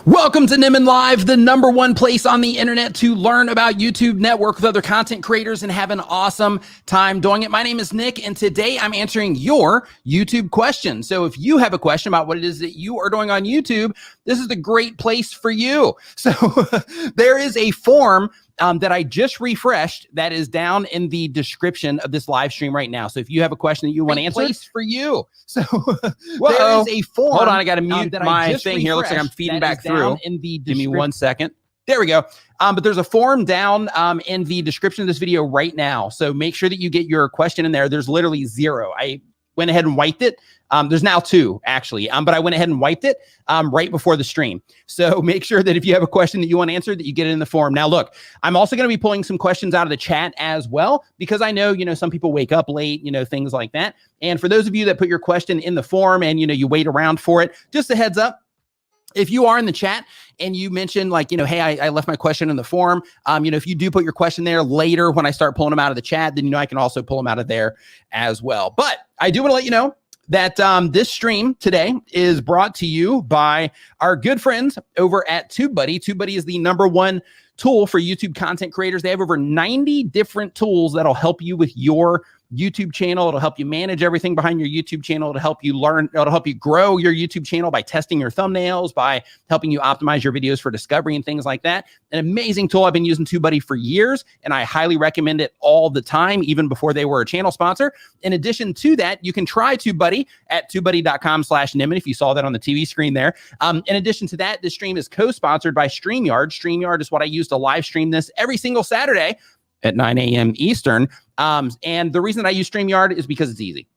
Welcome to Nimmin Live, the #1 place on the internet to learn about YouTube, network with other content creators, and have an awesome time doing it. My name is Nick, and today I'm answering your YouTube questions. So if you have a question about what it is that you are doing on YouTube, this is the great place for you. So there is a form that I just refreshed that is down in the description of this live stream right now. So if you have a question that you want to answer, place for you. So there is a form. Hold on, I got to mute my thing here. Looks like I'm feeding back through. Give me 1 second. There we go. But there's a form down in the description of this video right now. So make sure that you get your question in there. There's literally 0. I went ahead and wiped it. There's now 2 actually, but I went ahead and wiped it right before the stream. So make sure that if you have a question that you want answered, that you get it in the form. Now, look, I'm also going to be pulling some questions out of the chat as well, because I know, some people wake up late, things like that. And for those of you that put your question in the form and, you wait around for it, just a heads up. If you are in the chat and you mention like, hey, I left my question in the form, if you do put your question there later when I start pulling them out of the chat, then, I can also pull them out of there as well. But I do want to let you know that this stream today is brought to you by our good friends over at TubeBuddy. TubeBuddy is the #1 tool for YouTube content creators. They have over 90 different tools that'll help you with your YouTube channel. It'll help you manage everything behind your YouTube channel. It'll help you learn, it'll help you grow your YouTube channel by testing your thumbnails, by helping you optimize your videos for discovery and things like that. An amazing tool. I've been using TubeBuddy for years, and I highly recommend it all the time, even before they were a channel sponsor. In addition to that, you can try TubeBuddy at tubebuddy.com/Nimmin, if you saw that on the TV screen there. In addition to that, this stream is co-sponsored by StreamYard. StreamYard is what I use to live stream this every single Saturday at 9 a.m. Eastern. And the reason I use StreamYard is because it's easy.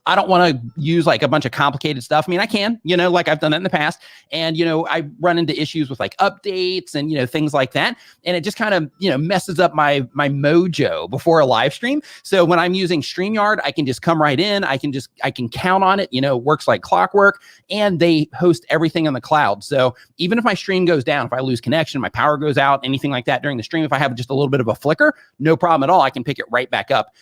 I don't want to use like a bunch of complicated stuff. I mean, I can, like I've done that in the past. And, I run into issues with like updates and, things like that. And it just kind of, messes up my mojo before a live stream. So when I'm using StreamYard, I can just come right in. I can count on it, it works like clockwork, and they host everything on the cloud. So even if my stream goes down, if I lose connection, my power goes out, anything like that during the stream, if I have just a little bit of a flicker, no problem at all. I can pick it right back up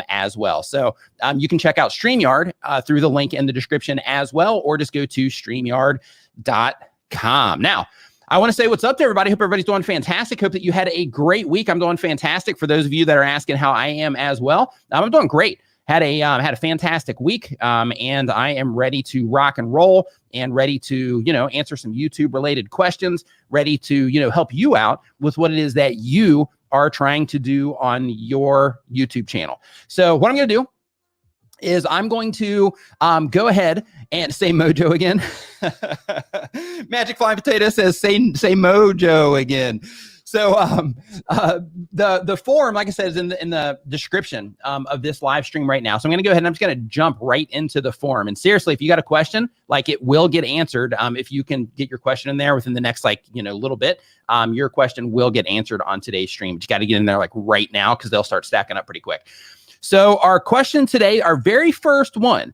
as well. So you can check out StreamYard through the link in the description as well, or just go to StreamYard.com. Now, I want to say what's up to everybody. Hope everybody's doing fantastic. Hope that you had a great week. I'm doing fantastic. For those of you that are asking how I am as well, I'm doing great. Had a fantastic week, and I am ready to rock and roll and ready to, answer some YouTube related questions, ready to, help you out with what it is that you are trying to do on your YouTube channel. So what I'm going to do is I'm going to go ahead and say mojo again. Magic Flying Potato says say mojo again. So the form, like I said, is in the description of this live stream right now. So I'm going to go ahead and I'm just going to jump right into the form. And seriously, if you got a question, like it will get answered. If you can get your question in there within the next little bit, your question will get answered on today's stream. But you got to get in there like right now, because they'll start stacking up pretty quick. So our question today, our very first question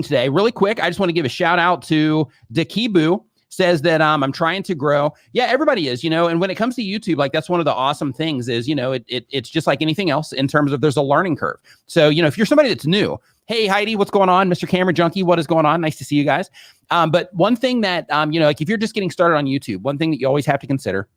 today, really quick, I just want to give a shout out to Dakibu. Says that I'm trying to grow. Yeah, everybody is, and when it comes to YouTube, like that's one of the awesome things is, it's just like anything else in terms of there's a learning curve. So, if you're somebody that's new, hey, Heidi, what's going on? Mr. Camera Junkie, what is going on? Nice to see you guys. But one thing that, like if you're just getting started on YouTube, one thing that you always have to consider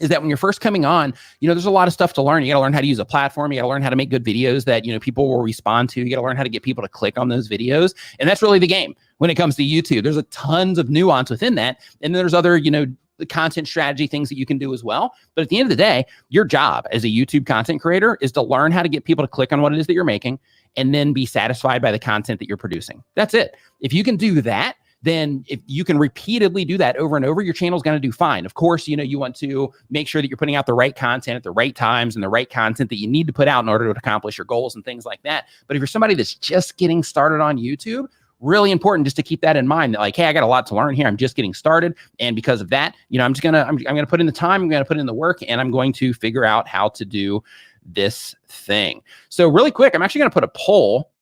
is that when you're first coming on, there's a lot of stuff to learn. You got to learn how to use a platform. You got to learn how to make good videos that, people will respond to. You got to learn how to get people to click on those videos. And that's really the game when it comes to YouTube. There's a tons of nuance within that. And then there's other, the content strategy things that you can do as well. But at the end of the day, your job as a YouTube content creator is to learn how to get people to click on what it is that you're making and then be satisfied by the content that you're producing. That's it. If you can do that, then if you can repeatedly do that over and over, your channel is going to do fine. Of course, you want to make sure that you're putting out the right content at the right times and the right content that you need to put out in order to accomplish your goals and things like that. But if you're somebody that's just getting started on YouTube, really important just to keep that in mind that like, hey, I got a lot to learn here. I'm just getting started. And because of that, I'm going to put in the time, I'm going to put in the work, and I'm going to figure out how to do this thing. So really quick, I'm actually going to put a poll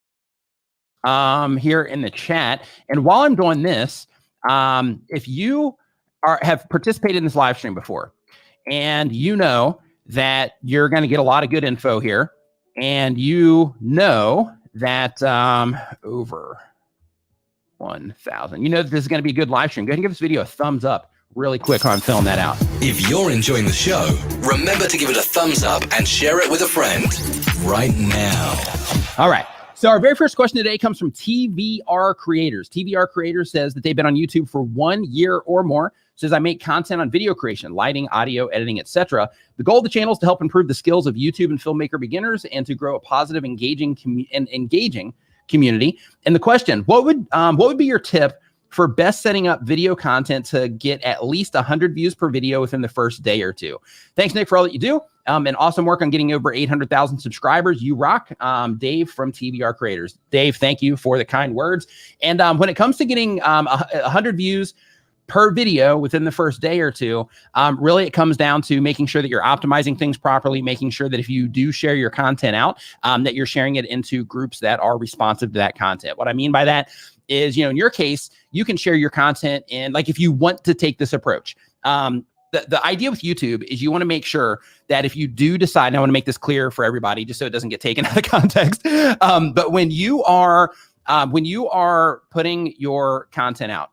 here in the chat. And while I'm doing this, if you have participated in this live stream before, and that you're going to get a lot of good info here, and that over 1,000. You know that this is going to be a good live stream. Go ahead and give this video a thumbs up really quick while I'm filling that out. If you're enjoying the show, remember to give it a thumbs up and share it with a friend right now. All right. So our very first question today comes from TVR Creators. TVR Creators says that they've been on YouTube for 1 year or more. Says, I make content on video creation, lighting, audio, editing, etc. The goal of the channel is to help improve the skills of YouTube and filmmaker beginners and to grow a positive, engaging community. And the question, what would be your tip for best setting up video content to get at least 100 views per video within the first day or two? Thanks, Nick, for all that you do. And awesome work on getting over 800,000 subscribers. You rock. Dave from TVR Creators. Dave, thank you for the kind words. And when it comes to getting 100 views per video within the first day or two, really it comes down to making sure that you're optimizing things properly, making sure that if you do share your content out, that you're sharing it into groups that are responsive to that content. What I mean by that is, in your case, you can share your content in, like, if you want to take this approach. The idea with YouTube is you want to make sure that if you do decide, and I want to make this clear for everybody, just so it doesn't get taken out of context, but when you are putting your content out,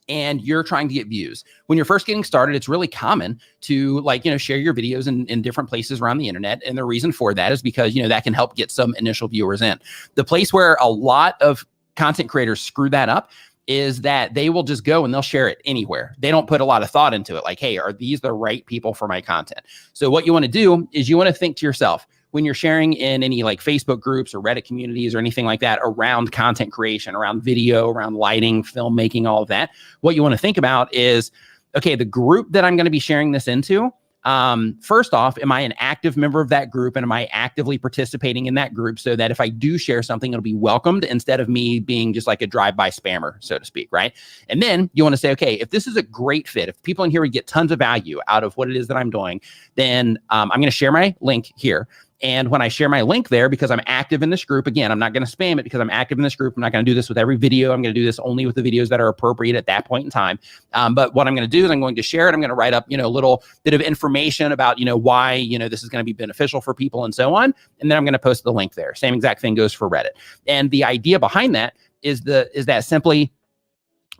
and you're trying to get views. When you're first getting started, it's really common to share your videos in different places around the internet. And the reason for that is because, that can help get some initial viewers in. The place where a lot of content creators screw that up is that they will just go and they'll share it anywhere. They don't put a lot of thought into it. Like, hey, are these the right people for my content? So what you want to do is you want to think to yourself, when you're sharing in any Facebook groups or Reddit communities or anything like that around content creation, around video, around lighting, filmmaking, all of that, what you want to think about is, okay, the group that I'm going to be sharing this into, first off, am I an active member of that group, and am I actively participating in that group so that if I do share something, it'll be welcomed instead of me being just like a drive-by spammer, so to speak, right? And then you want to say, okay, if this is a great fit, if people in here would get tons of value out of what it is that I'm doing, then I'm going to share my link here. And when I share my link there, because I'm active in this group, again, I'm not going to spam it because I'm active in this group. I'm not going to do this with every video. I'm going to do this only with the videos that are appropriate at that point in time. But what I'm going to do is I'm going to share it. I'm going to write up, a little bit of information about, why, this is going to be beneficial for people and so on. And then I'm going to post the link there. Same exact thing goes for Reddit. And the idea behind that is that simply,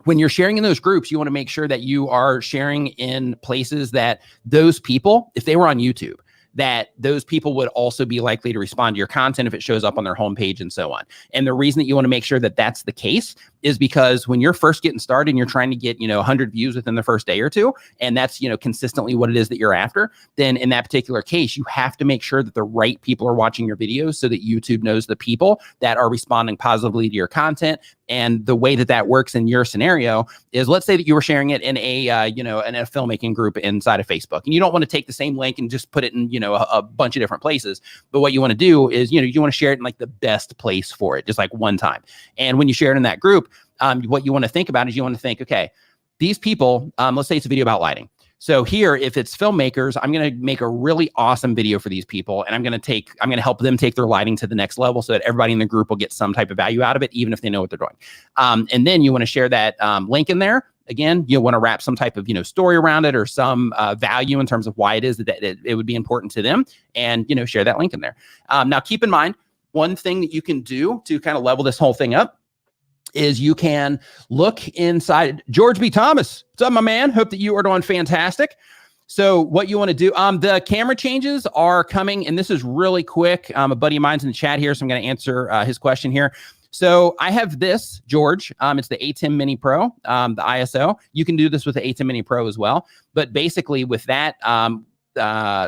when you're sharing in those groups, you want to make sure that you are sharing in places that those people, if they were on YouTube, that those people would also be likely to respond to your content if it shows up on their homepage and so on. And the reason that you want to make sure that that's the case is because when you're first getting started and you're trying to get, 100 views within the first day or two, and that's, consistently what it is that you're after, then in that particular case, you have to make sure that the right people are watching your videos so that YouTube knows the people that are responding positively to your content. And the way that works in your scenario is, let's say that you were sharing it in a filmmaking group inside of Facebook, and you don't want to take the same link and just put it in, a bunch of different places. But what you want to do is, you want to share it in the best place for it, just one time. And when you share it in that group, what you want to think about is you want to think, okay, these people, let's say it's a video about lighting. So here, if it's filmmakers, I'm going to make a really awesome video for these people, and I'm going to help them take their lighting to the next level so that everybody in the group will get some type of value out of it, even if they know what they're doing. And then you want to share that link in there. Again, you'll want to wrap some type of, story around it or some value in terms of why it is that it would be important to them, and, share that link in there. Now, keep in mind, one thing that you can do to kind of level this whole thing up is you can look inside. George B. Thomas, what's up, my man? Hope that you are doing fantastic. So what you want to do, the camera changes are coming, and this is really quick. A buddy of mine's in the chat here, so I'm going to answer his question here. So I have this, George. It's the A10 Mini Pro, the ISO. You can do this with the A10 Mini Pro as well. But basically with that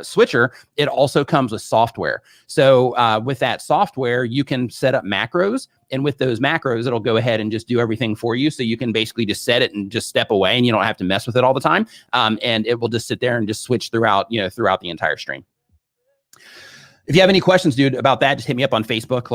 switcher, it also comes with software. So with that software, you can set up macros. And with those macros, it'll go ahead and just do everything for you. So you can basically just set it and just step away, and you don't have to mess with it all the time. And it will just sit there and just switch throughout the entire stream. If you have any questions, dude, about that, just hit me up on Facebook.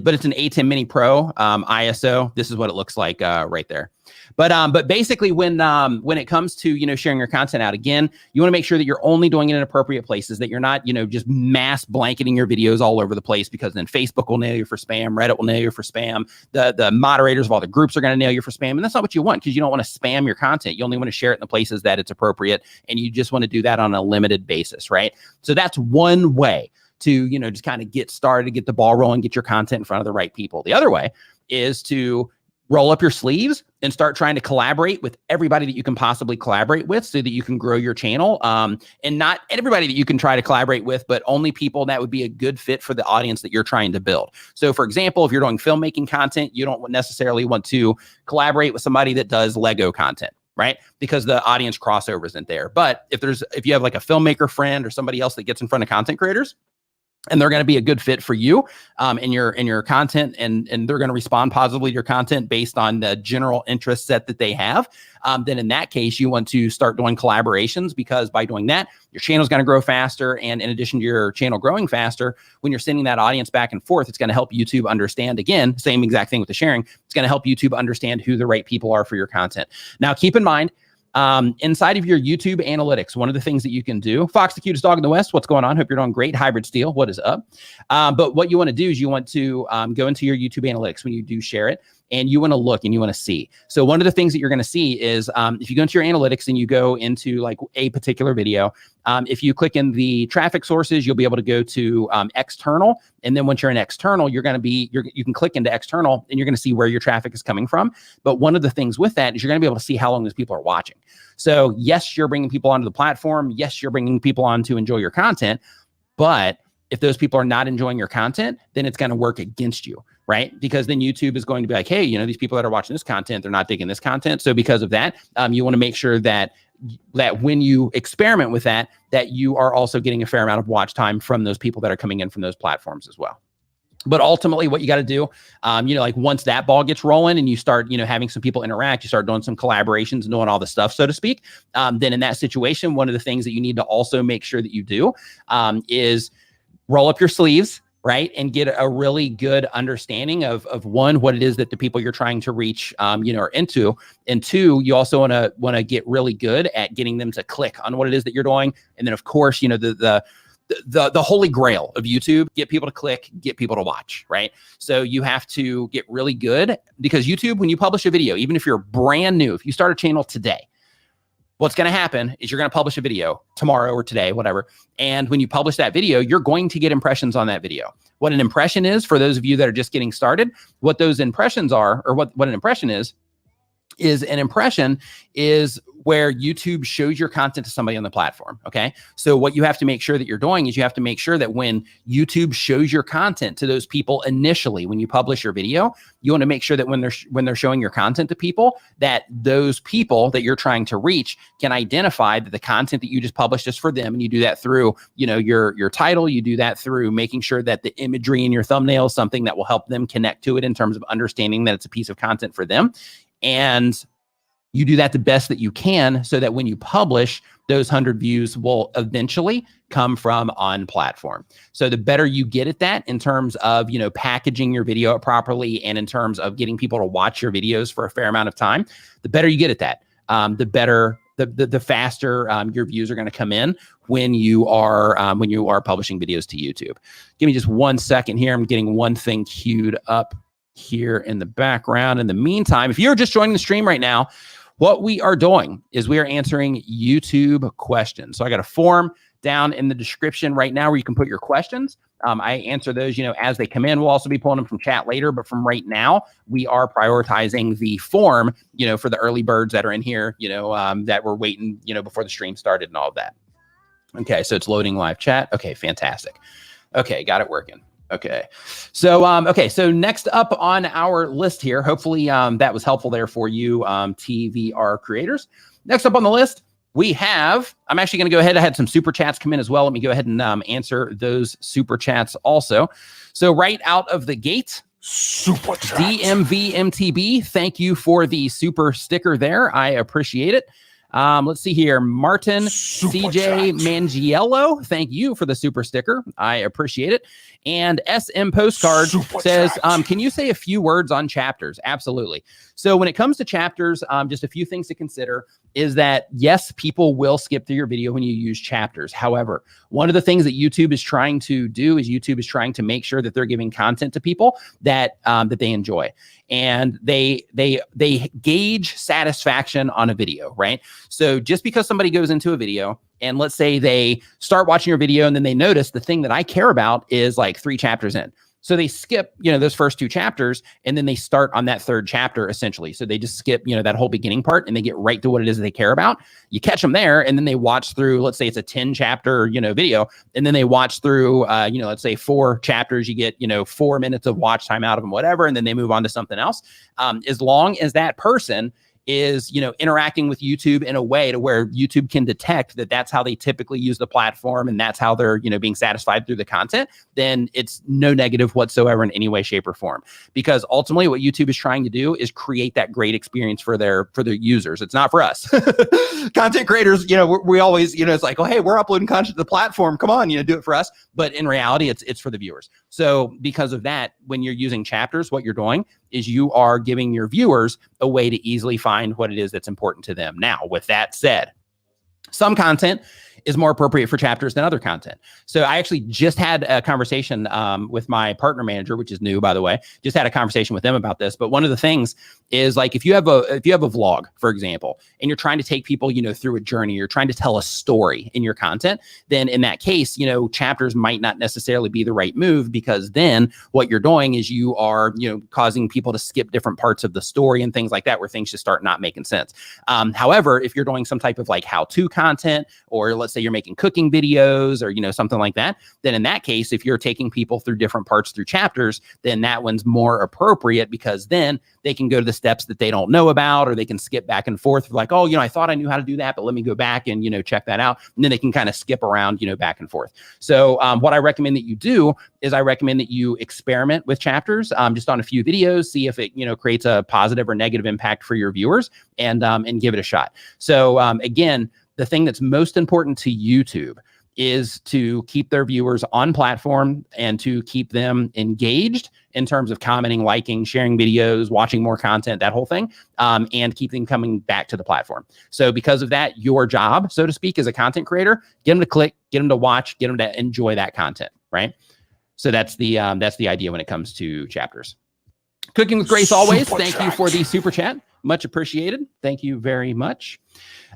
But it's an A10 Mini Pro ISO. This is what it looks like right there. But basically, when it comes to sharing your content out, again, you want to make sure that you're only doing it in appropriate places, that you're not just mass blanketing your videos all over the place, because then Facebook will nail you for spam, Reddit will nail you for spam, the moderators of all the groups are going to nail you for spam, and that's not what you want, because you don't want to spam your content. You only want to share it in the places that it's appropriate, and you just want to do that on a limited basis, right? So that's one way to just kind of get started, get the ball rolling, get your content in front of the right people. The other way is to roll up your sleeves and start trying to collaborate with everybody that you can possibly collaborate with so that you can grow your channel. And not everybody that you can try to collaborate with, but only people that would be a good fit for the audience that you're trying to build. So for example, if you're doing filmmaking content, you don't necessarily want to collaborate with somebody that does Lego content, right? Because the audience crossover isn't there. But if you have like a filmmaker friend or somebody else that gets in front of content creators, and they're going to be a good fit for you in your content, and they're going to respond positively to your content based on the general interest set that they have, then in that case, you want to start doing collaborations, because by doing that, your channel is going to grow faster. And in addition to your channel growing faster, when you're sending that audience back and forth, it's going to help YouTube understand, again, same exact thing with the sharing. It's going to help YouTube understand who the right people are for your content. Now, keep in mind, inside of your YouTube analytics, one of the things that you can do, Fox, the cutest dog in the West, what's going on? Hope you're doing great. Hybrid Steel, what is up? But what you want to do is you want to go into your YouTube analytics when you do share it, and you want to look and you want to see. So one of the things that you're going to see is if you go into your analytics and you go into like a particular video, if you click in the traffic sources, you'll be able to go to external. And then once you're in external, you can click into external and you're going to see where your traffic is coming from. But one of the things with that is you're going to be able to see how long those people are watching. So yes, you're bringing people onto the platform. Yes, you're bringing people on to enjoy your content. But if those people are not enjoying your content, then it's going to work against you, right? Because then YouTube is going to be like, hey, these people that are watching this content, they're not digging this content. So because of that, you want to make sure that when you experiment with that you are also getting a fair amount of watch time from those people that are coming in from those platforms as well. But ultimately what you got to do, like once that ball gets rolling and you start, having some people interact, you start doing some collaborations and doing all the stuff, so to speak. Then in that situation, one of the things that you need to also make sure that you do is roll up your sleeves, right? And get a really good understanding of one, what it is that the people you're trying to reach, are into. And two, you also want to get really good at getting them to click on what it is that you're doing. And then of course, the holy grail of YouTube, get people to click, get people to watch, right? So you have to get really good, because YouTube, when you publish a video, even if you're brand new, if you start a channel today, what's going to happen is you're going to publish a video tomorrow or today, whatever. And when you publish that video, you're going to get impressions on that video. What an impression is, for those of you that are just getting started, what those impressions are, or what an impression is an impression is where YouTube shows your content to somebody on the platform. Okay. So what you have to make sure that you're doing is you have to make sure that when YouTube shows your content to those people initially, when you publish your video, you want to make sure that when they're showing your content to people, that those people that you're trying to reach can identify that the content that you just published is for them. And you do that through, your title. You do that through making sure that the imagery in your thumbnail is something that will help them connect to it in terms of understanding that it's a piece of content for them. And you do that the best that you can, so that when you publish, those 100 views will eventually come from on platform. So the better you get at that in terms of, packaging your video properly, and in terms of getting people to watch your videos for a fair amount of time, the better you get at that, the better, the faster your views are going to come in when you are publishing videos to YouTube. Give me just 1 second here. I'm getting one thing queued up here in the background. In the meantime, if you're just joining the stream right now, what we are doing is we are answering YouTube questions. So I got a form down in the description right now where you can put your questions. I answer those, as they come in. We'll also be pulling them from chat later, but from right now, we are prioritizing the form, for the early birds that are in here, that were waiting, before the stream started and all of that. Okay, so it's loading live chat. Okay, fantastic. Okay, got it working. Okay. So next up on our list here, hopefully that was helpful there for you, TVR creators. Next up on the list, we have, I'm actually going to go ahead. I had some super chats come in as well. Let me go ahead and answer those super chats also. So right out of the gate, super chat. DMV MTB, thank you for the super sticker there. I appreciate it. Let's see here. Martin CJ Mangiello, thank you for the super sticker. I appreciate it. And SM Postcard says, can you say a few words on chapters? Absolutely. So when it comes to chapters, just a few things to consider is that, yes, people will skip through your video when you use chapters. However, one of the things that YouTube is trying to do is YouTube is trying to make sure that they're giving content to people that that they enjoy. And they gauge satisfaction on a video, right? So just because somebody goes into a video and let's say they start watching your video and then they notice the thing that I care about is like 3 chapters in. So they skip, those first 2 chapters, and then they start on that 3rd chapter, essentially. So they just skip, that whole beginning part, and they get right to what it is they care about. You catch them there, and then they watch through, let's say it's a 10 chapter, video, and then they watch through, let's say 4 chapters. You get, 4 minutes of watch time out of them, whatever, and then they move on to something else. As long as that person is, interacting with YouTube in a way to where YouTube can detect that that's how they typically use the platform, and that's how they're, being satisfied through the content, then it's no negative whatsoever in any way, shape, or form. Because ultimately what YouTube is trying to do is create that great experience for their users. It's not for us. Content creators, we always, it's like, oh, hey, we're uploading content to the platform. Come on, do it for us. But in reality, it's for the viewers. So because of that, when you're using chapters, what you're doing is you are giving your viewers a way to easily find what it is that's important to them. Now, with that said, some content is more appropriate for chapters than other content. So I actually just had a conversation with my partner manager, which is new, by the way. Just had a conversation with them about this. But one of the things is, like, if you have a vlog, for example, and you're trying to take people, through a journey, you're trying to tell a story in your content, then in that case, chapters might not necessarily be the right move, because then what you're doing is you are, causing people to skip different parts of the story and things like that, where things just start not making sense. However, if you're doing some type of like how-to content, or let's say you're making cooking videos, or something like that, then in that case, if you're taking people through different parts through chapters, then that one's more appropriate, because then they can go to the steps that they don't know about, or they can skip back and forth, like, oh, I thought I knew how to do that, but let me go back and check that out, and then they can kind of skip around back and forth. So what I recommend that you do is I recommend that you experiment with chapters just on a few videos, see if it creates a positive or negative impact for your viewers, and give it a shot. So again, the thing that's most important to YouTube is to keep their viewers on platform and to keep them engaged in terms of commenting, liking, sharing videos, watching more content, that whole thing, and keep them coming back to the platform. So because of that, your job, so to speak, as a content creator, get them to click, get them to watch, get them to enjoy that content, right? So that's the idea when it comes to chapters. Cooking with Grace always. Thank you for the super chat. Much appreciated. Thank you very much.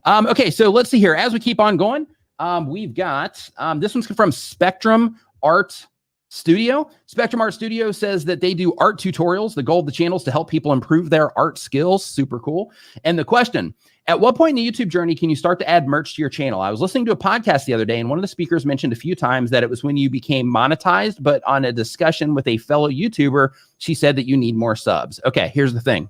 Okay, so let's see here. As we keep on going, we've got, this one's from Spectrum Art Studio. Spectrum Art Studio says that they do art tutorials. The goal of the channel is to help people improve their art skills. Super cool. And the question, at what point in the YouTube journey can you start to add merch to your channel? I was listening to a podcast the other day, and one of the speakers mentioned a few times that it was when you became monetized, but on a discussion with a fellow YouTuber, she said that you need more subs. Okay, here's the thing.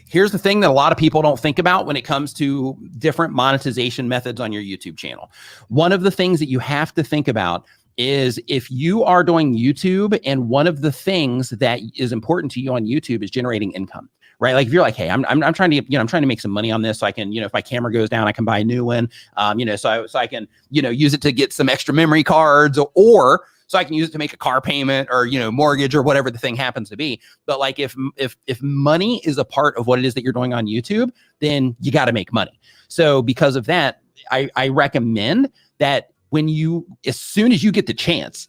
Here's the thing that a lot of people don't think about when it comes to different monetization methods on your YouTube channel. One of the things that you have to think about is if you are doing YouTube, and one of the things that is important to you on YouTube is generating income, right? Like if you're like, hey, I'm trying to, I'm trying to make some money on this, so I can, if my camera goes down, I can buy a new one, so I can, use it to get some extra memory cards, or so I can use it to make a car payment, or, mortgage, or whatever the thing happens to be. But like, if money is a part of what it is that you're doing on YouTube, then you got to make money. So because of that, I recommend that as soon as you get the chance,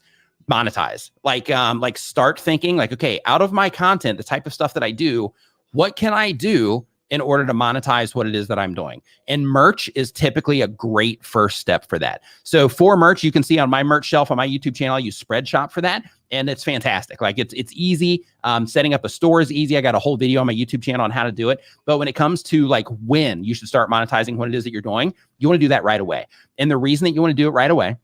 monetize, like start thinking like, okay, out of my content, the type of stuff that I do, what can I do in order to monetize what it is that I'm doing? And merch is typically a great first step for that. So for merch, you can see on my merch shelf on my YouTube channel, I use Spreadshop for that. And it's fantastic. Like it's easy. Setting up a store is easy. I got a whole video on my YouTube channel on how to do it. But when it comes to like when you should start monetizing what it is that you're doing, you want to do that right away. And the reason that you want to do it right away,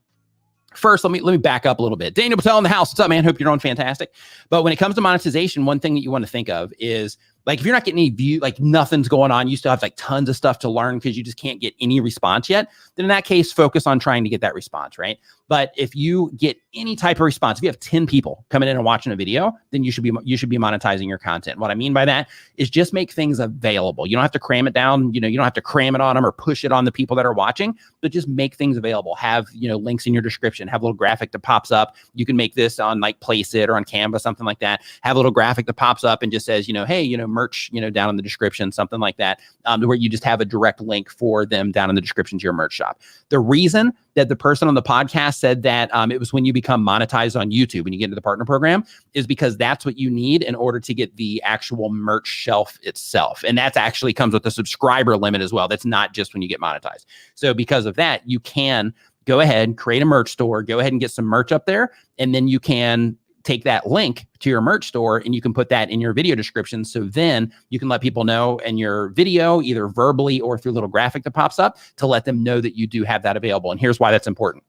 first, let me back up a little bit. Daniel Batal in the house. What's up, man? Hope you're doing fantastic. But when it comes to monetization, one thing that you want to think of is, like, if you're not getting any view, like nothing's going on, you still have like tons of stuff to learn because you just can't get any response yet, then in that case, focus on trying to get that response, right? But if you get any type of response, if you have 10 people coming in and watching a video, then you should be monetizing your content. What I mean by that is just make things available. You don't have to cram it down. You don't have to cram it on them or push it on the people that are watching, but just make things available. Have, links in your description, have a little graphic that pops up. You can make this on like Placeit or on Canva, something like that. Have a little graphic that pops up and just says, hey, merch, down in the description, something like that, where you just have a direct link for them down in the description to your merch shop. The reason that the person on the podcast said that it was when you become monetized on YouTube, when you get into the partner program, is because that's what you need in order to get the actual merch shelf itself. And that actually comes with a subscriber limit as well. That's not just when you get monetized. So because of that, you can go ahead and create a merch store, go ahead and get some merch up there, and then you can take that link to your merch store and you can put that in your video description. So then you can let people know in your video, either verbally or through a little graphic that pops up, to let them know that you do have that available. And here's why that's important.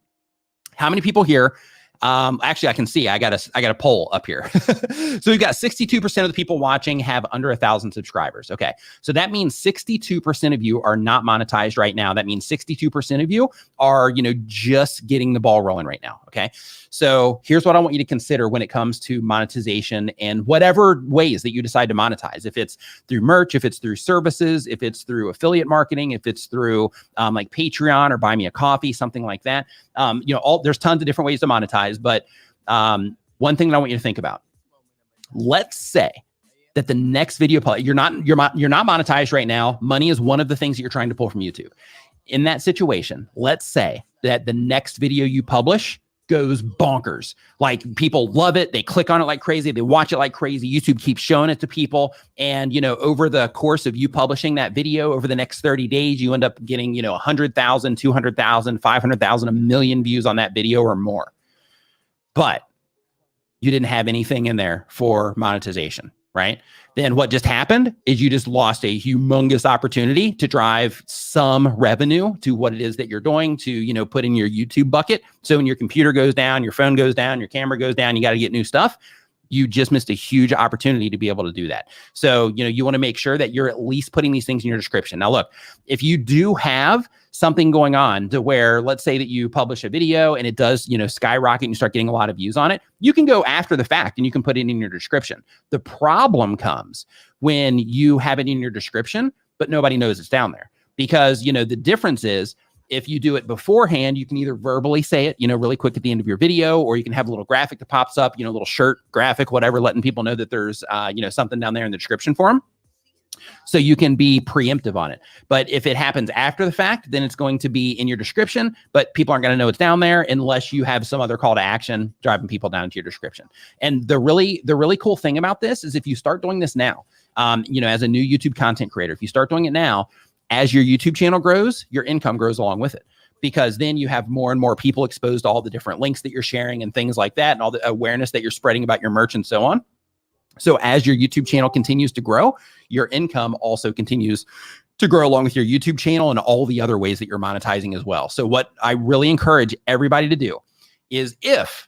How many people here? Actually, I can see, I got a poll up here. So we've got 62% of the people watching have under 1,000 subscribers. Okay. So that means 62% of you are not monetized right now. That means 62% of you are, just getting the ball rolling right now. Okay. So here's what I want you to consider when it comes to monetization and whatever ways that you decide to monetize. If it's through merch, if it's through services, if it's through affiliate marketing, if it's through like Patreon or Buy Me a Coffee, something like that. There's tons of different ways to monetize. But one thing that I want you to think about, let's say that the next video, you're not monetized right now. Money is one of the things that you're trying to pull from YouTube. In that situation, let's say that the next video you publish goes bonkers. Like, people love it. They click on it like crazy. They watch it like crazy. YouTube keeps showing it to people. And, over the course of you publishing that video over the next 30 days, you end up getting, 100,000, 200,000, 500,000, 1 million views on that video or more. But you didn't have anything in there for monetization, right? Then what just happened is you just lost a humongous opportunity to drive some revenue to what it is that you're doing, to, put in your YouTube bucket. So when your computer goes down, your phone goes down, your camera goes down, you got to get new stuff. You just missed a huge opportunity to be able to do that. So, you want to make sure that you're at least putting these things in your description. Now, look, if you do have something going on to where, let's say that you publish a video and it does, skyrocket and you start getting a lot of views on it, you can go after the fact and you can put it in your description. The problem comes when you have it in your description, but nobody knows it's down there, because, the difference is, if you do it beforehand, you can either verbally say it, really quick at the end of your video, or you can have a little graphic that pops up, a little shirt graphic, whatever, letting people know that there's, something down there in the description for them. So you can be preemptive on it. But if it happens after the fact, then it's going to be in your description, but people aren't going to know it's down there unless you have some other call to action driving people down to your description. And the really cool thing about this is, if you start doing this now, as a new YouTube content creator, if you start doing it now, as your YouTube channel grows, your income grows along with it, because then you have more and more people exposed to all the different links that you're sharing and things like that, and all the awareness that you're spreading about your merch and so on. So as your YouTube channel continues to grow, your income also continues to grow along with your YouTube channel and all the other ways that you're monetizing as well. So what I really encourage everybody to do is, if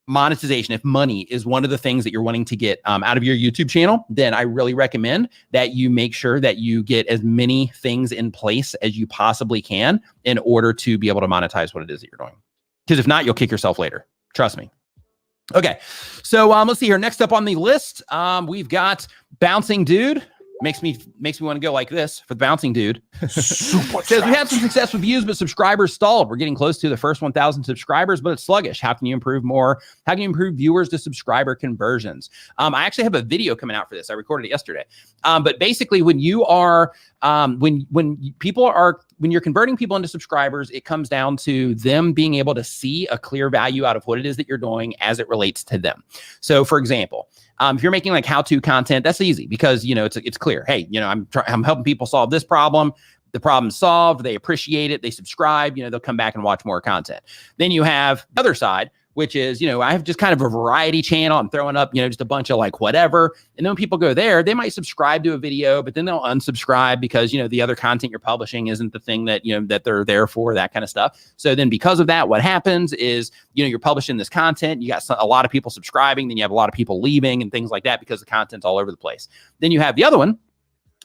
monetization, if money is one of the things that you're wanting to get out of your YouTube channel, then I really recommend that you make sure that you get as many things in place as you possibly can in order to be able to monetize what it is that you're doing. Because if not, you'll kick yourself later. Trust me. Okay, so let's see here. Next up on the list, we've got Bouncing Dude. Makes me want to go like this for the Bouncing Dude. Says, we had some success with views, but subscribers stalled. We're getting close to the first 1,000 subscribers, but it's sluggish. How can you improve more? How can you improve viewers to subscriber conversions? I actually have a video coming out for this. I recorded it yesterday. But basically, when you are when you're converting people into subscribers, it comes down to them being able to see a clear value out of what it is that you're doing as it relates to them. So, for example, if you're making like how-to content, that's easy, because, it's clear. Hey, I'm helping people solve this problem. The problem's solved. They appreciate it. They subscribe. They'll come back and watch more content. Then you have the other side, which is, I have just kind of a variety channel. I'm throwing up, just a bunch of like whatever. And then when people go there, they might subscribe to a video, but then they'll unsubscribe because, the other content you're publishing isn't the thing that, that they're there for, that kind of stuff. So then because of that, what happens is, you're publishing this content, you got a lot of people subscribing, then you have a lot of people leaving and things like that because the content's all over the place. Then you have the other one,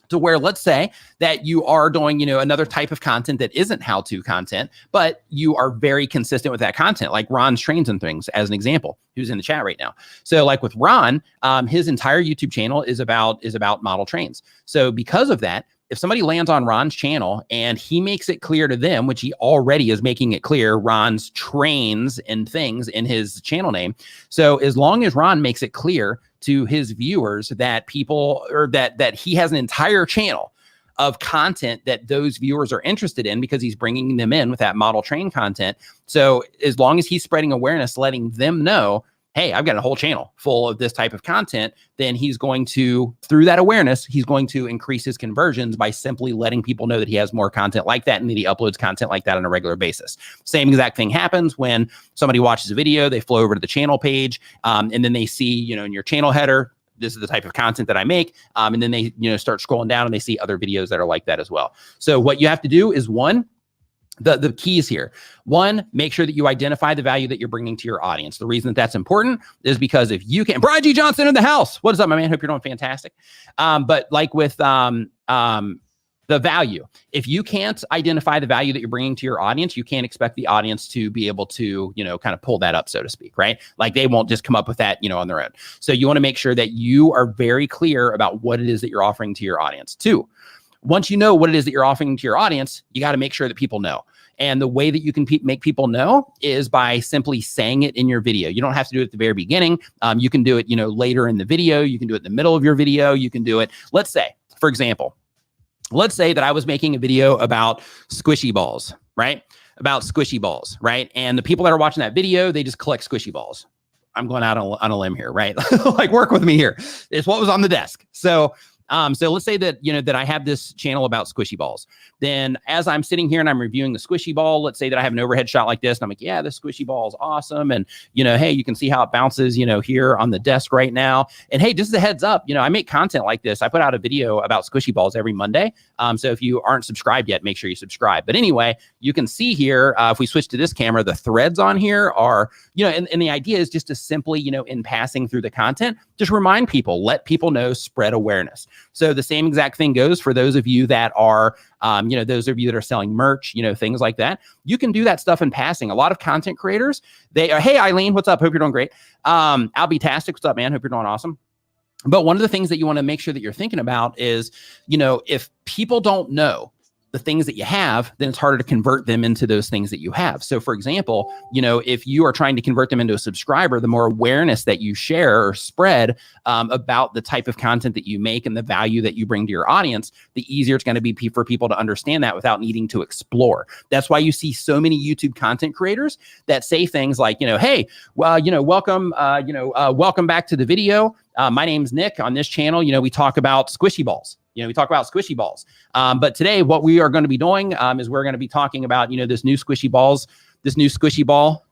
to where, let's say that you are doing, another type of content that isn't how-to content, but you are very consistent with that content, like Ron's Trains and Things, as an example, who's in the chat right now. So like with Ron, his entire YouTube channel is about model trains. So because of that, if somebody lands on Ron's channel and he makes it clear to them, which he already is making it clear, Ron's Trains and Things in his channel name. So as long as Ron makes it clear to his viewers that that he has an entire channel of content that those viewers are interested in, because he's bringing them in with that model train content. So as long as he's spreading awareness, letting them know, hey, I've got a whole channel full of this type of content, then he's going to, through that awareness, he's going to increase his conversions by simply letting people know that he has more content like that and that he uploads content like that on a regular basis. Same exact thing happens when somebody watches a video, they flow over to the channel page, and then they see, you know, in your channel header, this is the type of content that I make. And then they, you know, start scrolling down and they see other videos that are like that as well. So what you have to do is, one, the keys here. One, make sure that you identify the value that you're bringing to your audience. The reason that that's important is because if you can, Brian G. Johnson in the house. What is up, my man? Hope you're doing fantastic. But like with the value, if you can't identify the value that you're bringing to your audience, you can't expect the audience to be able to, you know, kind of pull that up, so to speak, right? Like they won't just come up with that, you know, on their own. So you want to make sure that you are very clear about what it is that you're offering to your audience. Two, once you know what it is that you're offering to your audience, you got to make sure that people know. And the way that you can make people know is by simply saying it in your video. You don't have to do it at the very beginning. You can do it, you know, later in the video. You can do it in the middle of your video. You can do it. Let's say, for example, let's say that I was making a video about squishy balls, right? About squishy balls, right? And the people that are watching that video, they just collect squishy balls. I'm going out on a limb here, right? Like, work with me here. It's what was on the desk. So let's say that, you know, that I have this channel about squishy balls. Then as I'm sitting here and I'm reviewing the squishy ball, let's say that I have an overhead shot like this. And I'm like, yeah, this squishy ball is awesome. And, you know, hey, you can see how it bounces, you know, here on the desk right now. And hey, just a heads up, you know, I make content like this. I put out a video about squishy balls every Monday. So if you aren't subscribed yet, make sure you subscribe. But anyway, you can see here, if we switch to this camera, the threads on here are, you know, and the idea is just to simply, you know, in passing through the content, just remind people, let people know, spread awareness. So the same exact thing goes for those of you that are, you know, those of you that are selling merch, you know, things like that. You can do that stuff in passing. A lot of content creators, they are, hey, Eileen, what's up? Hope you're doing great. I'll be tastic. What's up, man? Hope you're doing awesome. But one of the things that you want to make sure that you're thinking about is, you know, if people don't know the things that you have, then it's harder to convert them into those things that you have. So for example, you know, if you are trying to convert them into a subscriber, the more awareness that you share or spread about the type of content that you make and the value that you bring to your audience, the easier it's going to be for people to understand that without needing to explore. That's why you see so many YouTube content creators that say things like, you know, hey, well, you know, welcome back to the video. My name's Nick. On this channel, you know, we talk about squishy balls. You know, we talk about squishy balls. But today, what we are going to be doing is we're going to be talking about, you know, this new squishy ball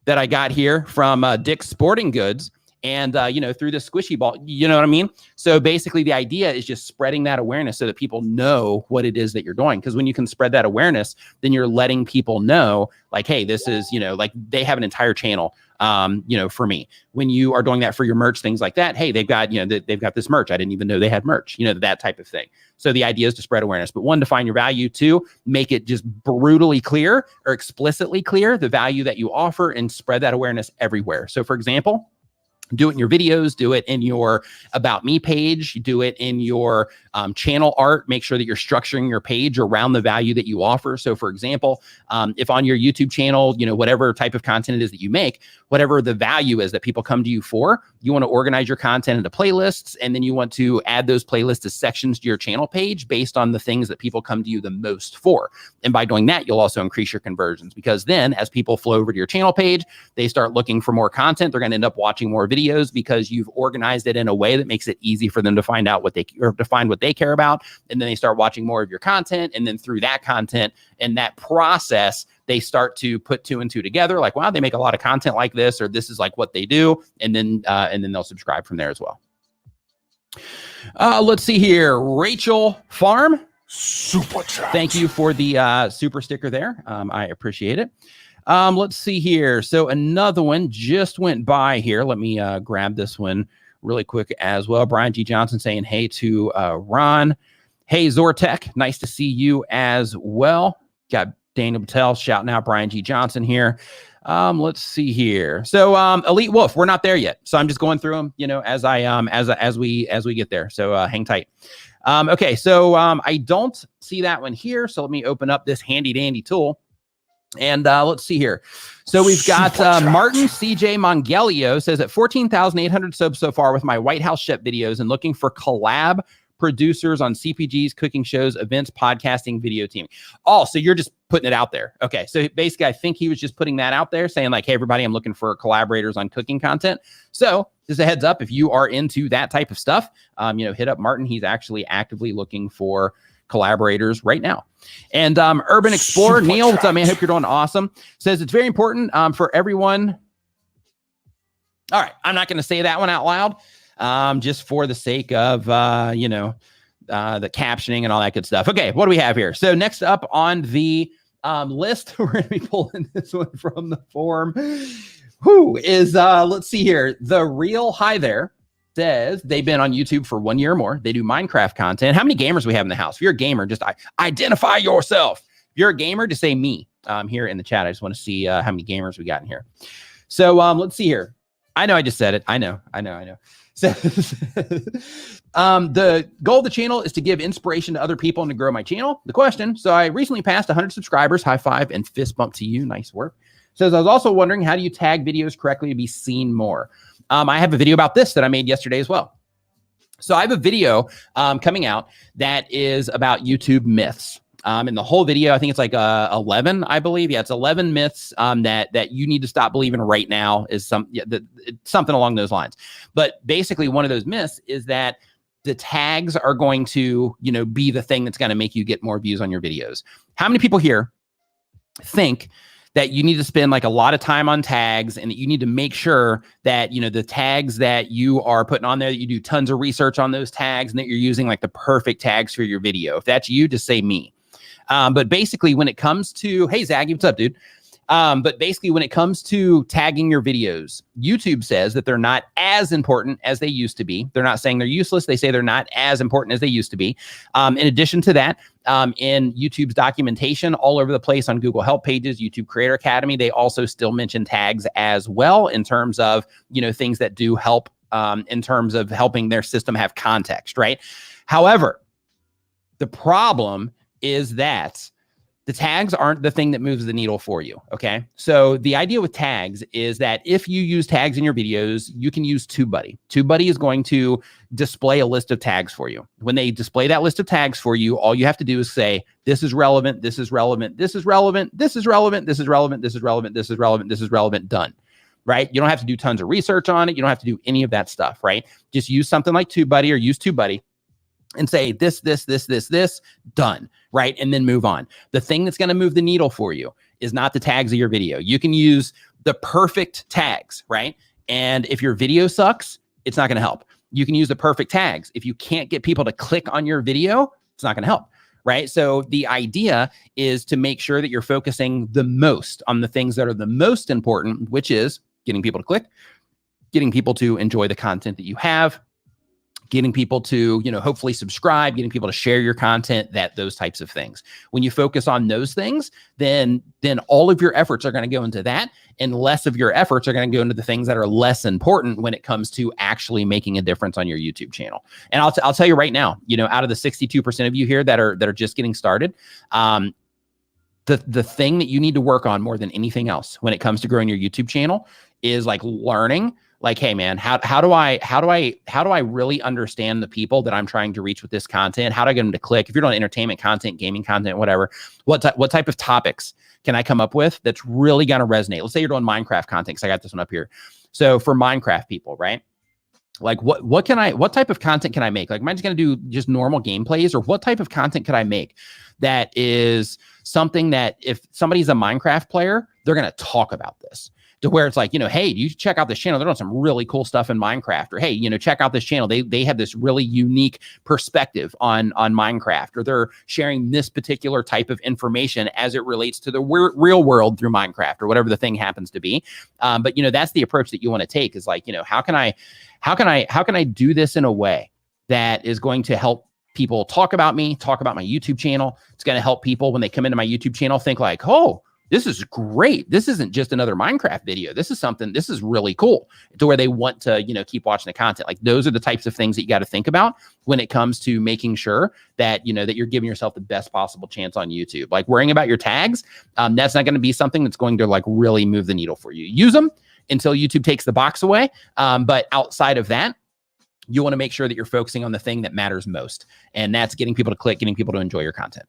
that I got here from Dick's Sporting Goods. And, you know, through the squishy ball, you know what I mean? So basically the idea is just spreading that awareness so that people know what it is that you're doing. Because when you can spread that awareness, then you're letting people know, like, hey, this is, you know, like they have an entire channel, you know, for me. When you are doing that for your merch, things like that, hey, they've got, you know, they've got this merch. I didn't even know they had merch, you know, that type of thing. So the idea is to spread awareness. But one, define your value. Two, make it just brutally clear or explicitly clear the value that you offer and spread that awareness everywhere. So for example, do it in your videos, do it in your About Me page, do it in your channel art. Make sure that you're structuring your page around the value that you offer. So for example, if on your YouTube channel, you know, whatever type of content it is that you make, whatever the value is that people come to you for, you want to organize your content into playlists, and then you want to add those playlists as sections to your channel page based on the things that people come to you the most for. And by doing that, you'll also increase your conversions, because then as people flow over to your channel page, they start looking for more content. They're going to end up watching more videos because you've organized it in a way that makes it easy for them to find out what they, or to find what they care about. And then they start watching more of your content. And then through that content and that process, they start to put two and two together. Like, wow, they make a lot of content like this, or this is like what they do. And then they'll subscribe from there as well. Let's see here. Rachel Farm. Super chat. Thank you for the super sticker there. I appreciate it. Let's see here. So another one just went by here. Let me grab this one really quick as well. Brian G. Johnson saying hey to Ron. Hey, Zortech. Nice to see you as well. Got Daniel Batal shouting out Brian G. Johnson here. Let's see here. So Elite Wolf, we're not there yet. So I'm just going through them, you know, as we get there. So hang tight. Okay, so I don't see that one here. So let me open up this handy dandy tool. And let's see here. So we've got Martin CJ Mongelio says at 14,800 subs so far with my White House Shep videos and looking for collab producers on CPGs, cooking shows, events, podcasting, video teaming. Oh, so you're just putting it out there. Okay. So basically, I think he was just putting that out there saying like, hey, everybody, I'm looking for collaborators on cooking content. So just a heads up, if you are into that type of stuff, hit up Martin. He's actually actively looking for collaborators right now. And Urban Explorer, Neil, what's up, man? Hope you're doing awesome. Says it's very important for everyone. All right. I'm not going to say that one out loud, just for the sake of, the captioning and all that good stuff. Okay. What do we have here? So next up on the list, we're going to be pulling this one from the forum. Who is, let's see here. The Real Hi There says they've been on YouTube for 1 year or more. They do Minecraft content. How many gamers we have in the house? If you're a gamer, just identify yourself. If you're a gamer, just say me here in the chat. I just want to see how many gamers we got in here. So let's see here. I know I just said it. I know. So the goal of the channel is to give inspiration to other people and to grow my channel. The question, so I recently passed 100 subscribers. High five and fist bump to you. Nice work. Says, I was also wondering, how do you tag videos correctly to be seen more? I have a video about this that I made yesterday as well. So I have a video coming out that is about YouTube myths. And the whole video, I think it's like 11, I believe. Yeah, it's 11 myths that you need to stop believing right now is something along those lines. But basically, one of those myths is that the tags are going to, be the thing that's going to make you get more views on your videos. How many people here think that you need to spend like a lot of time on tags and that you need to make sure that, the tags that you are putting on there, that you do tons of research on those tags and that you're using like the perfect tags for your video? If that's you, just say me. But basically when it comes to, hey, Zaggy, what's up, dude? But basically when it comes to tagging your videos, YouTube says that they're not as important as they used to be. They're not saying they're useless. They say they're not as important as they used to be. In addition to that, in YouTube's documentation all over the place on Google Help pages, YouTube Creator Academy, they also still mention tags as well in terms of, things that do help in terms of helping their system have context, right? However, the problem is that the tags aren't the thing that moves the needle for you, okay? So the idea with tags is that if you use tags in your videos, you can use TubeBuddy. TubeBuddy is going to display a list of tags for you. When they display that list of tags for you, all you have to do is say, this is relevant, this is relevant, this is relevant, this is relevant, this is relevant, this is relevant, this is relevant, this is relevant, done, right? You don't have to do tons of research on it. You don't have to do any of that stuff, right? Just use something like TubeBuddy or use TubeBuddy and say this, done, right? And then move on. The thing that's going to move the needle for you is not the tags of your video. You can use the perfect tags, right? And if your video sucks, it's not going to help. You can use the perfect tags. If you can't get people to click on your video, it's not going to help, right? So the idea is to make sure that you're focusing the most on the things that are the most important, which is getting people to click, getting people to enjoy the content that you have, getting people to, hopefully subscribe, getting people to share your content, those types of things. When you focus on those things, then all of your efforts are going to go into that, and less of your efforts are going to go into the things that are less important when it comes to actually making a difference on your YouTube channel. And I'll tell you right now, out of the 62% of you here that are just getting started, the thing that you need to work on more than anything else when it comes to growing your YouTube channel is like learning, like, hey man, how do I really understand the people that I'm trying to reach with this content? How do I get them to click? If you're doing entertainment content, gaming content, whatever, what type of topics can I come up with that's really going to resonate? Let's say you're doing Minecraft content, because I got this one up here. So for Minecraft people, right? Like what type of content can I make? Like, am I just going to do just normal gameplays, or what type of content could I make that is something that if somebody's a Minecraft player, they're going to talk about this? To where it's like, hey, you check out this channel. They're doing some really cool stuff in Minecraft. Or, hey, check out this channel. They have this really unique perspective on Minecraft, or they're sharing this particular type of information as it relates to the real world through Minecraft, or whatever the thing happens to be. But that's the approach that you want to take, is like, how can I do this in a way that is going to help people talk about me, talk about my YouTube channel? It's going to help people when they come into my YouTube channel think like, oh, this is great. This isn't just another Minecraft video. This is really cool, to where they want to, keep watching the content. Like, those are the types of things that you got to think about when it comes to making sure that, that you're giving yourself the best possible chance on YouTube. Like, worrying about your tags, that's not going to be something that's going to like really move the needle for you. Use them until YouTube takes the box away. But outside of that, you want to make sure that you're focusing on the thing that matters most. And that's getting people to click, getting people to enjoy your content.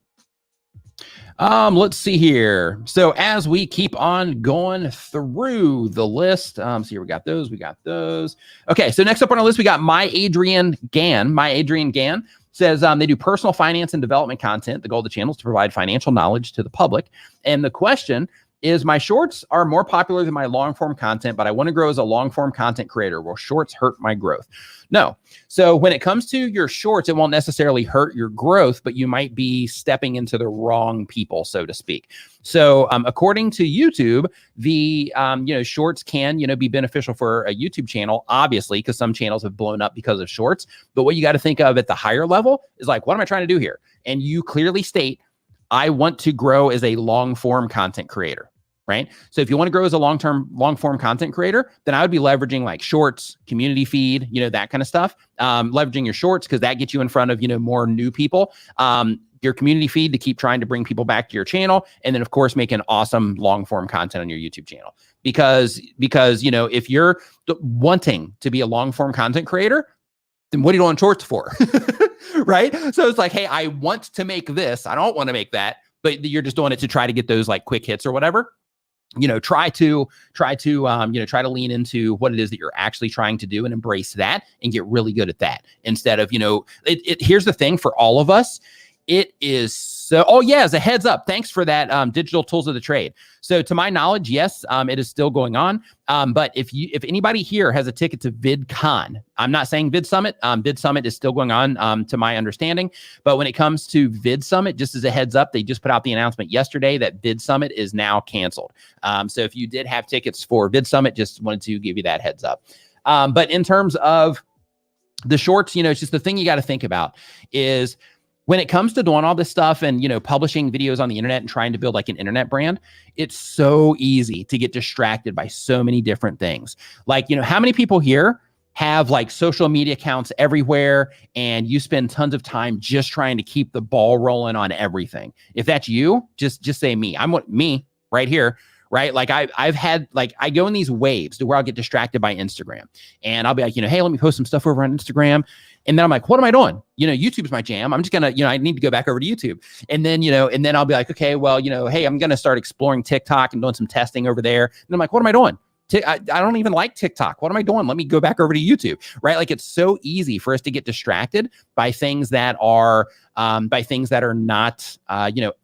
Let's see here. So as we keep on going through the list, so here we got those. Okay, so next up on our list, we got My Adrian Gann says they do personal finance and development content. The goal of the channel is to provide financial knowledge to the public. And the question is, my shorts are more popular than my long form content, but I want to grow as a long form content creator. Will shorts hurt my growth? No. So when it comes to your shorts, it won't necessarily hurt your growth, but you might be stepping into the wrong people, so to speak. So according to YouTube, the shorts can be beneficial for a YouTube channel, obviously, because some channels have blown up because of shorts. But what you got to think of at the higher level is like, what am I trying to do here? And you clearly state, I want to grow as a long form content creator, right? So if you want to grow as a long form content creator, then I would be leveraging like shorts, community feed, that kind of stuff. Leveraging your shorts because that gets you in front of, more new people. Your community feed to keep trying to bring people back to your channel. And then of course, making awesome long form content on your YouTube channel. Because if you're wanting to be a long form content creator, then what are you doing shorts for? Right? So it's like, hey, I want to make this. I don't want to make that, but you're just doing it to try to get those like quick hits or whatever. Try to lean into what it is that you're actually trying to do and embrace that and get really good at that instead of, here's the thing for all of us. It is so, as a heads up, thanks for that digital tools of the trade. So to my knowledge, yes, it is still going on. But if anybody here has a ticket to VidCon, I'm not saying Vid Summit. Vid Summit is still going on to my understanding. But when it comes to Vid Summit, just as a heads up, they just put out the announcement yesterday that Vid Summit is now canceled. So if you did have tickets for Vid Summit, just wanted to give you that heads up. But in terms of the shorts, it's just the thing you got to think about is, when it comes to doing all this stuff and, publishing videos on the internet and trying to build like an internet brand, it's so easy to get distracted by so many different things. Like, how many people here have like social media accounts everywhere and you spend tons of time just trying to keep the ball rolling on everything? If that's you, just say me. Me right here. Right? Like I've had, like, I go in these waves to where I'll get distracted by Instagram and I'll be like, hey, let me post some stuff over on Instagram. And then I'm like, what am I doing? YouTube's my jam. I'm just going to, I need to go back over to YouTube. And then, and then I'll be like, okay, well, hey, I'm going to start exploring TikTok and doing some testing over there. And I'm like, what am I doing? I don't even like TikTok. What am I doing? Let me go back over to YouTube, right? Like it's so easy for us to get distracted by things that are not,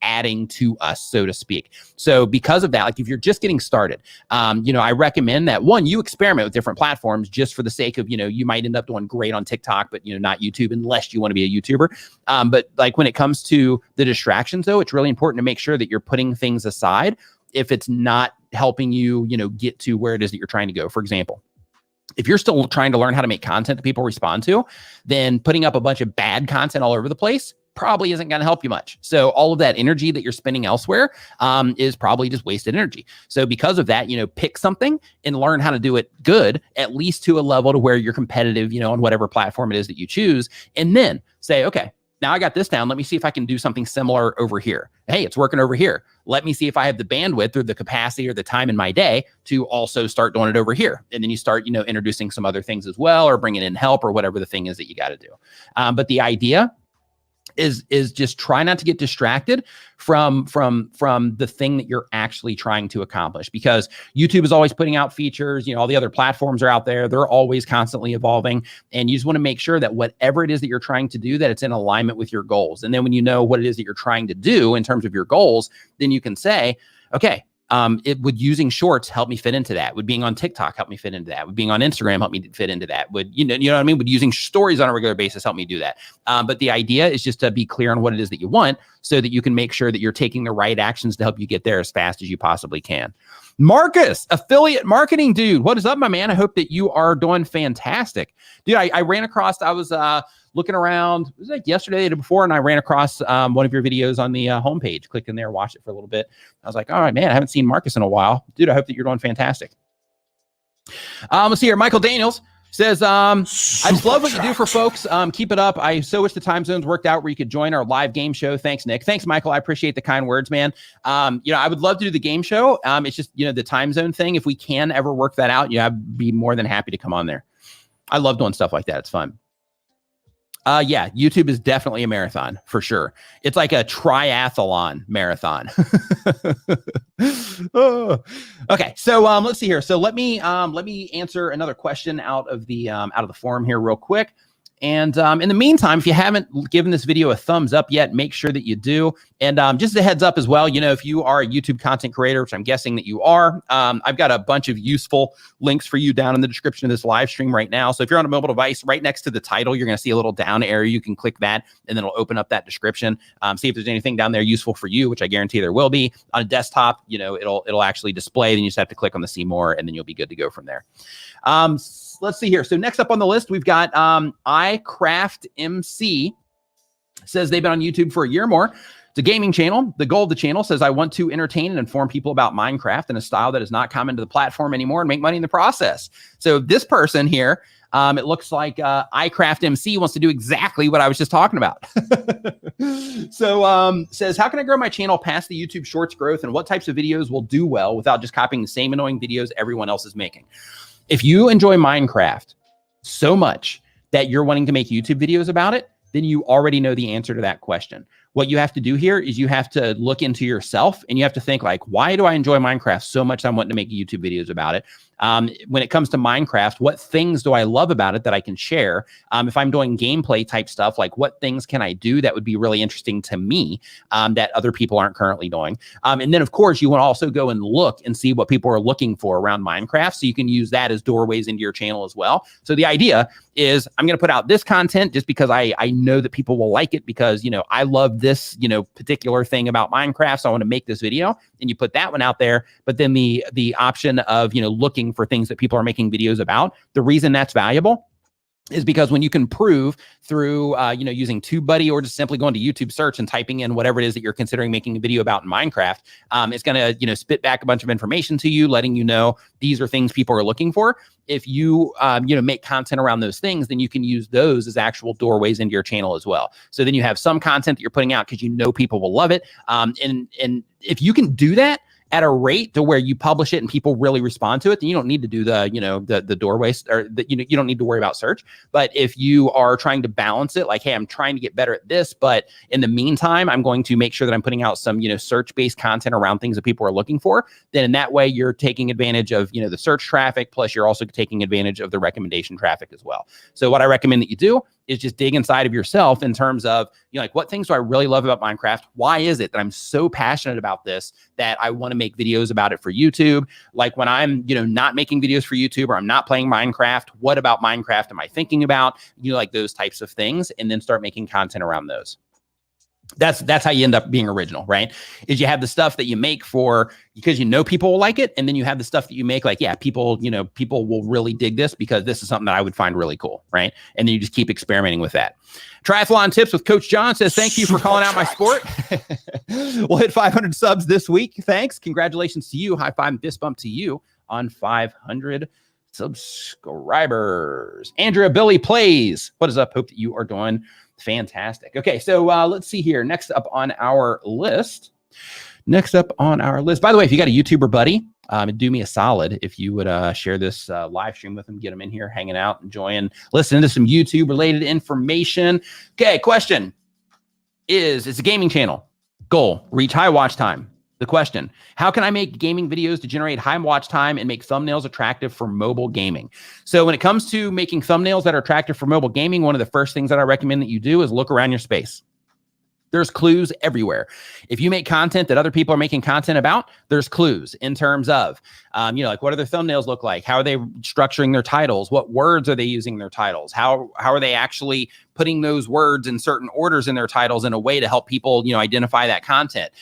adding to us, so to speak. So because of that, like if you're just getting started, I recommend that one, you experiment with different platforms just for the sake of, you might end up doing great on TikTok, but not YouTube unless you want to be a YouTuber. But like when it comes to the distractions though, it's really important to make sure that you're putting things aside if it's not helping you, get to where it is that you're trying to go. For example, if you're still trying to learn how to make content that people respond to, then putting up a bunch of bad content all over the place probably isn't going to help you much. So all of that energy that you're spending elsewhere is probably just wasted energy. So because of that, pick something and learn how to do it good, at least to a level to where you're competitive, on whatever platform it is that you choose. And then say, okay, now I got this down. Let me see if I can do something similar over here. Hey, it's working over here. Let me see if I have the bandwidth or the capacity or the time in my day to also start doing it over here. And then you start, introducing some other things as well, or bringing in help or whatever the thing is that you got to do. But the idea is just try not to get distracted from the thing that you're actually trying to accomplish, because YouTube is always putting out features, all the other platforms are out there. They're always constantly evolving. And you just want to make sure that whatever it is that you're trying to do, that it's in alignment with your goals. And then when you know what it is that you're trying to do in terms of your goals, then you can say, okay, would using shorts help me fit into that? Would being on TikTok help me fit into that? Would being on Instagram help me fit into that? Would, you know what I mean? Would using stories on a regular basis help me do that? But the idea is just to be clear on what it is that you want so that you can make sure that you're taking the right actions to help you get there as fast as you possibly can. Marcus, affiliate marketing dude. What is up, my man? I hope that you are doing fantastic. Dude, I ran across, I was looking around, it was like yesterday, the day before, and I ran across one of your videos on the homepage. Clicked in there, watched it for a little bit. I was like, all right, man, I haven't seen Marcus in a while. Dude, I hope that you're doing fantastic. Let's see here. Michael Daniels says, I just love what you do for folks. Keep it up. I so wish the time zones worked out where you could join our live game show. Thanks, Nick. Thanks, Michael. I appreciate the kind words, man. I would love to do the game show. It's just, the time zone thing. If we can ever work that out, I'd be more than happy to come on there. I love doing stuff like that. It's fun. Yeah, YouTube is definitely a marathon for sure. It's like a triathlon marathon. Oh. Okay, so let's see here. So let me answer another question out of the forum here real quick. And in the meantime, if you haven't given this video a thumbs up yet, make sure that you do. And just a heads up as well, you know, if you are a YouTube content creator, which I'm guessing that you are, I've got a bunch of useful links for you down in the description of this live stream right now. So if you're on a mobile device, right next to the title, you're going to see a little down arrow. You can click that, and then it'll open up that description. See if there's anything down there useful for you, which I guarantee there will be. On a desktop, you know, it'll actually display. Then you just have to click on the see more, and then you'll be good to go from there. Let's see here. So next up on the list, we've got iCraftMC. Says they've been on YouTube for a year or more. It's a gaming channel. The goal of the channel says, I want to entertain and inform people about Minecraft in a style that is not common to the platform anymore and make money in the process. So this person here, it looks like iCraftMC wants to do exactly what I was just talking about. So says, how can I grow my channel past the YouTube Shorts growth, and what types of videos will do well without just copying the same annoying videos everyone else is making? If you enjoy Minecraft so much that you're wanting to make YouTube videos about it, then you already know the answer to that question. What you have to do here is you have to look into yourself, and you have to think like, why do I enjoy Minecraft so much I'm wanting to make YouTube videos about it? When it comes to Minecraft, what things do I love about it that I can share? If I'm doing gameplay type stuff, like what things can I do that would be really interesting to me that other people aren't currently doing? And then of course you want to also go and look and see what people are looking for around Minecraft. So you can use that as doorways into your channel as well. So the idea is I'm going to put out this content just because I know that people will like it, because, you know, I love this, you know, particular thing about Minecraft. So I want to make this video, and you put that one out there. But then the option of, you know, looking for things that people are making videos about, the reason that's valuable is because when you can prove through, you know, using TubeBuddy or just simply going to YouTube search and typing in whatever it is that you're considering making a video about in Minecraft, it's going to, you know, spit back a bunch of information to you, letting you know these are things people are looking for. If you, you know, make content around those things, then you can use those as actual doorways into your channel as well. So then you have some content that you're putting out because you know people will love it. And if you can do that at a rate to where you publish it and people really respond to it, then you don't need to do the, you know, the doorways, or the, you know, you don't need to worry about search. But if you are trying to balance it, like, hey, I'm trying to get better at this, but in the meantime, I'm going to make sure that I'm putting out some, you know, search-based content around things that people are looking for, then in that way, you're taking advantage of, you know, the search traffic, plus you're also taking advantage of the recommendation traffic as well. So what I recommend that you do is just dig inside of yourself in terms of, you know, like, what things do I really love about Minecraft? Why is it that I'm so passionate about this that I want to make videos about it for YouTube? Like, when I'm, you know, not making videos for YouTube, or I'm not playing Minecraft, what about Minecraft am I thinking about? You know, like those types of things, and then start making content around those. That's how you end up being original, right? Is you have the stuff that you make for, because you know people will like it, and then you have the stuff that you make like, yeah, people, you know, people will really dig this because this is something that I would find really cool, right? And then you just keep experimenting with that. Triathlon Tips with Coach John says, thank you for calling out my sport. We'll hit 500 subs this week. Thanks. Congratulations to you. High five and fist bump to you on 500 subscribers. Andrea Billy Plays, what is up? Hope that you are doing fantastic. Okay, so let's see here. Next up on our list. By the way, if you got a YouTuber buddy, it'd do me a solid if you would share this live stream with them, get them in here, hanging out, enjoying, listening to some YouTube related information. Okay, question is, it's a gaming channel. Goal, reach high watch time. The question, how can I make gaming videos to generate high watch time and make thumbnails attractive for mobile gaming? So when it comes to making thumbnails that are attractive for mobile gaming, one of the first things that I recommend that you do is look around your space. There's clues everywhere. If you make content that other people are making content about, there's clues in terms of, you know, like, what do their thumbnails look like? How are they structuring their titles? What words are they using in their titles? How are they actually putting those words in certain orders in their titles in a way to help people, you know, identify that content?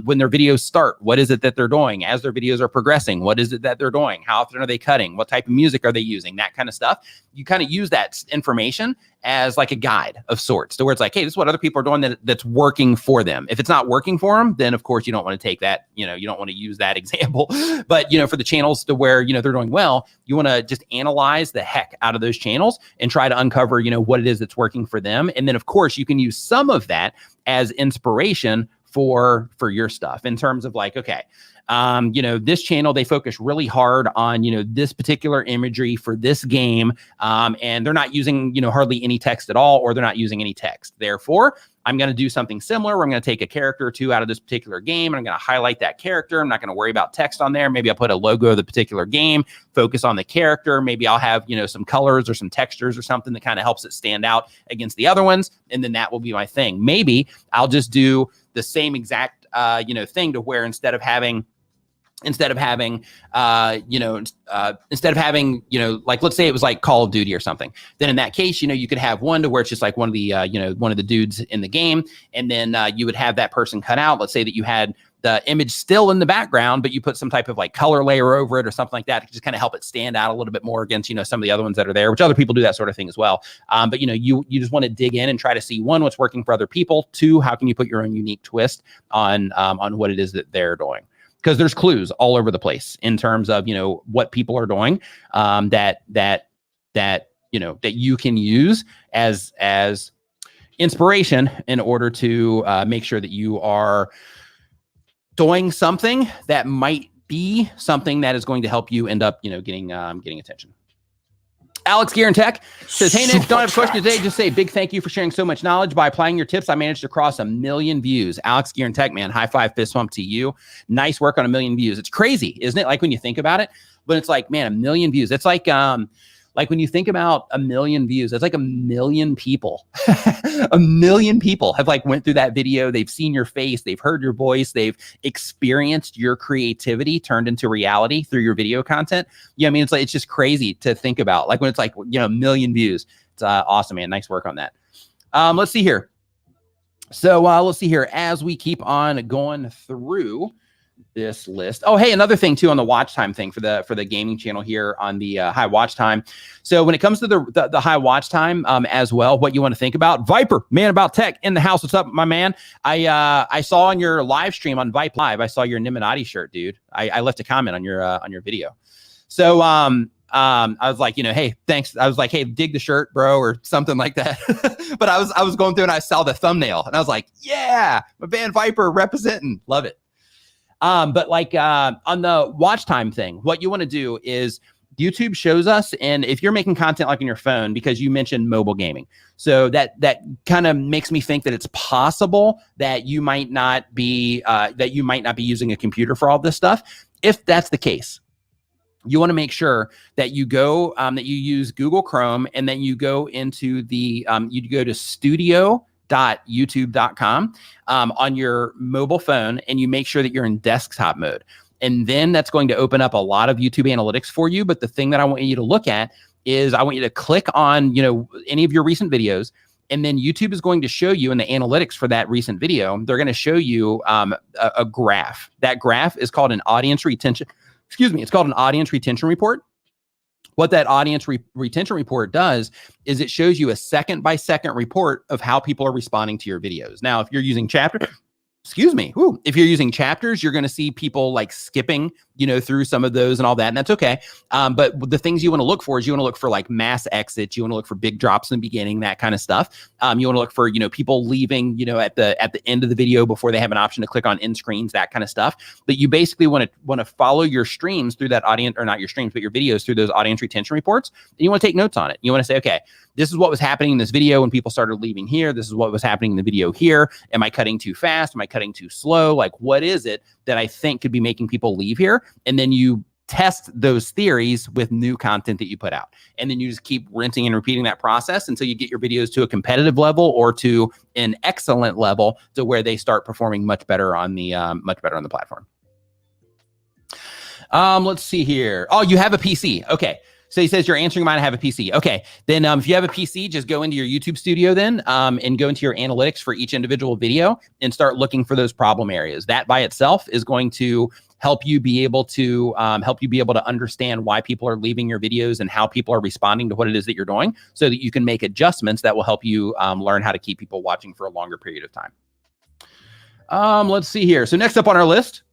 When their videos start, what is it that they're doing? As their videos are progressing, what is it that they're doing? How often are they cutting? What type of music are they using? That kind of stuff. You kind of use that information as like a guide of sorts, to where it's like, hey, this is what other people are doing that's working for them. If it's not working for them, then of course you don't want to take that, you know, you don't want to use that example. But, you know, for the channels to where, you know, they're doing well, you want to just analyze the heck out of those channels and try to uncover, you know, what it is that's working for them. And then of course you can use some of that as inspiration for your stuff in terms of like, okay, this channel, they focus really hard on, this particular imagery for this game. And they're not using, hardly any text at all, or they're not using any text. Therefore, I'm going to do something similar where I'm going to take a character or two out of this particular game, and I'm going to highlight that character. I'm not going to worry about text on there. Maybe I'll put a logo of the particular game, focus on the character. Maybe I'll have, some colors or some textures or something that kind of helps it stand out against the other ones. And then that will be my thing. Maybe I'll just do the same exact, thing to where instead of having, like, let's say it was like Call of Duty or something, then in that case, you could have one to where it's just like one of the, one of the dudes in the game. And then you would have that person cut out. Let's say that you had the image still in the background, but you put some type of like color layer over it or something like that to just kind of help it stand out a little bit more against, some of the other ones that are there, which other people do that sort of thing as well. But you just want to dig in and try to see, one, what's working for other people. Two, how can you put your own unique twist on what it is that they're doing? Because there's clues all over the place in terms of, what people are doing, that you can use as inspiration in order to make sure that you are doing something that might be something that is going to help you end up, getting attention. Alex Gear and Tech says, hey, Nick, don't have a question today. Just say big thank you for sharing so much knowledge. By applying your tips, I managed to cross 1 million views. Alex Gear and Tech, man, high five, fist bump to you. Nice work on 1 million views. It's crazy, isn't it? Like when you think about it, but it's like, man, 1 million views. It's like when you think about 1 million views, it's like 1 million people. 1 million people have like went through that video. They've seen your face. They've heard your voice. They've experienced your creativity turned into reality through your video content. Yeah, I mean, it's like, it's just crazy to think about. Like when it's like, 1 million views. It's awesome, man. Nice work on that. Let's see here. So let's see here as we keep on going through this list. Oh, hey, another thing too on the watch time thing for the gaming channel here on the high watch time. So when it comes to the high watch time as well, what you want to think about, Viper, man about tech in the house. What's up, my man? I saw on your live stream on Vipe Live, I saw your Nimmin shirt, dude. I left a comment on your video. So I was like, hey, thanks. I was like, hey, dig the shirt, bro, or something like that. But I was going through and I saw the thumbnail and I was like, yeah, my band Viper representing, love it. But like on the watch time thing, what you want to do is YouTube shows us, and if you're making content like on your phone, because you mentioned mobile gaming, so that kind of makes me think that it's possible that you might not be using a computer for all this stuff. If that's the case, you want to make sure that you go that you use Google Chrome, and then you go into the you go to studio.youtube.com on your mobile phone, and you make sure that you're in desktop mode. And then that's going to open up a lot of YouTube analytics for you. But the thing that I want you to look at is I want you to click on, any of your recent videos, and then YouTube is going to show you in the analytics for that recent video, they're going to show you a graph. That graph is called an audience retention. It's called an audience retention report. What that audience retention report does is it shows you a second-by-second report of how people are responding to your videos. Now, if you're using if you're using chapters, you're going to see people like skipping, through some of those and all that, and that's okay. But the things you want to look for is you want to look for like mass exits. You want to look for big drops in the beginning, that kind of stuff. You want to look for, people leaving, at the end of the video before they have an option to click on end screens, that kind of stuff. But you basically want to follow your streams through that audience, or not your streams, but your videos through those audience retention reports. And you want to take notes on it. You want to say, okay, this is what was happening in this video when people started leaving here. This is what was happening in the video here. Am I cutting too fast? Am I cutting too slow? Like, what is it that I think could be making people leave here? And then you test those theories with new content that you put out. And then you just keep rinsing and repeating that process until you get your videos to a competitive level or to an excellent level, to where they start performing much better on the platform. Let's see here. Oh, you have a PC. Okay. So he says you're answering mine. I have a PC. Okay. Then if you have a PC, just go into your YouTube studio then and go into your analytics for each individual video and start looking for those problem areas. That by itself is going to help you be able to understand why people are leaving your videos and how people are responding to what it is that you're doing, so that you can make adjustments that will help you learn how to keep people watching for a longer period of time. Let's see here. So next up on our list,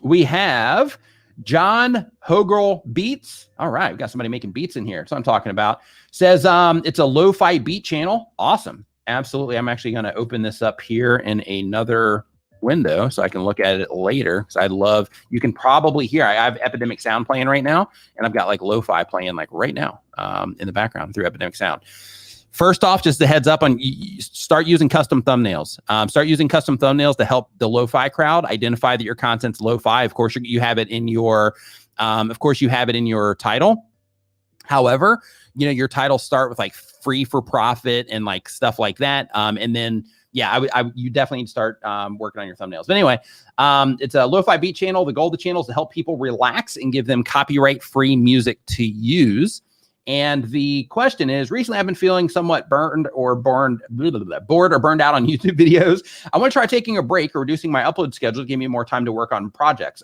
we have John Hogel Beats. All right, we've got somebody making beats in here. That's what I'm talking about. Says it's a lo-fi beat channel. Awesome. Absolutely. I'm actually going to open this up here in another window so I can look at it later. Because I love, you can probably hear, I have Epidemic Sound playing right now, and I've got like lo-fi playing like right now in the background through Epidemic Sound. First off, just a heads up on, start using custom thumbnails. Start using custom thumbnails to help the lo-fi crowd identify that your content's lo-fi. Of course, you have it in your, title. However, you know, your titles start with like free for profit and like stuff like that. And then, yeah, you definitely need to start working on your thumbnails. But anyway, it's a lo-fi beat channel. The goal of the channel is to help people relax and give them copyright-free music to use. And the question is, recently I've been feeling somewhat bored or burned out on YouTube videos. I want to try taking a break or reducing my upload schedule to give me more time to work on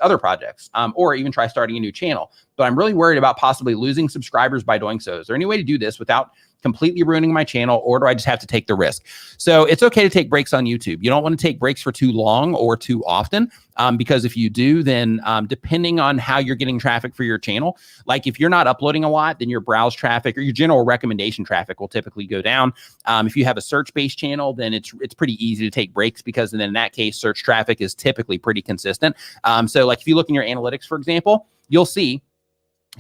other projects, or even try starting a new channel. But I'm really worried about possibly losing subscribers by doing so. Is there any way to do this without completely ruining my channel, or do I just have to take the risk? So it's okay to take breaks on YouTube. You don't want to take breaks for too long or too often, because if you do, then depending on how you're getting traffic for your channel, like if you're not uploading a lot, then your browse traffic or your general recommendation traffic will typically go down. If you have a search-based channel, then it's pretty easy to take breaks, because then in that case, search traffic is typically pretty consistent. So like if you look in your analytics, for example, you'll see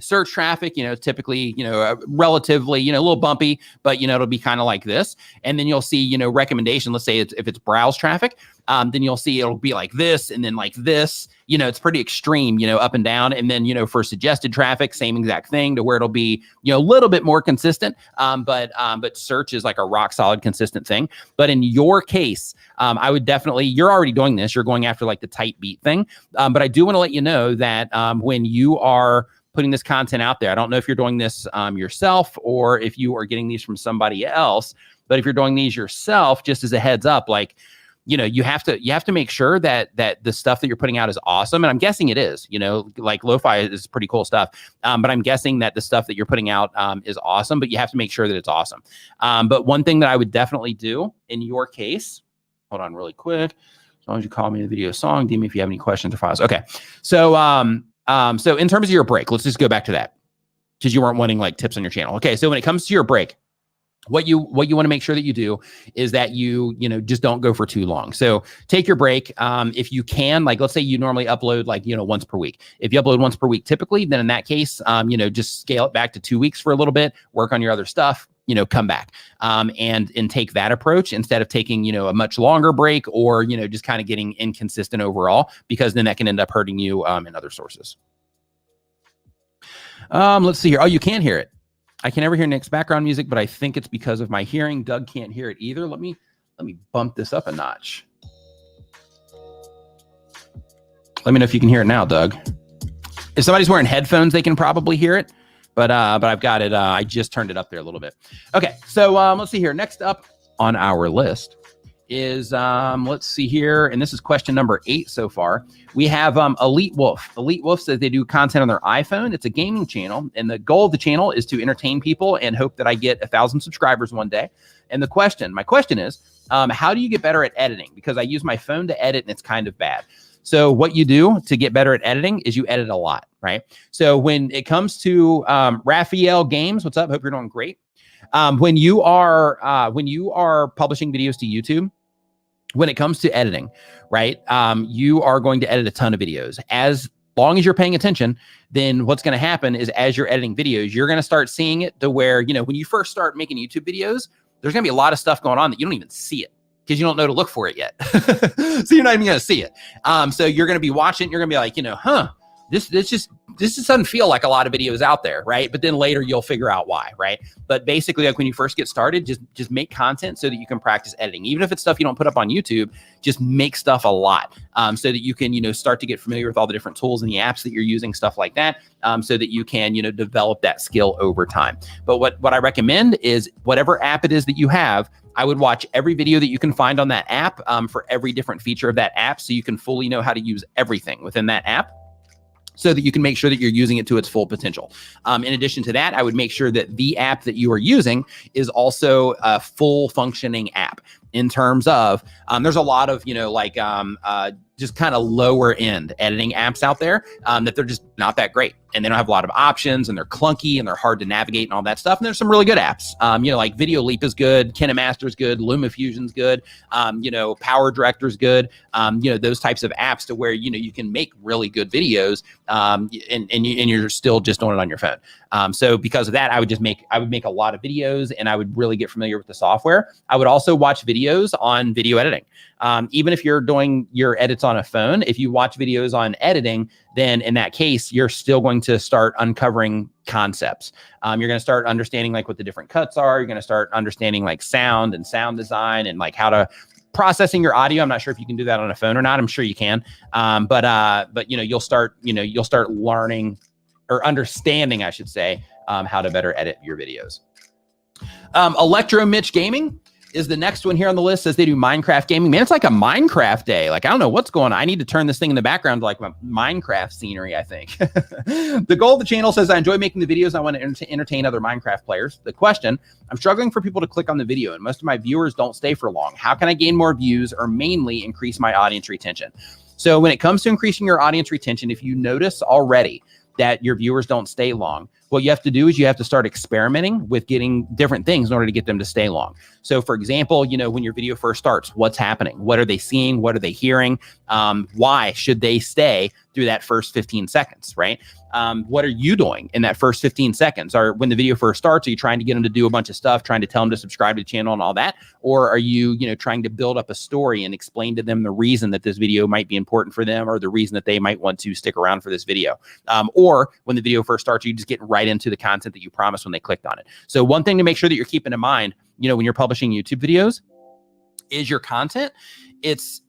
search traffic, you know, typically, you know, relatively, you know, a little bumpy, but, you know, it'll be kind of like this. And then you'll see, you know, recommendation, let's say if it's browse traffic, then you'll see it'll be like this and then like this, you know, it's pretty extreme, you know, up and down. And then, you know, for suggested traffic, same exact thing, to where it'll be, you know, a little bit more consistent. But search is like a rock solid consistent thing. But in your case, I would definitely, you're already doing this, you're going after like the tight beat thing. But I do want to let you know that when you are putting this content out there, I don't know if you're doing this yourself or if you are getting these from somebody else, but if you're doing these yourself, just as a heads up, like, you know, you have to make sure that the stuff that you're putting out is awesome. And I'm guessing it is, you know, like lo-fi is pretty cool stuff. But I'm guessing that the stuff that you're putting out is awesome, but you have to make sure that it's awesome. But one thing that I would definitely do in your case, hold on really quick. As long as you call me the video song, DM me if you have any questions or files. Okay. So in terms of your break, let's just go back to that, because you weren't wanting like tips on your channel. Okay. So when it comes to your break, what you want to make sure that you do is that you know, just don't go for too long. So take your break. If you can, like, let's say you normally upload like, you know, once per week. If you upload once per week, typically, then in that case, you know, just scale it back to 2 weeks for a little bit, work on your other stuff, you know, come back and take that approach instead of taking, you know, a much longer break, or, you know, just kind of getting inconsistent overall, because then that can end up hurting you in other sources. Let's see here. Oh, you can hear it. I can never hear Nick's background music, but I think it's because of my hearing. Doug can't hear it either. Let me bump this up a notch. Let me know if you can hear it now, Doug. If somebody's wearing headphones, they can probably hear it. But I've got it. I just turned it up there a little bit. Okay, so let's see here. Next up on our list is, let's see here, and this is question number 8 so far. We have Elite Wolf. Elite Wolf says they do content on their iPhone. It's a gaming channel, and the goal of the channel is to entertain people and hope that I get 1,000 subscribers one day. And my question is, how do you get better at editing? Because I use my phone to edit, and it's kind of bad. So what you do to get better at editing is you edit a lot, right? So when it comes to Raphael Games, what's up? Hope you're doing great. When you are publishing videos to YouTube, when it comes to editing, right, you are going to edit a ton of videos. As long as you're paying attention, then what's going to happen is as you're editing videos, you're going to start seeing it to where, you know, when you first start making YouTube videos, there's going to be a lot of stuff going on that you don't even see it, because you don't know to look for it yet. So you're not even going to see it. So you're going to be watching, you're going to be like, you know, this just doesn't feel like a lot of videos out there, right? But then later you'll figure out why, right? But basically, like when you first get started, just make content so that you can practice editing. Even if it's stuff you don't put up on YouTube, just make stuff a lot, so that you can, you know, start to get familiar with all the different tools and the apps that you're using, stuff like that, so that you can, you know, develop that skill over time. But what I recommend is whatever app it is that you have, I would watch every video that you can find on that app for every different feature of that app, so you can fully know how to use everything within that app, so that you can make sure that you're using it to its full potential. In addition to that, I would make sure that the app that you are using is also a full functioning app in terms of, there's a lot of, you know, like just kind of lower end editing apps out there that they're just not that great. And they don't have a lot of options, and they're clunky, and they're hard to navigate and all that stuff. And there's some really good apps. Like Video Leap is good, KineMaster's good, LumaFusion's good, Power Director's good. Those types of apps to where, you can make really good videos and you're still just doing it on your phone. So because of that, I would make a lot of videos, and I would really get familiar with the software. I would also watch videos on video editing. Even if you're doing your edits on a phone, if you watch videos on editing, then in that case, you're still going to start uncovering concepts. You're going to start understanding like what the different cuts are. You're going to start understanding like sound and sound design and like how to processing your audio. I'm not sure if you can do that on a phone or not. I'm sure you can. But you'll start learning or understanding, I should say, how to better edit your videos. Electro Mitch Gaming is the next one here on the list. Says they do Minecraft gaming. Man, it's like a Minecraft day. Like, I don't know what's going on. I need to turn this thing in the background to like my Minecraft scenery, I think. The goal of the channel says, I enjoy making the videos. I want to entertain other Minecraft players. The question, I'm struggling for people to click on the video, and most of my viewers don't stay for long. How can I gain more views or mainly increase my audience retention? So when it comes to increasing your audience retention, if you notice already that your viewers don't stay long, what you have to do is you have to start experimenting with getting different things in order to get them to stay long. So for example, when your video first starts, what's happening? What are they seeing? What are they hearing? Why should they stay through that first 15 seconds, right? What are you doing in that first 15 seconds? Or when the video first starts, are you trying to get them to do a bunch of stuff, trying to tell them to subscribe to the channel and all that? Or are you, trying to build up a story and explain to them the reason that this video might be important for them, or the reason that they might want to stick around for this video? Or when the video first starts, you just get right into the content that you promised when they clicked on it. So one thing to make sure that you're keeping in mind, when you're publishing YouTube videos, is your content. It's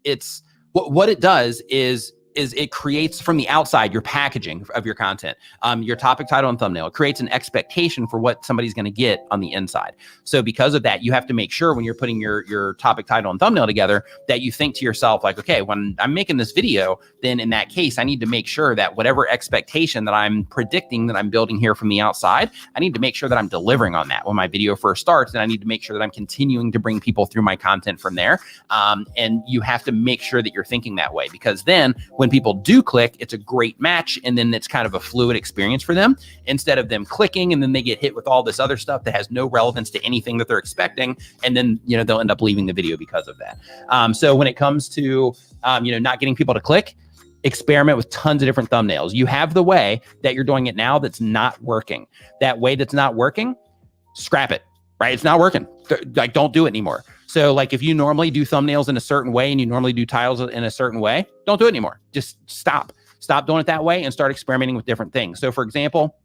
what it does is it creates from the outside your packaging of your content, your topic, title, and thumbnail. It creates an expectation for what somebody's going to get on the inside. So because of that, you have to make sure when you're putting your topic, title, and thumbnail together that you think to yourself like, okay, when I'm making this video, then in that case, I need to make sure that whatever expectation that I'm predicting that I'm building here from the outside, I need to make sure that I'm delivering on that when my video first starts. And I need to make sure that I'm continuing to bring people through my content from there. And you have to make sure that you're thinking that way, because then when people do click, it's a great match, and then it's kind of a fluid experience for them, instead of them clicking and then they get hit with all this other stuff that has no relevance to anything that they're expecting, and then they'll end up leaving the video because of that. So when it comes to not getting people to click, experiment with tons of different thumbnails. You have the way that you're doing it now that's not working. That way that's not working, scrap it, right? It's not working. Like, don't do it anymore. So like if you normally do thumbnails in a certain way and you normally do titles in a certain way, don't do it anymore. Just stop doing it that way and start experimenting with different things. So for example,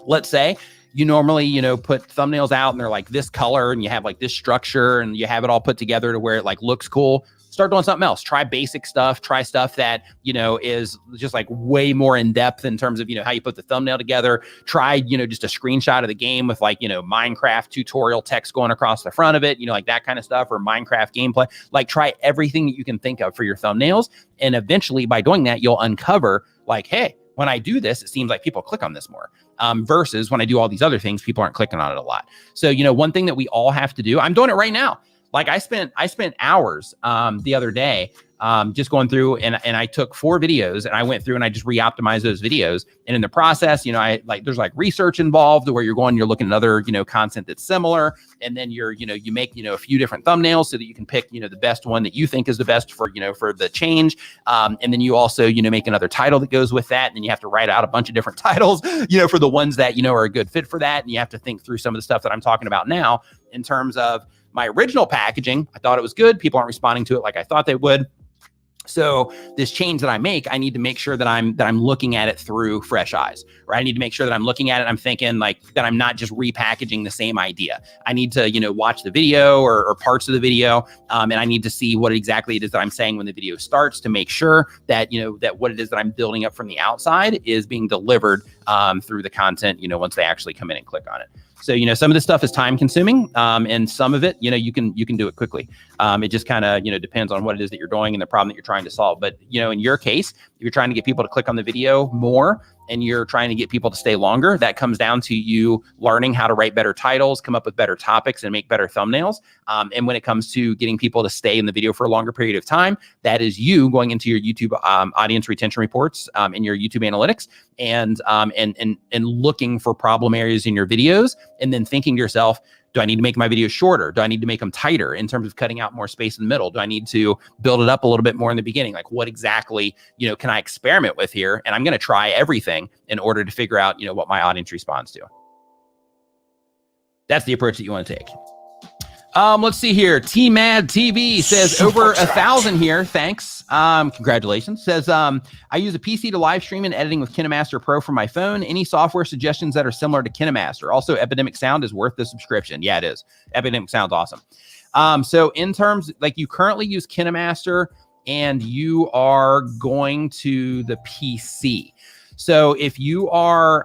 let's say you normally, put thumbnails out and they're like this color and you have like this structure and you have it all put together to where it like looks cool. Start doing something else. Try basic stuff. Try stuff that, is just like way more in depth in terms of, how you put the thumbnail together. Try, just a screenshot of the game with like, Minecraft tutorial text going across the front of it, like that kind of stuff, or Minecraft gameplay. Like, try everything that you can think of for your thumbnails. And eventually by doing that, you'll uncover like, hey, when I do this, it seems like people click on this more, versus when I do all these other things, people aren't clicking on it a lot. So, one thing that we all have to do, I'm doing it right now. Like I spent hours the other day just going through and I took 4 videos and I went through and I just re-optimized those videos. And in the process, there's like research involved where you're looking at other, content that's similar. And then you make, a few different thumbnails so that you can pick, the best one that you think is the best for, for the change. And then you also, make another title that goes with that. And then you have to write out a bunch of different titles, for the ones that, are a good fit for that. And you have to think through some of the stuff that I'm talking about now in terms of my original packaging. I thought it was good. People aren't responding to it like I thought they would. So this change that I make, I need to make sure that I'm looking at it through fresh eyes, right? I need to make sure that I'm looking at it. I'm thinking like that I'm not just repackaging the same idea. I need to, watch the video or parts of the video. And I need to see what exactly it is that I'm saying when the video starts to make sure that, that what it is that I'm building up from the outside is being delivered through the content, once they actually come in and click on it. So, you know, some of this stuff is time consuming, and some of it, you know, you can do it quickly. It just kind of, you know, depends on what it is that you're doing and the problem that you're trying to solve. But, you know, in your case, if you're trying to get people to click on the video more and you're trying to get people to stay longer, that comes down to you learning how to write better titles, come up with better topics, and make better thumbnails. And when it comes to getting people to stay in the video for a longer period of time, that is you going into your YouTube audience retention reports in your YouTube analytics and looking for problem areas in your videos, and then thinking to yourself, do I need to make my videos shorter? Do I need to make them tighter in terms of cutting out more space in the middle? Do I need to build it up a little bit more in the beginning? Like, what exactly, you know, can I experiment with here? And I'm going to try everything in order to figure out, you know, what my audience responds to. That's the approach that you want to take. Let's see here. T-Mad TV says over 1,000 here. Thanks. Congratulations. Says, I use a PC to live stream and editing with KineMaster Pro from my phone. Any software suggestions that are similar to KineMaster? Also, Epidemic Sound is worth the subscription. Yeah, it is. Epidemic Sound's awesome. So in terms, like, you currently use KineMaster and you are going to the PC. So if you are,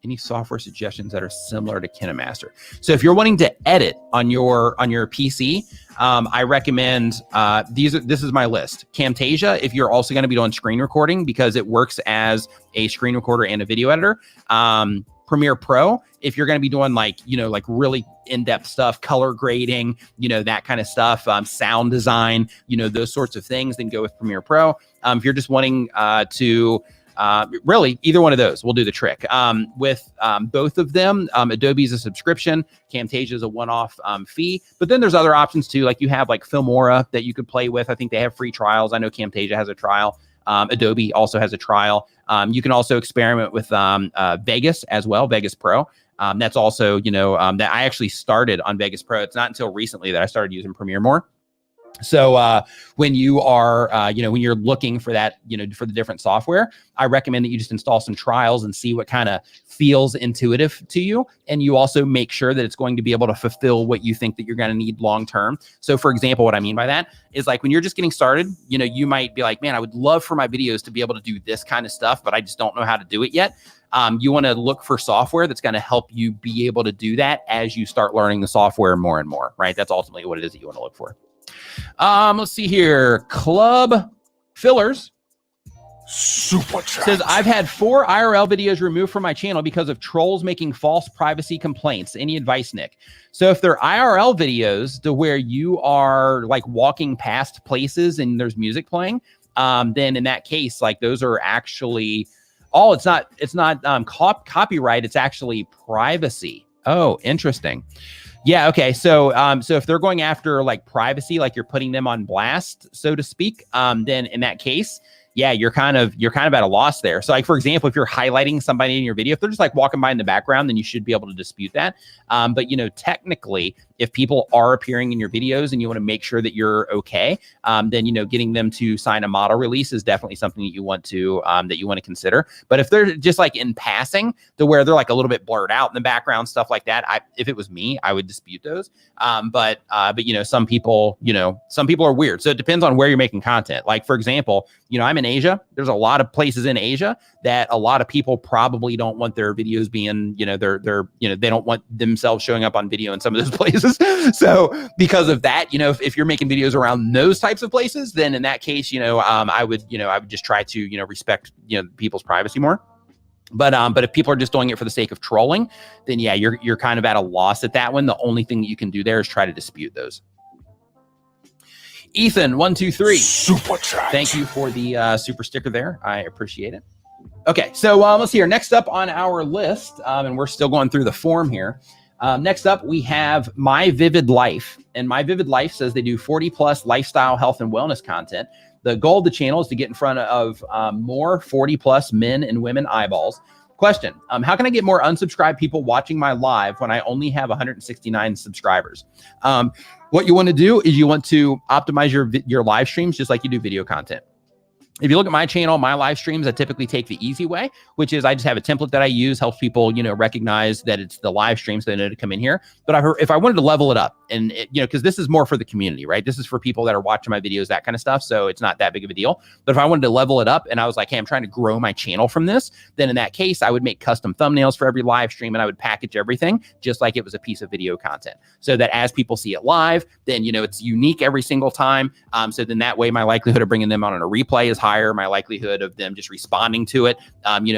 any software suggestions that are similar to KineMaster. So if you're wanting to edit on your PC, I recommend this is my list. Camtasia, if you're also going to be doing screen recording, because it works as a screen recorder and a video editor. Premiere Pro, if you're going to be doing, like, you know, like really in-depth stuff, color grading, you know, that kind of stuff, sound design, you know, those sorts of things, then go with Premiere Pro. If you're just wanting to really, either one of those will do the trick. With both of them, Adobe is a subscription, Camtasia is a one-off fee, but then there's other options too. Like, you have like Filmora that you could play with. I think they have free trials. I know Camtasia has a trial. Adobe also has a trial. You can also experiment with Vegas as well, Vegas Pro. That's also, you know, that I actually started on Vegas Pro. It's not until recently that I started using Premiere more. So when you are, you know, when you're looking for that, you know, for the different software, I recommend that you just install some trials and see what kind of feels intuitive to you. And you also make sure that it's going to be able to fulfill what you think that you're going to need long term. So for example, what I mean by that is, like, when you're just getting started, you know, you might be like, man, I would love for my videos to be able to do this kind of stuff, but I just don't know how to do it yet. You want to look for software that's going to help you be able to do that as you start learning the software more and more, right? That's ultimately what it is that you want to look for. Let's see here. Club Fillers Superchat says, I've had 4 IRL videos removed from my channel because of trolls making false privacy complaints. Any advice, Nick? So if they're IRL videos to where you are like walking past places and there's music playing, then in that case, like, those are actually, it's not copyright. It's actually privacy. Oh, interesting. Yeah. Okay. So, so if they're going after like privacy, like you're putting them on blast, so to speak, then in that case, yeah, you're kind of at a loss there. So, like, for example, if you're highlighting somebody in your video, if they're just like walking by in the background, then you should be able to dispute that. But, you know, technically, if people are appearing in your videos and you want to make sure that you're okay, then, you know, getting them to sign a model release is definitely something that you want to consider. But if they're just like in passing to where they're like a little bit blurred out in the background, stuff like that, if it was me, I would dispute those. But you know, some people are weird. So it depends on where you're making content. Like, for example, you know, I'm in Asia. There's a lot of places in Asia that a lot of people probably don't want their videos being, you know, they don't want themselves showing up on video in some of those places. So because of that, you know, if you're making videos around those types of places, then in that case, you know, I would just try to, you know, respect, you know, people's privacy more. But if people are just doing it for the sake of trolling, then yeah, you're kind of at a loss at that one. The only thing that you can do there is try to dispute those. Ethan, 123. Super chat. Thank you for the super sticker there. I appreciate it. Okay, so let's see here. Next up on our list, and we're still going through the form here. Next up, we have My Vivid Life. And My Vivid Life says they do 40+ lifestyle, health, and wellness content. The goal of the channel is to get in front of more 40+ men and women eyeballs. Question, how can I get more unsubscribed people watching my live when I only have 169 subscribers? What you want to do is you want to optimize your live streams just like you do video content. If you look at my channel, my live streams, I typically take the easy way, which is I just have a template that I use, helps people, recognize that it's the live stream, so they know to come in here. But if I wanted to level it up, and because this is more for the community, right? This is for people that are watching my videos, that kind of stuff. So it's not that big of a deal. But if I wanted to level it up and I was like, hey, I'm trying to grow my channel from this, then in that case, I would make custom thumbnails for every live stream, and I would package everything just like it was a piece of video content, so that as people see it live, then, it's unique every single time. So then that way, my likelihood of bringing them on a replay is higher. My likelihood of them just responding to it,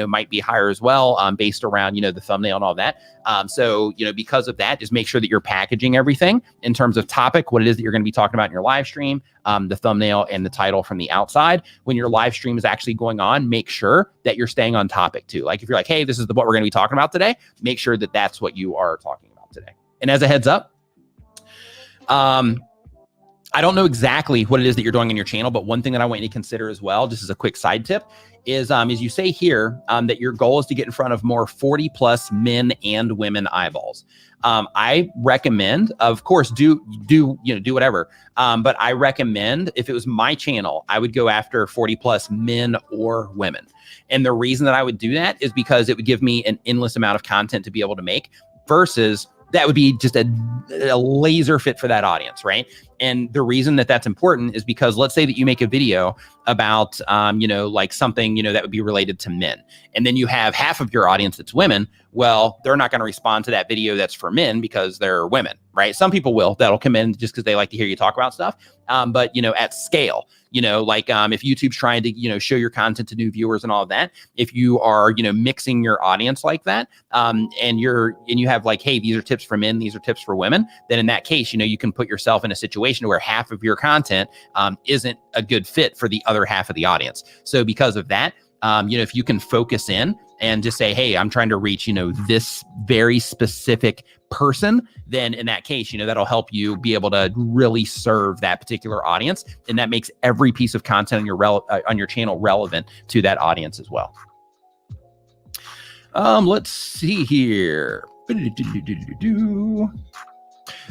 might be higher as well, based around, the thumbnail and all that. So, because of that, just make sure that you're packaging everything in terms of topic, what it is that you're going to be talking about in your live stream, the thumbnail and the title from the outside. When your live stream is actually going on, make sure that you're staying on topic too. Like if you're like, hey, this is what we're going to be talking about today, make sure that that's what you are talking about today. And as a heads up, I don't know exactly what it is that you're doing on your channel, but one thing that I want you to consider as well, just as a quick side tip, is you say here that your goal is to get in front of more 40 plus men and women eyeballs. I recommend, of course, do whatever. But I recommend, if it was my channel, I would go after 40 plus men or women. And the reason that I would do that is because it would give me an endless amount of content to be able to make, versus that would be just a laser fit for that audience, right? And the reason that that's important is because let's say that you make a video about, like something, that would be related to men. And then you have half of your audience that's women. Well, they're not going to respond to that video that's for men because they're women, right? Some people will, that'll come in just because they like to hear you talk about stuff. But, at scale, if YouTube's trying to, show your content to new viewers and all of that, if you are, mixing your audience like that, and you have like, hey, these are tips for men, these are tips for women, then in that case, you can put yourself in a situation where half of your content isn't a good fit for the other half of the audience. So because of that, if you can focus in and just say, hey, I'm trying to reach, this very specific person, then in that case, that'll help you be able to really serve that particular audience. And that makes every piece of content on your channel relevant to that audience as well. Let's see here.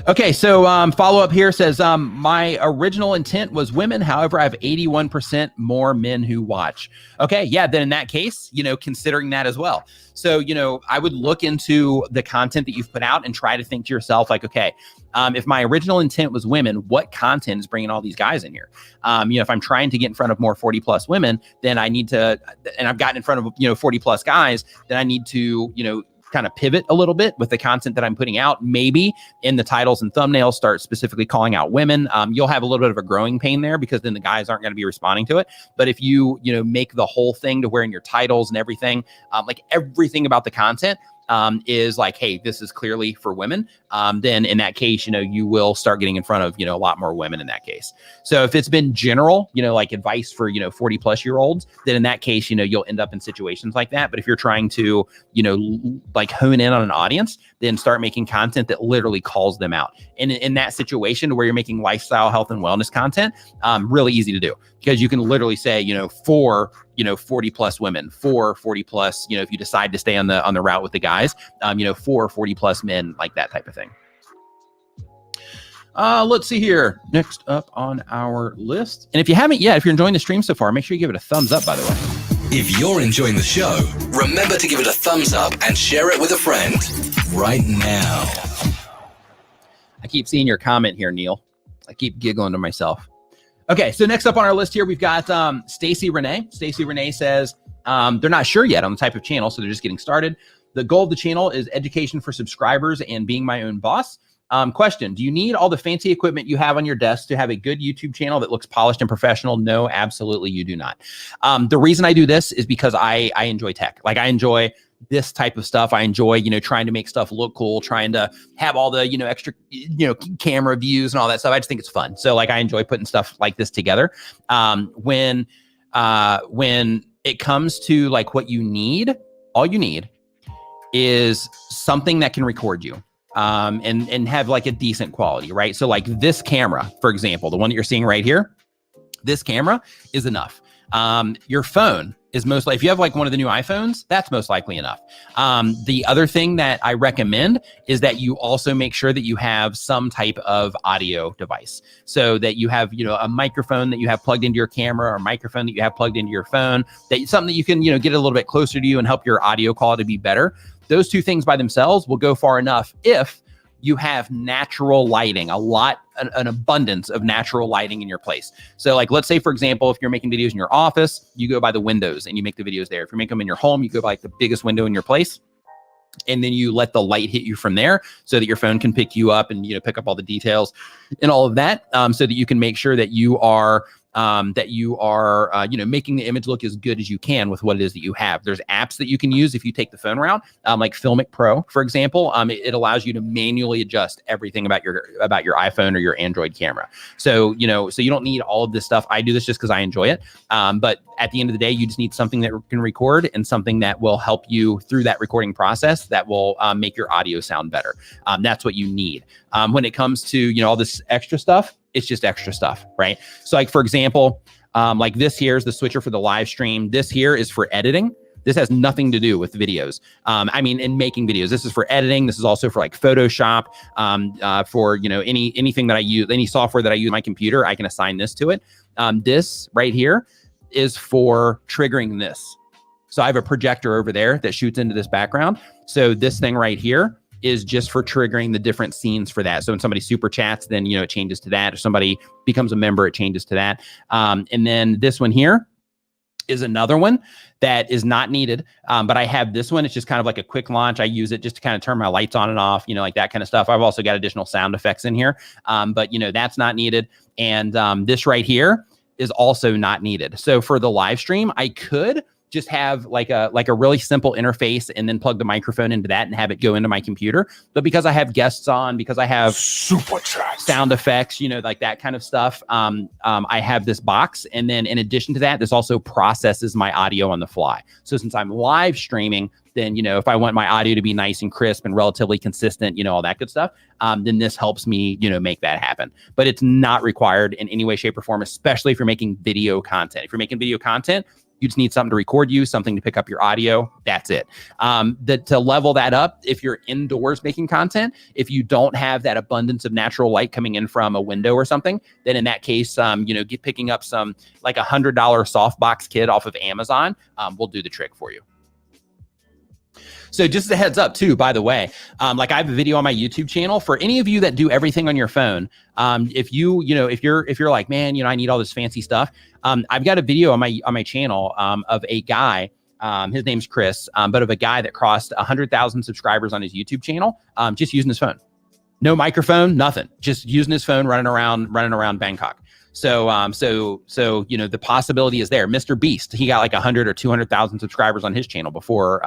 Okay, so follow up here says, my original intent was women. However, I have 81% more men who watch. Okay, yeah, then in that case, considering that as well. So, I would look into the content that you've put out and try to think to yourself like, okay, if my original intent was women, what content is bringing all these guys in here? If I'm trying to get in front of more 40 plus women, then I need to, and I've gotten in front of, 40 plus guys, then I need to, kind of pivot a little bit with the content that I'm putting out. Maybe in the titles and thumbnails start specifically calling out women. You'll have a little bit of a growing pain there because then the guys aren't going to be responding to it. But if you, make the whole thing to where in your titles and everything, like everything about the content is like, hey, this is clearly for women, then in that case, you will start getting in front of, a lot more women in that case. So if it's been general, like advice for, 40 plus year olds, then in that case, you'll end up in situations like that. But if you're trying to, like hone in on an audience, then start making content that literally calls them out. And in that situation where you're making lifestyle, health, and wellness content, really easy to do because you can literally say, for 40 plus women, for 40 plus, if you decide to stay on the route with the guys, for 40 plus men, like that type of thing. Let's see here. Next up on our list. And if you haven't yet, if you're enjoying the stream so far, make sure you give it a thumbs up, by the way. If you're enjoying the show, remember to give it a thumbs up and share it with a friend right now. I keep seeing your comment here, Neil. I keep giggling to myself. Okay, so next up on our list here, we've got Stacy Renee. Stacy Renee says they're not sure yet on the type of channel, so they're just getting started. The goal of the channel is education for subscribers and being my own boss. Question, do you need all the fancy equipment you have on your desk to have a good YouTube channel that looks polished and professional? No, absolutely you do not. The reason I do this is because I enjoy tech. Like I enjoy this type of stuff. I enjoy, trying to make stuff look cool, trying to have all the, extra, camera views and all that stuff. I just think it's fun. So like, I enjoy putting stuff like this together. When it comes to like what you need, all you need is something that can record you. And have like a decent quality, right? So like this camera, for example, the one that you're seeing right here, this camera is enough. Your phone is most likely, if you have like one of the new iPhones, that's most likely enough. The other thing that I recommend is that you also make sure that you have some type of audio device, so that you have, a microphone that you have plugged into your camera, or a microphone that you have plugged into your phone, something that you can, get a little bit closer to you and help your audio quality be better. Those two things by themselves will go far enough if you have natural lighting, an abundance of natural lighting in your place. So like, let's say, for example, if you're making videos in your office, you go by the windows and you make the videos there. If you make them in your home, you go by like the biggest window in your place, and then you let the light hit you from there so that your phone can pick you up and, pick up all the details and all of that, so that you can make sure that you are making the image look as good as you can with what it is that you have. There's apps that you can use if you take the phone route, like Filmic Pro, for example. It allows you to manually adjust everything about your iPhone or your Android camera. So, so you don't need all of this stuff. I do this just because I enjoy it. But at the end of the day, you just need something that can record and something that will help you through that recording process that will make your audio sound better. That's what you need. When it comes to, all this extra stuff, it's just extra stuff, right? So like, for example, like this here is the switcher for the live stream. This here is for editing. This has nothing to do with videos. In making videos, this is for editing. This is also for like Photoshop, for, anything that I use, any software that I use on my computer, I can assign this to it. This right here is for triggering this. So I have a projector over there that shoots into this background. So this thing right here is just for triggering the different scenes for that. So when somebody super chats, then, it changes to that. If somebody becomes a member, it changes to that. And then this one here is another one that is not needed. But I have this one. It's just kind of like a quick launch. I use it just to kind of turn my lights on and off, like that kind of stuff. I've also got additional sound effects in here. But that's not needed. And this right here is also not needed. So for the live stream, I could just have like a really simple interface and then plug the microphone into that and have it go into my computer. But because I have guests on, because I have superchat sound effects, like that kind of stuff, I have this box. And then in addition to that, this also processes my audio on the fly. So since I'm live streaming, then, if I want my audio to be nice and crisp and relatively consistent, all that good stuff, then this helps me, make that happen. But it's not required in any way, shape, or form, especially if you're making video content. If you're making video content, you just need something to record you, something to pick up your audio. That's it. To level that up, if you're indoors making content, if you don't have that abundance of natural light coming in from a window or something, then in that case, picking up some like $100 softbox kit off of Amazon will do the trick for you. So just as a heads up too, by the way, like I have a video on my YouTube channel for any of you that do everything on your phone. If you're like, man, I need all this fancy stuff. I've got a video on my channel of a guy. His name's Chris, but of a guy that crossed 100,000 subscribers on his YouTube channel, just using his phone. No microphone, nothing. Just using his phone, running around Bangkok. So the possibility is there. Mr. Beast, he got like 100 or 200,000 subscribers on his channel before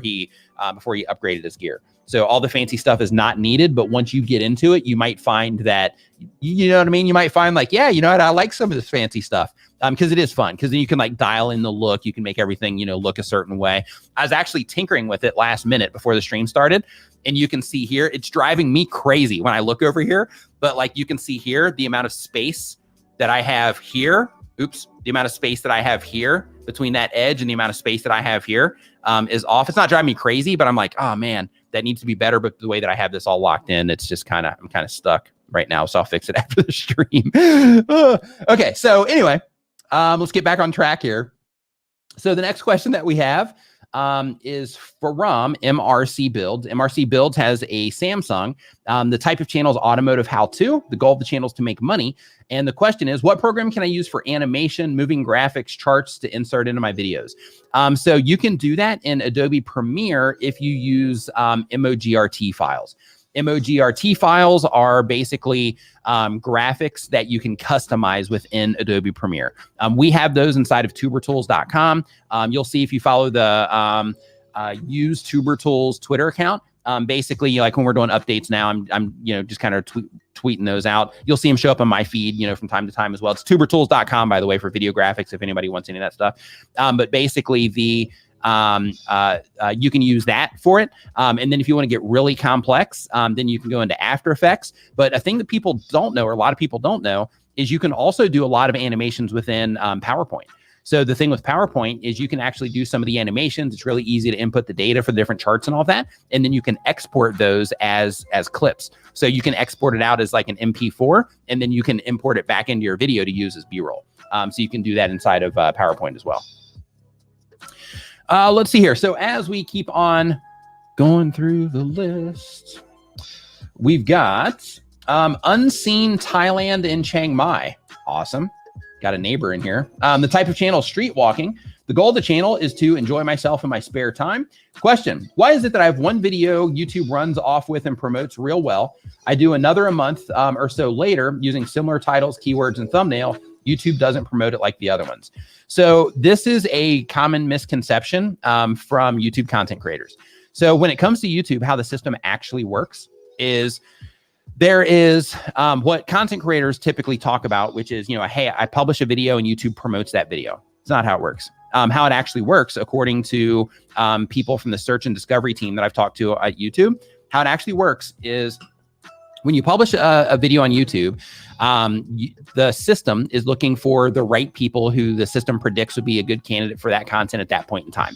he upgraded his gear. So all the fancy stuff is not needed, but once you get into it, you might find that, you know what I mean? You might find like, yeah, I like some of this fancy stuff. Because it is fun, because then you can like dial in the look, you can make everything, look a certain way. I was actually tinkering with it last minute before the stream started. And you can see here, it's driving me crazy when I look over here, but like you can see here, the amount of space that I have here, the amount of space that I have here between that edge and the amount of space that I have here is off. It's not driving me crazy, but I'm like, oh man, that needs to be better. But the way that I have this all locked in, it's just I'm kind of stuck right now. So I'll fix it after the stream. Okay. So anyway, let's get back on track here. So the next question that we have is from MRC Builds. MRC Builds has a Samsung. The type of channel is automotive how-to. The goal of the channel is to make money. And the question is, what program can I use for animation, moving graphics, charts to insert into my videos? So you can do that in Adobe Premiere if you use MOGRT files. MOGRT files are basically graphics that you can customize within Adobe Premiere. We have those inside of tubertools.com. You'll see if you follow the use TuberTools Twitter account. Basically, like when we're doing updates now, I'm just kind of tweeting those out. You'll see them show up on my feed, from time to time as well. It's tubertools.com, by the way, for video graphics, if anybody wants any of that stuff. But basically you can use that for it. And then if you want to get really complex, then you can go into After Effects. But a thing that people don't know, or a lot of people don't know, is you can also do a lot of animations within PowerPoint. So the thing with PowerPoint is you can actually do some of the animations. It's really easy to input the data for the different charts and all that. And then you can export those as clips. So you can export it out as like an MP4, and then you can import it back into your video to use as B-roll. So you can do that inside of PowerPoint as well. Let's see here. So as we keep on going through the list, we've got Unseen Thailand in Chiang Mai. Awesome. Got a neighbor in here. The type of channel, street walking. The goal of the channel is to enjoy myself in my spare time. Question, why is it that I have one video YouTube runs off with and promotes real well? I do another a month or so later using similar titles, keywords, and thumbnail. YouTube doesn't promote it like the other ones. So this is a common misconception from YouTube content creators. So when it comes to YouTube, how the system actually works is there is what content creators typically talk about, which is, hey, I publish a video and YouTube promotes that video. It's not how it works. How it actually works, according to people from the search and discovery team that I've talked to at YouTube, how it actually works is when you publish a video on YouTube, the system is looking for the right people who the system predicts would be a good candidate for that content at that point in time.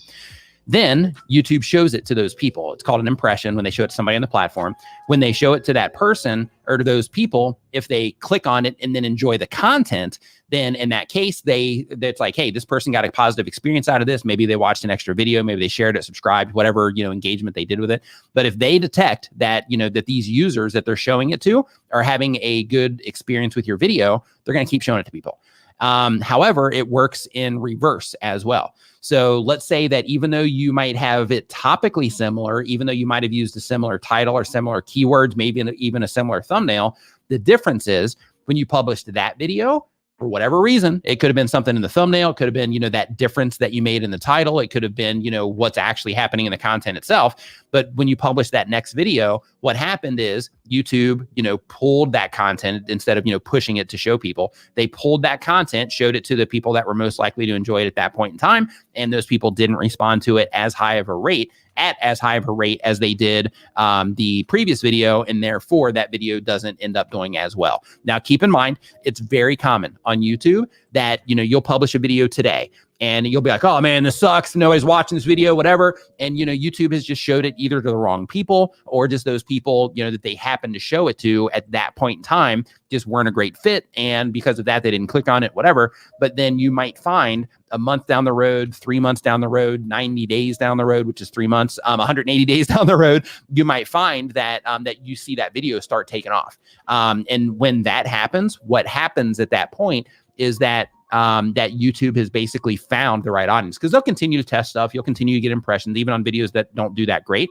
Then YouTube shows it to those people. It's called an impression when they show it to somebody on the platform. When they show it to that person or to those people, if they click on it and then enjoy the content, then in that case, it's like, hey, this person got a positive experience out of this. Maybe they watched an extra video, maybe they shared it, subscribed, whatever, engagement they did with it. But if they detect that, that these users that they're showing it to are having a good experience with your video, they're going to keep showing it to people. However, it works in reverse as well. So let's say that even though you might have it topically similar, even though you might have used a similar title or similar keywords, maybe even a similar thumbnail, the difference is when you published that video, for whatever reason, it could have been something in the thumbnail. It could have been, that difference that you made in the title. It could have been, what's actually happening in the content itself. But when you publish that next video, what happened is YouTube, pulled that content instead of, pushing it to show people. They pulled that content, showed it to the people that were most likely to enjoy it at that point in time. And those people didn't respond to it as high of a rate as they did the previous video, and therefore that video doesn't end up doing as well. Now, keep in mind, it's very common on YouTube that, you'll publish a video today and you'll be like, oh man, this sucks. Nobody's watching this video, whatever. And, YouTube has just showed it either to the wrong people or just those people, that they happen to show it to at that point in time just weren't a great fit. And because of that, they didn't click on it, whatever. But then you might find a month down the road, 3 months down the road, 90 days down the road, which is 3 months, 180 days down the road, you might find that that you see that video start taking off. And when that happens, what happens at that point is that that YouTube has basically found the right audience, because they'll continue to test stuff. You'll continue to get impressions, even on videos that don't do that great.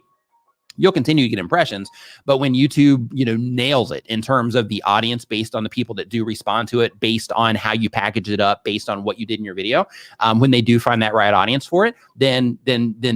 You'll continue to get impressions. But when YouTube, nails it in terms of the audience based on the people that do respond to it, based on how you package it up, based on what you did in your video, when they do find that right audience for it, then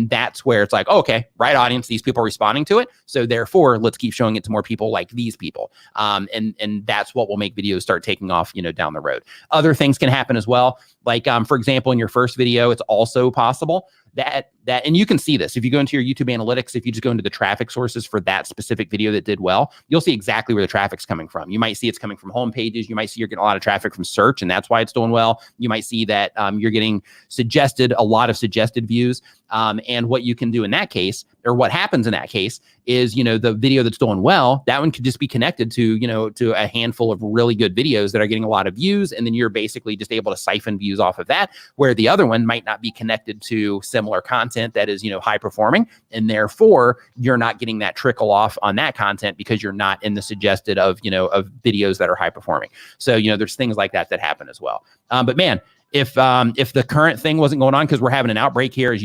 that's where it's like, oh, okay, right audience, these people are responding to it. So therefore, let's keep showing it to more people like these people. And that's what will make videos start taking off, down the road. Other things can happen as well. Like, for example, in your first video, it's also possible that, and you can see this if you go into your YouTube analytics, if you just go into the traffic sources for that specific video that did well, you'll see exactly where the traffic's coming from. You might see it's coming from home pages. You might see you're getting a lot of traffic from search, and that's why it's doing well. You might see that you're getting a lot of suggested views. And what you can do in that case, or what happens in that case, is, the video that's doing well, that one could just be connected to, to a handful of really good videos that are getting a lot of views. And then you're basically just able to siphon views off of that, where the other one might not be connected to similar content that is, high performing. And therefore you're not getting that trickle off on that content because you're not in the suggested of videos that are high performing. So, there's things like that happen as well. But man, if the current thing wasn't going on, because we're having an outbreak here, as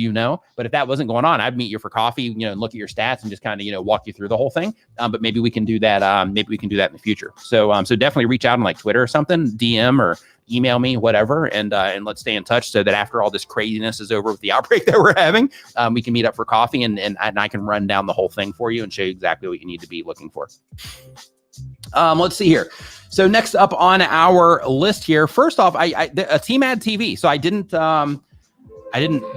but if that wasn't going on, I'd meet you for coffee, and look at your stats and just kind of, walk you through the whole thing. But maybe we can do that. Maybe we can do that in the future. So definitely reach out on like Twitter or something, DM or email me, whatever. And let's stay in touch so that after all this craziness is over with the outbreak that we're having, we can meet up for coffee and I can run down the whole thing for you and show you exactly what you need to be looking for. Let's see here. So next up on our list here, first off, a team ad TV. So I didn't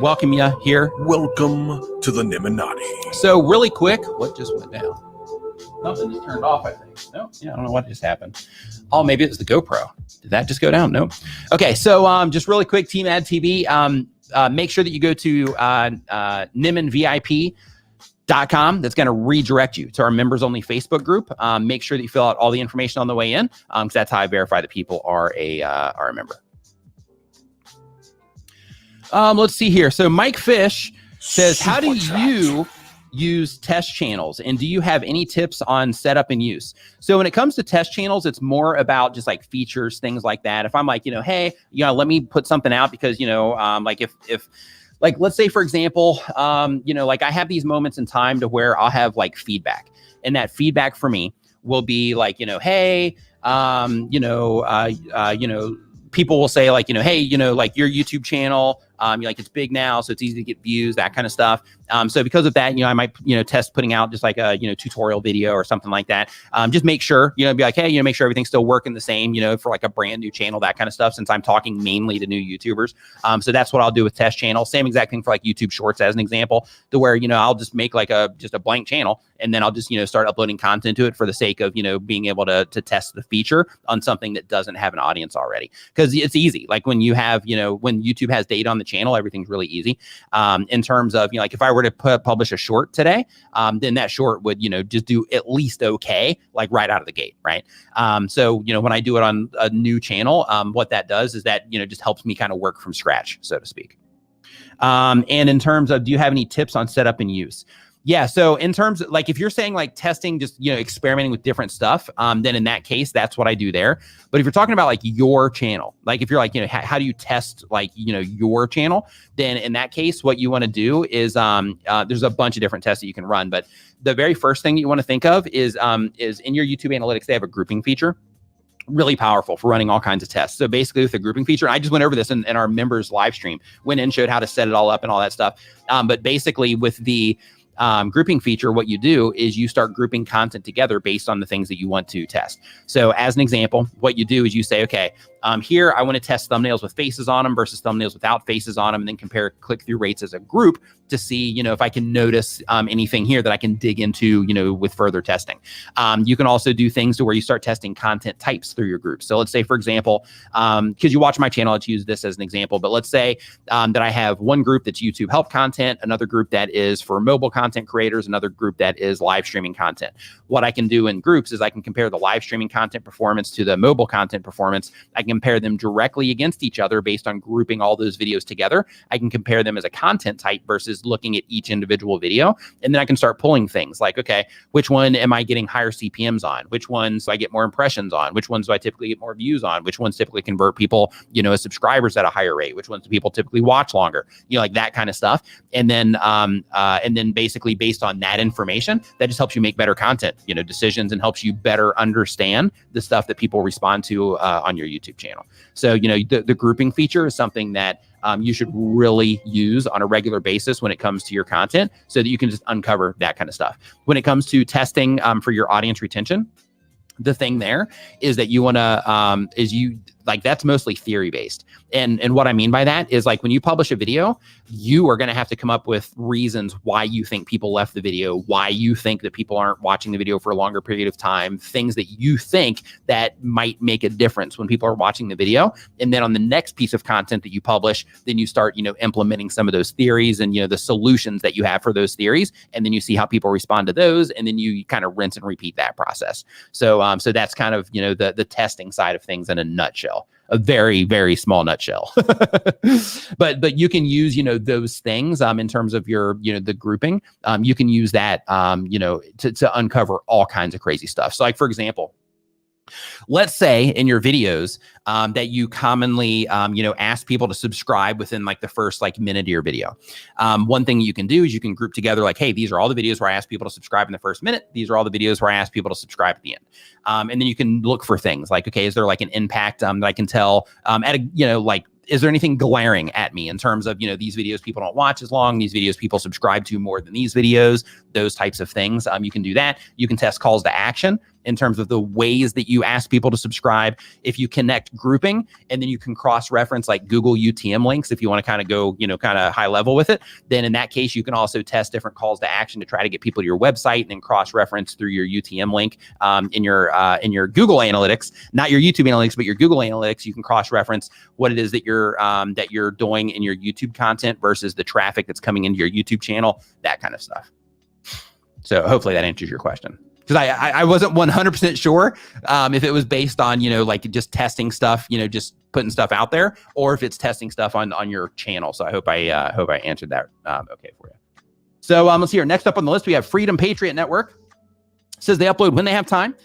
welcome you here. Welcome to the Nimminati. So really quick, what just went down? Something just turned off, I think. No, yeah, I don't know what just happened. Oh, maybe it was the GoPro. Did that just go down? No. Okay, so just really quick, Team Ad TV. Make sure that you go to nimminvip.com. That's going to redirect you to our members only Facebook group. Make sure that you fill out all the information on the way in, because that's how I verify that people are a member. Let's see here. So Mike Fish says, how do you use test channels, and do you have any tips on setup and use? So when it comes to test channels, it's more about just like features, things like that. If I'm like, hey, let me put something out because, like if like, let's say, for example, like I have these moments in time to where I'll have like feedback, and that feedback for me will be like, hey, people will say like, hey, like your YouTube channel, like it's big now, so it's easy to get views, that kind of stuff. So because of that, I might, test putting out just like a, tutorial video or something like that. Just make sure, be like, hey, make sure everything's still working the same, for like a brand new channel, that kind of stuff, since I'm talking mainly to new YouTubers. So that's what I'll do with test channels. Same exact thing for like YouTube Shorts as an example, to where, I'll just make like just a blank channel, and then I'll just, start uploading content to it for the sake of, being able to test the feature on something that doesn't have an audience already. Because it's easy. Like when you have, when YouTube has data on the channel, everything's really easy. In terms of, like if I were to publish a short today, then that short would, just do at least okay, like right out of the gate, right? So, when I do it on a new channel, what that does is that, just helps me kind of work from scratch, so to speak. And in terms of, do you have any tips on setup and use? Yeah. So in terms of like, if you're saying like testing, just, experimenting with different stuff, then in that case, that's what I do there. But if you're talking about like your channel, like if you're like, how do you test like, your channel, then in that case, what you want to do is, there's a bunch of different tests that you can run. But the very first thing you want to think of is in your YouTube analytics, they have a grouping feature. Really powerful for running all kinds of tests. So basically with the grouping feature, I just went over this in our members live stream, went in, showed how to set it all up and all that stuff. But basically with the grouping feature, what you do is you start grouping content together based on the things that you want to test. So as an example, what you do is you say, okay, here I want to test thumbnails with faces on them versus thumbnails without faces on them, and then compare click-through rates as a group to see, if I can notice anything here that I can dig into, with further testing. You can also do things to where you start testing content types through your group. So let's say, for example, because you watch my channel, let's use this as an example, but let's say that I have one group that's YouTube help content, another group that is for mobile content creators, another group that is live streaming content. What I can do in groups is I can compare the live streaming content performance to the mobile content performance. I can compare them directly against each other based on grouping all those videos together. I can compare them as a content type versus looking at each individual video. And then I can start pulling things like, okay, which one am I getting higher CPMs on? Which ones do I get more impressions on? Which ones do I typically get more views on? Which ones typically convert people, as subscribers at a higher rate? Which ones do people typically watch longer? Like that kind of stuff. And then basically based on that information, that just helps you make better content, decisions, and helps you better understand the stuff that people respond to on your YouTube channel. So, the grouping feature is something that you should really use on a regular basis when it comes to your content, so that you can just uncover that kind of stuff. When it comes to testing for your audience retention, the thing there is that you want to, that's mostly theory based. And what I mean by that is like when you publish a video, you are going to have to come up with reasons why you think people left the video, why you think that people aren't watching the video for a longer period of time, things that you think that might make a difference when people are watching the video. And then on the next piece of content that you publish, then you start, implementing some of those theories and, the solutions that you have for those theories. And then you see how people respond to those. And then you kind of rinse and repeat that process. So that's kind of, the testing side of things in a nutshell. A very, very small nutshell. but you can use, those things in terms of your, the grouping. You can use that, to uncover all kinds of crazy stuff. So like, for example, let's say in your videos that you commonly, ask people to subscribe within like the first minute of your video. One thing you can do is you can group together like, hey, these are all the videos where I ask people to subscribe in the first minute. These are all the videos where I ask people to subscribe at the end. And then you can look for things like, okay, is there like an impact that I can tell is there anything glaring at me in terms of, these videos people don't watch as long, these videos people subscribe to more than these videos, those types of things. You can do that. You can test calls to action in terms of the ways that you ask people to subscribe. If you connect grouping, and then you can cross-reference like Google UTM links, if you want to kind of go, kind of high level with it, then in that case, you can also test different calls to action to try to get people to your website, and then cross-reference through your UTM link in your Google Analytics, not your YouTube Analytics, but your Google Analytics. You can cross-reference what it is that you're doing in your YouTube content versus the traffic that's coming into your YouTube channel, that kind of stuff. So hopefully that answers your question. Because I wasn't 100% sure if it was based on, like just testing stuff, just putting stuff out there, or if it's testing stuff on your channel. So I hope I answered that okay for you. So let's see here. Next up on the list, we have Freedom Patriot Network. It says they upload when they have time.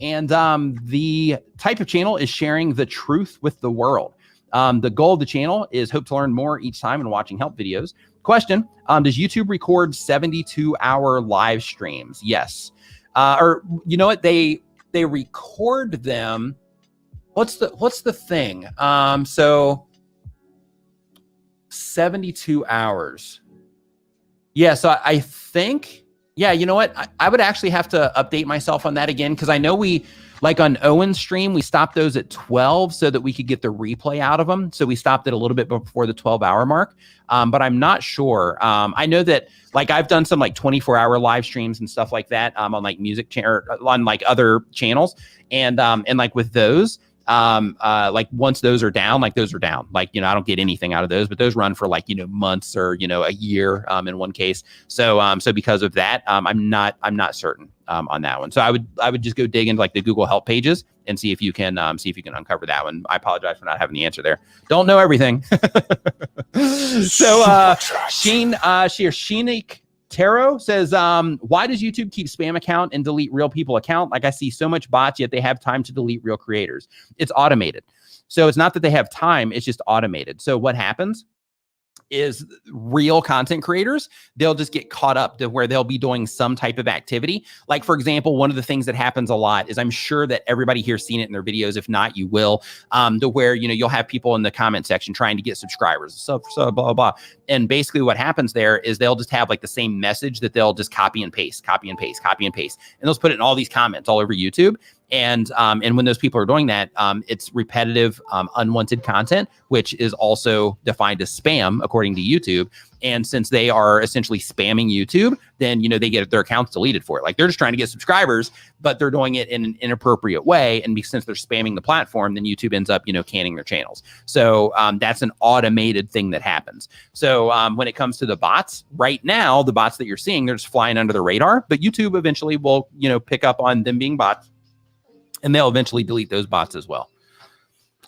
And the type of channel is sharing the truth with the world. The goal of the channel is hope to learn more each time and watching help videos. Question, does YouTube record 72-hour live streams? Yes. Or you know what? They record them. What's the thing? So 72 hours. Yeah. So I think, yeah, you know what? I would actually have to update myself on that again. Cause I know like on Owen's stream, we stopped those at 12 so that we could get the replay out of them. So we stopped it a little bit before the 12-hour mark. But I'm not sure. I know that like I've done some like 24-hour live streams and stuff like that on like on like other channels. And like with those, like once those are down, like those are down, like, I don't get anything out of those, but those run for like, months or, a year, in one case. So, so because of that, I'm not certain, on that one. So I would just go dig into like the Google help pages and see if you can uncover that one. I apologize for not having the answer there. Don't know everything. So, Sheenik Taro says, why does YouTube keep spam account and delete real people account? Like I see so much bots, yet they have time to delete real creators. It's automated. So it's not that they have time, it's just automated. So what happens is real content creators, they'll just get caught up to where they'll be doing some type of activity. Like, for example, one of the things that happens a lot is I'm sure that everybody here's seen it in their videos. If not, you will, to where, you'll have people in the comment section trying to get subscribers, so blah, blah, blah. And basically what happens there is they'll just have like the same message that they'll just copy and paste. And they'll just put it in all these comments all over YouTube. And when those people are doing that, it's repetitive, unwanted content, which is also defined as spam according to YouTube. And since they are essentially spamming YouTube, then, they get their accounts deleted for it. Like they're just trying to get subscribers, but they're doing it in an inappropriate way. And since they're spamming the platform, then YouTube ends up, canning their channels. So that's an automated thing that happens. So when it comes to the bots, right now, the bots that you're seeing, they're just flying under the radar, but YouTube eventually will, pick up on them being bots. And they'll eventually delete those bots as well.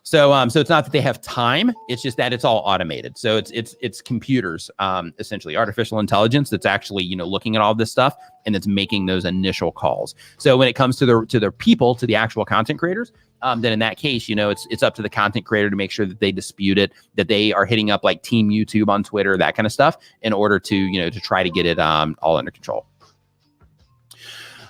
So, so it's not that they have time; it's just that it's all automated. So it's computers, essentially artificial intelligence that's actually looking at all this stuff and it's making those initial calls. So when it comes to the people, to the actual content creators, then in that case, it's up to the content creator to make sure that they dispute it, that they are hitting up like Team YouTube on Twitter, that kind of stuff, in order to to try to get it all under control.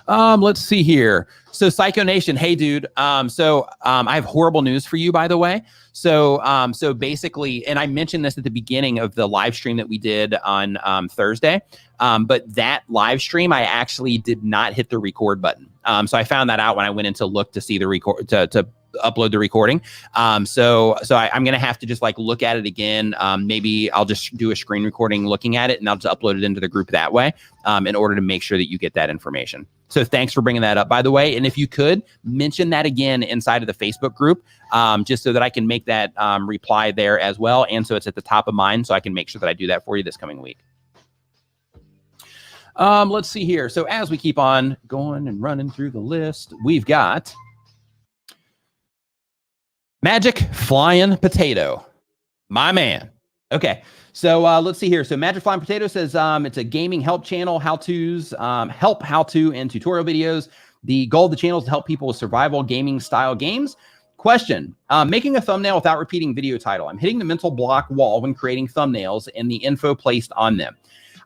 Let's see here. So Psycho Nation, hey dude. So I have horrible news for you, by the way. So basically, and I mentioned this at the beginning of the live stream that we did on Thursday. But that live stream, I actually did not hit the record button. So I found that out when I went in to look to see the record, to upload the recording. So I'm going to have to just like look at it again. Maybe I'll just do a screen recording looking at it and I'll just upload it into the group that way, in order to make sure that you get that information. So thanks for bringing that up, by the way. And if you could mention that again inside of the Facebook group, just so that I can make that reply there as well. And so it's at the top of mine, so I can make sure that I do that for you this coming week. Let's see here. So as we keep on going and running through the list, we've got Magic Flying Potato, my man. Okay, so let's see here. So Magic Flying Potato says it's a gaming help channel, how-tos, how-to, and tutorial videos. The goal of the channel is to help people with survival gaming style games. Question, making a thumbnail without repeating video title. I'm hitting the mental block wall when creating thumbnails and the info placed on them.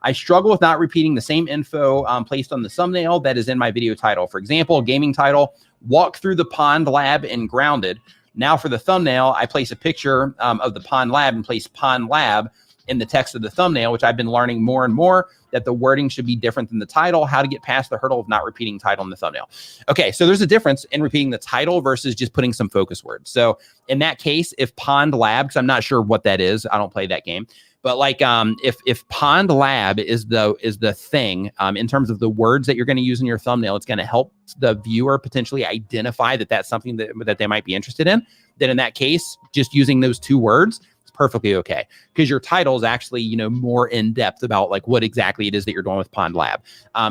I struggle with not repeating the same info placed on the thumbnail that is in my video title. For example, gaming title, walk through the pond lab and grounded. Now for the thumbnail, I place a picture of the pond lab and place pond lab in the text of the thumbnail, which I've been learning more and more, that the wording should be different than the title, how to get past the hurdle of not repeating title in the thumbnail. Okay, so there's a difference in repeating the title versus just putting some focus words. So in that case, if Pond Lab, because I'm not sure what that is, I don't play that game, but like if Pond Lab is the thing in terms of the words that you're going to use in your thumbnail, it's going to help the viewer potentially identify that that's something that they might be interested in. Then in that case, just using those 2 words, perfectly okay, because your title is actually, you know, more in depth about like what exactly it is that you're doing with Pond Lab.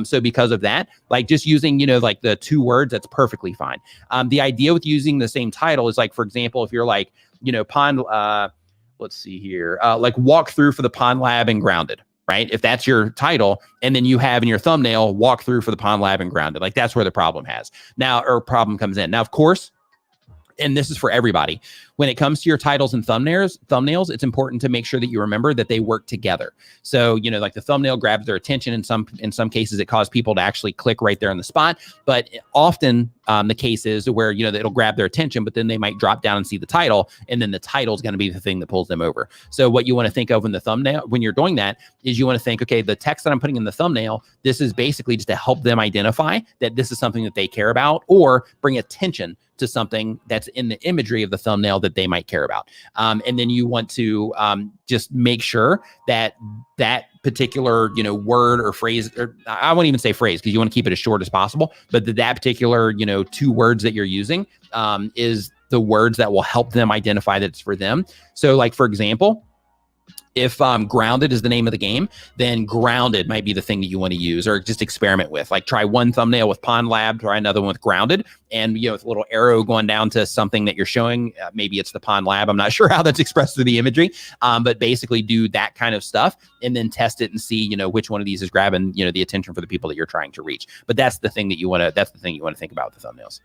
So because of that, like just using, you know, like the 2 words, that's perfectly fine. The idea with using the same title is like, for example, if you're like, you know, let's see here, like walk through for the Pond Lab and Grounded, right? If that's your title, and then you have in your thumbnail, walk through for the Pond Lab and Grounded, like that's where the problem problem comes in. Now, of course, and this is for everybody, when it comes to your titles and thumbnails, it's important to make sure that you remember that they work together. So, you know, like the thumbnail grabs their attention. In some cases, it causes people to actually click right there on the spot. But often the case is where, you know, it'll grab their attention, but then they might drop down and see the title, and then the title is going to be the thing that pulls them over. So what you want to think of in the thumbnail when you're doing that is you want to think, okay, the text that I'm putting in the thumbnail, this is basically just to help them identify that this is something that they care about, or bring attention to something that's in the imagery of the thumbnail that they might care about. And then you want to just make sure that that particular, you know, word or phrase, or I won't even say phrase because you want to keep it as short as possible, but that particular, you know, 2 words that you're using is the words that will help them identify that it's for them. So like, for example, if Grounded is the name of the game, then Grounded might be the thing that you want to use, or just experiment with. Like try one thumbnail with Pond Lab, try another one with Grounded, and, you know, with a little arrow going down to something that you're showing. Maybe it's the Pond Lab. I'm not sure how that's expressed through the imagery, but basically do that kind of stuff and then test it and see, you know, which one of these is grabbing, you know, the attention for the people that you're trying to reach. But that's the thing that you want to think about with the thumbnails.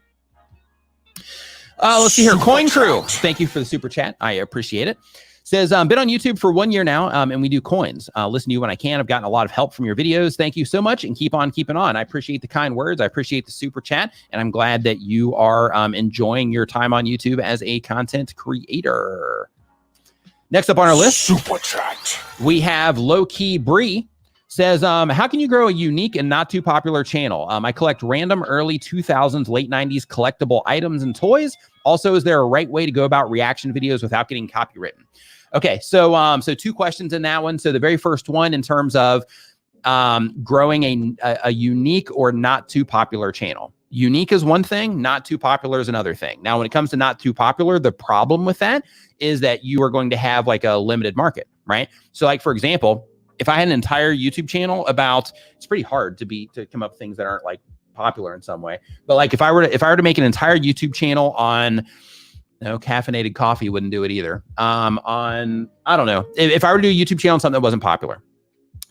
Let's see here. Coin Crew, thank you for the super chat. I appreciate it. Says, been on YouTube for 1 year now, and we do coins. Listen to you when I can. I've gotten a lot of help from your videos. Thank you so much, and keep on keeping on. I appreciate the kind words. I appreciate the super chat, and I'm glad that you are enjoying your time on YouTube as a content creator. Next up on our list, super chat, we have Low Key Bree. Says, how can you grow a unique and not too popular channel? I collect random early 2000s, late 90s collectible items and toys. Also, is there a right way to go about reaction videos without getting copywritten? Okay, so 2 questions in that one. So the very first one, in terms of growing a unique or not too popular channel. Unique is one thing, not too popular is another thing. Now, when it comes to not too popular, the problem with that is that you are going to have like a limited market, right? So like, for example, if I had an entire YouTube channel about, it's pretty hard to come up with things that aren't like popular in some way. But like if I were to make an entire YouTube channel on, no, caffeinated coffee wouldn't do it either. I don't know. If I were to do a YouTube channel on something that wasn't popular,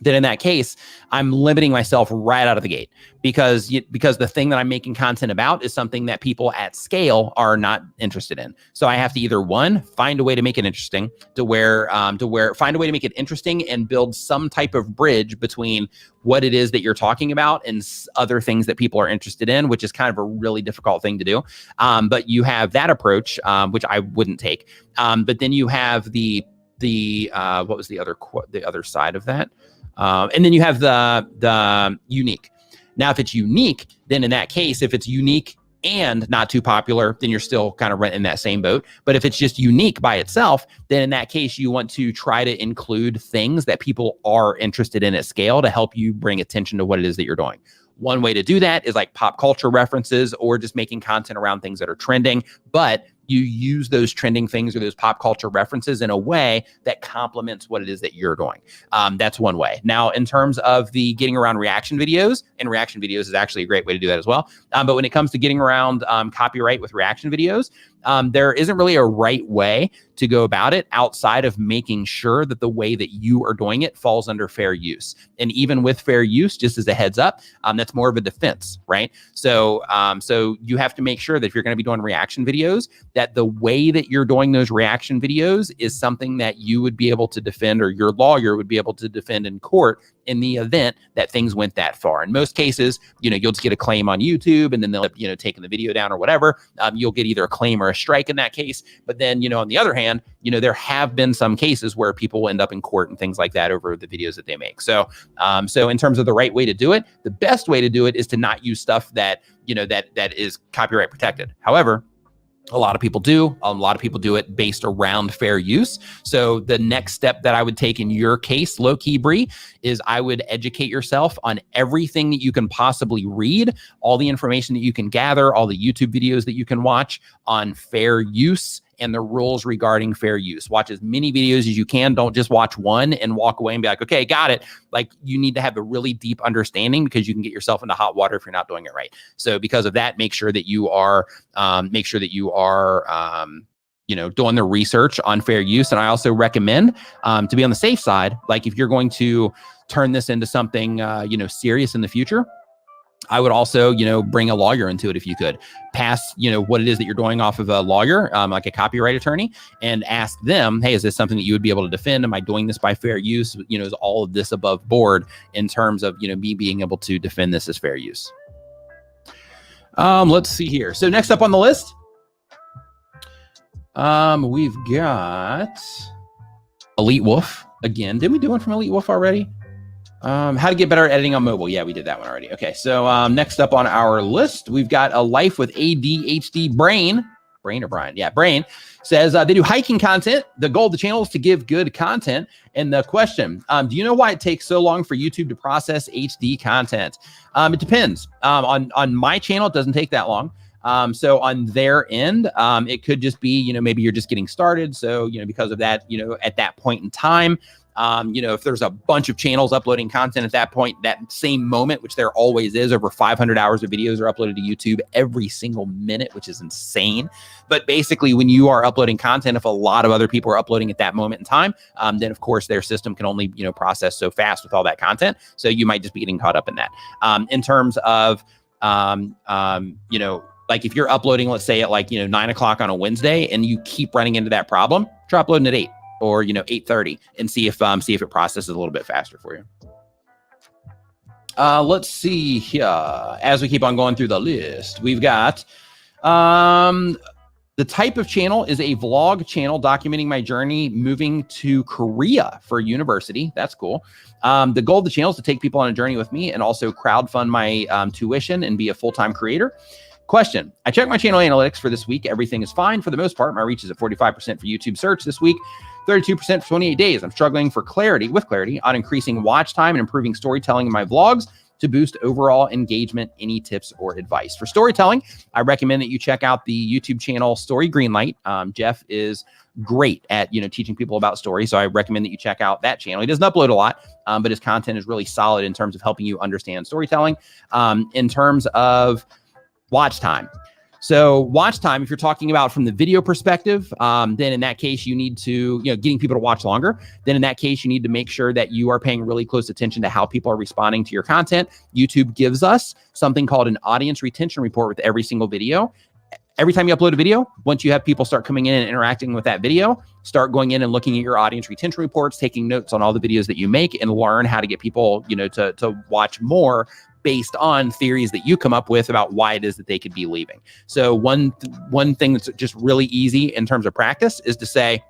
then in that case, I'm limiting myself right out of the gate because the thing that I'm making content about is something that people at scale are not interested in. So I have to either, one, find a way to make it interesting find a way to make it interesting and build some type of bridge between what it is that you're talking about and other things that people are interested in, which is kind of a really difficult thing to do. But you have that approach, which I wouldn't take. But then you have the what was the other side of that? And then you have the unique. Now, if it's unique, then in that case, if it's unique and not too popular, then you're still kind of in that same boat. But if it's just unique by itself, then in that case, you want to try to include things that people are interested in at scale to help you bring attention to what it is that you're doing. One way to do that is like pop culture references or just making content around things that are trending, but you use those trending things or those pop culture references in a way that complements what it is that you're doing. That's one way. Now, in terms of the getting around reaction videos, and reaction videos is actually a great way to do that as well. But when it comes to getting around copyright with reaction videos, there isn't really a right way to go about it outside of making sure that the way that you are doing it falls under fair use. And even with fair use, just as a heads up, that's more of a defense, right? So you have to make sure that if you're going to be doing reaction videos, that the way that you're doing those reaction videos is something that you would be able to defend, or your lawyer would be able to defend in court in the event that things went that far. In most cases, you'll just get a claim on YouTube, and then they'll, taking the video down or whatever. You'll get either a claim or a strike in that case. But then, on the other hand, there have been some cases where people will end up in court and things like that over the videos that they make. So, so in terms of the right way to do it, the best way to do it is to not use stuff that, that is copyright protected. However, a lot of people do. A lot of people do it based around fair use. So the next step that I would take in your case, low-key Bree, is I would educate yourself on everything that you can possibly read, all the information that you can gather, all the YouTube videos that you can watch on fair use and the rules regarding fair use. Watch as many videos as you can. Don't just watch one and walk away and be like, okay, got it. Like, you need to have a really deep understanding, because you can get yourself into hot water if you're not doing it right. So because of that, make sure that you are, doing the research on fair use. And I also recommend to be on the safe side. Like, if you're going to turn this into something, serious in the future, I would also, bring a lawyer into it if you could. Pass, what it is that you're doing off of a lawyer, like a copyright attorney, and ask them, hey, is this something that you would be able to defend? Am I doing this by fair use? Is all of this above board in terms of, me being able to defend this as fair use? Let's see here. So next up on the list, we've got Elite Wolf again. Did we do one from Elite Wolf already? How to get better at editing on mobile. Yeah, we did that one already. Okay, so next up on our list, we've got a life with ADHD Brain. Brain or Brian? Yeah, Brain says they do hiking content. The goal of the channel is to give good content. And the question, do you know why it takes so long for YouTube to process HD content? It depends. On my channel, it doesn't take that long. So on their end, it could just be, maybe you're just getting started. So, because of that, at that point in time, if there's a bunch of channels uploading content at that point, that same moment, which there always is, over 500 hours of videos are uploaded to YouTube every single minute, which is insane. But basically, when you are uploading content, if a lot of other people are uploading at that moment in time, then of course their system can only, process so fast with all that content. So you might just be getting caught up in that. In terms of, like, if you're uploading, let's say at 9 o'clock on a Wednesday, and you keep running into that problem, try uploading at 8 or 8:30 and see if it processes a little bit faster for you. Let's see here. As we keep on going through the list, we've got the type of channel is a vlog channel documenting my journey moving to Korea for university. That's cool. The goal of the channel is to take people on a journey with me and also crowdfund my tuition and be a full-time creator. Question. I checked my channel analytics for this week. Everything is fine for the most part. My reach is at 45% for YouTube search this week, 32% for 28 days. I'm struggling with clarity on increasing watch time and improving storytelling in my vlogs to boost overall engagement. Any tips or advice? For storytelling, I recommend that you check out the YouTube channel Story Greenlight. Jeff is great at, teaching people about stories. So I recommend that you check out that channel. He doesn't upload a lot, but his content is really solid in terms of helping you understand storytelling. In terms of watch time. So watch time, if you're talking about from the video perspective, then in that case, you need to, getting people to watch longer. Then in that case, you need to make sure that you are paying really close attention to how people are responding to your content. YouTube gives us something called an audience retention report with every single video. Every time you upload a video, once you have people start coming in and interacting with that video, start going in and looking at your audience retention reports, taking notes on all the videos that you make, and learn how to get people, to watch more based on theories that you come up with about why it is that they could be leaving. So one thing that's just really easy in terms of practice is to say,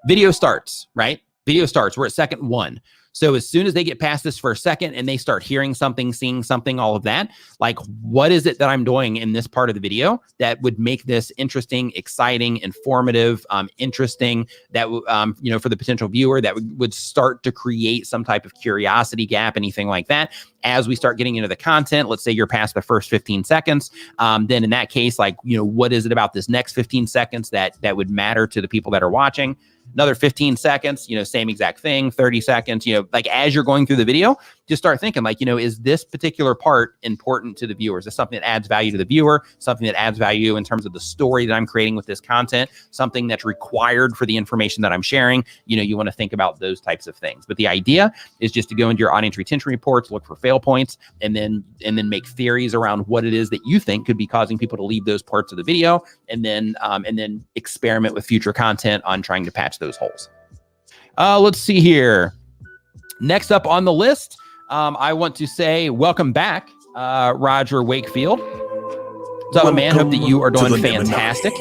video starts, right? Video starts. We're at second 1. So as soon as they get past this for a second and they start hearing something, seeing something, all of that, like, what is it that I'm doing in this part of the video that would make this interesting, exciting, informative, interesting, that, for the potential viewer, that would start to create some type of curiosity gap, anything like that. As we start getting into the content, let's say you're past the first 15 seconds, then in that case, what is it about this next 15 seconds that would matter to the people that are watching? Another 15 seconds, same exact thing, 30 seconds, as you're going through the video, just start thinking like, is this particular part important to the viewers? Is this something that adds value to the viewer, something that adds value in terms of the story that I'm creating with this content, something that's required for the information that I'm sharing? You want to think about those types of things. But the idea is just to go into your audience retention reports, look for fail points, and then make theories around what it is that you think could be causing people to leave those parts of the video, and then experiment with future content on trying to patch those holes. Let's see here. Next up on the list, I want to say welcome back, Roger Wakefield. What's up, man? Hope that you are doing fantastic.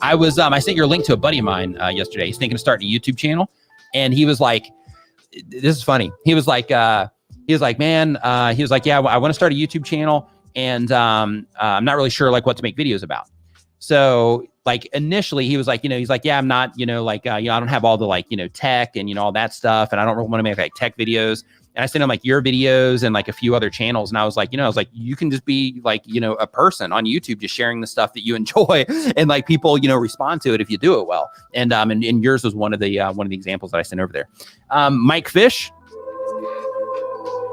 I sent your link to a buddy of mine yesterday. He's thinking of starting a YouTube channel, and he was like, "This is funny." He was like, "Man," "Yeah, I want to start a YouTube channel, and I'm not really sure like what to make videos about." So like initially he was like, "Yeah, I'm not, I don't have all the like, tech and all that stuff, and I don't really want to make like tech videos." And I sent him like your videos and like a few other channels. And I was like, you can just be like, a person on YouTube, just sharing the stuff that you enjoy, and like people, respond to it if you do it well. And yours was one of the examples that I sent over there. Mike Fish.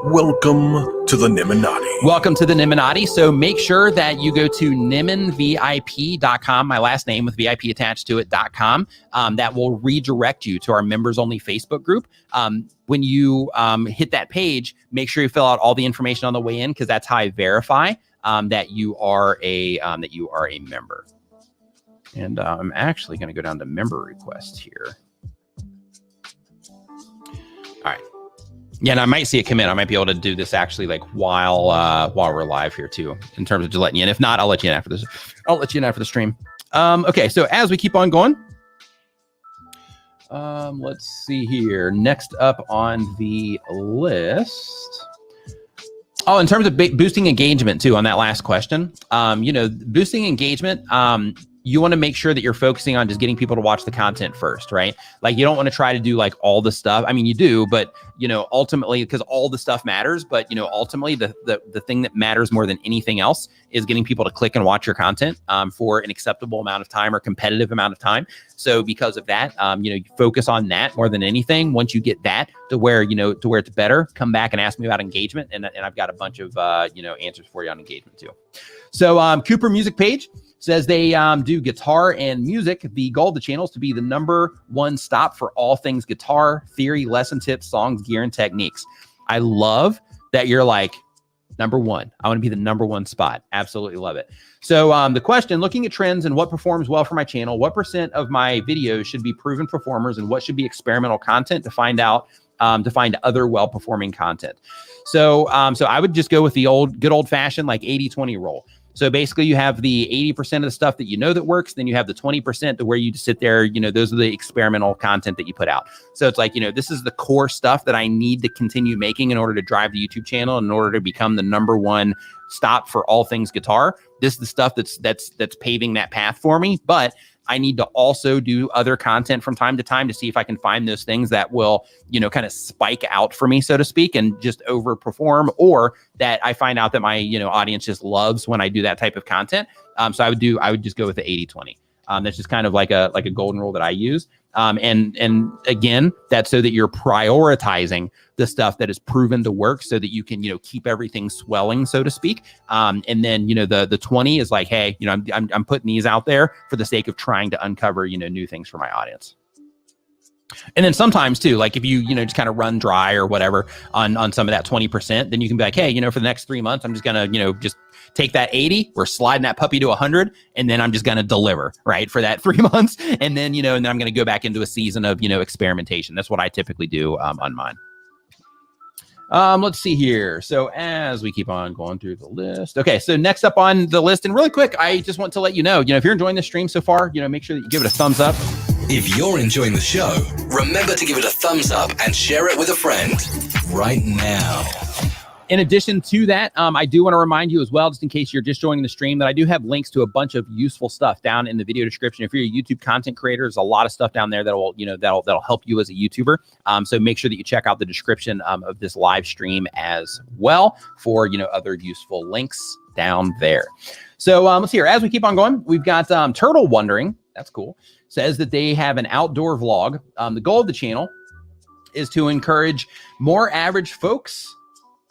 Welcome to the Nimminati. Welcome to the Nimminati. So make sure that you go to nimminvip.com, my last name with VIP attached to it.com. That will redirect you to our members only Facebook group. When you hit that page, make sure you fill out all the information on the way in, because that's how I verify that you are a member. And I'm actually going to go down to member requests here. All right. Yeah, and I might see it come in. I might be able to do this actually like while we're live here too, in terms of just letting you in. If not, I'll let you in after this. I'll let you in after the stream. Okay, so as we keep on going, let's see here. Next up on the list. Oh, in terms of boosting engagement too, on that last question, boosting engagement, you want to make sure that you're focusing on just getting people to watch the content first, right? Like you don't want to try to do like all the stuff. I mean, you do, but ultimately, because all the stuff matters, but ultimately the thing that matters more than anything else is getting people to click and watch your content for an acceptable amount of time or competitive amount of time. So because of that, you focus on that more than anything. Once you get that to where it's better, come back and ask me about engagement, and I've got a bunch of answers for you on engagement too. So Cooper Music Page says they do guitar and music. The goal of the channel is to be the #1 stop for all things guitar, theory, lesson tips, songs, gear, and techniques. I love that you're like, #1. I want to be the #1 spot. Absolutely love it. So the question, looking at trends and what performs well for my channel, what % of my videos should be proven performers, and what should be experimental content to find other well-performing content? So I would just go with the good old-fashioned like 80-20 rule. So basically you have the 80% of the stuff that that works, then you have the 20% to where you just sit there, those are the experimental content that you put out. So it's like, this is the core stuff that I need to continue making in order to drive the YouTube channel, in order to become the #1 stop for all things guitar. This is the stuff that's paving that path for me, but I need to also do other content from time to time to see if I can find those things that will, kind of spike out for me, so to speak, and just overperform, or that I find out that my, audience just loves when I do that type of content. So I would just go with the 80-20. That's just kind of like a golden rule that I use. And again, that's so that you're prioritizing the stuff that is proven to work, so that you can, keep everything swelling, so to speak. And then, the 20 is like, hey, I'm putting these out there for the sake of trying to uncover, new things for my audience. And then sometimes too, like if you, just kind of run dry or whatever on some of that 20%, then you can be like, hey, for the next 3 months, I'm just going to, just take that 80, we're sliding that puppy to 100, and then I'm just going to deliver, right, for that 3 months. And then, and then I'm going to go back into a season of, experimentation. That's what I typically do on mine. Let's see here. So as we keep on going through the list. Okay, so next up on the list, and really quick, I just want to let you know, if you're enjoying the stream so far, make sure that you give it a thumbs up. If you're enjoying the show, remember to give it a thumbs up and share it with a friend right now. In addition to that, I do want to remind you as well, just in case you're just joining the stream, that I do have links to a bunch of useful stuff down in the video description. If you're a YouTube content creator, there's a lot of stuff down there that will, that'll help you as a YouTuber. So make sure that you check out the description of this live stream as well for, other useful links down there. So let's see here. As we keep on going, we've got Turtle Wondering. That's cool. Says that they have an outdoor vlog. The goal of the channel is to encourage more average folks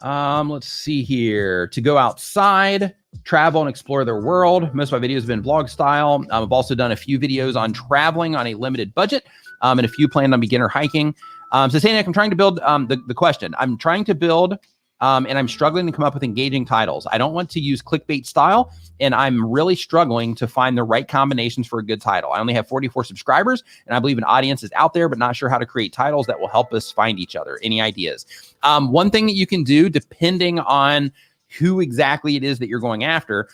Let's see here. To go outside, travel, and explore their world. Most of my videos have been vlog style. I've also done a few videos on traveling on a limited budget, and a few planned on beginner hiking. So Saniac, I'm trying to build the question. I'm trying to build, and I'm struggling to come up with engaging titles. I don't want to use clickbait style, and I'm really struggling to find the right combinations for a good title. I only have 44 subscribers, and I believe an audience is out there, but not sure how to create titles that will help us find each other. Any ideas? One thing that you can do, depending on who exactly it is that you're going after,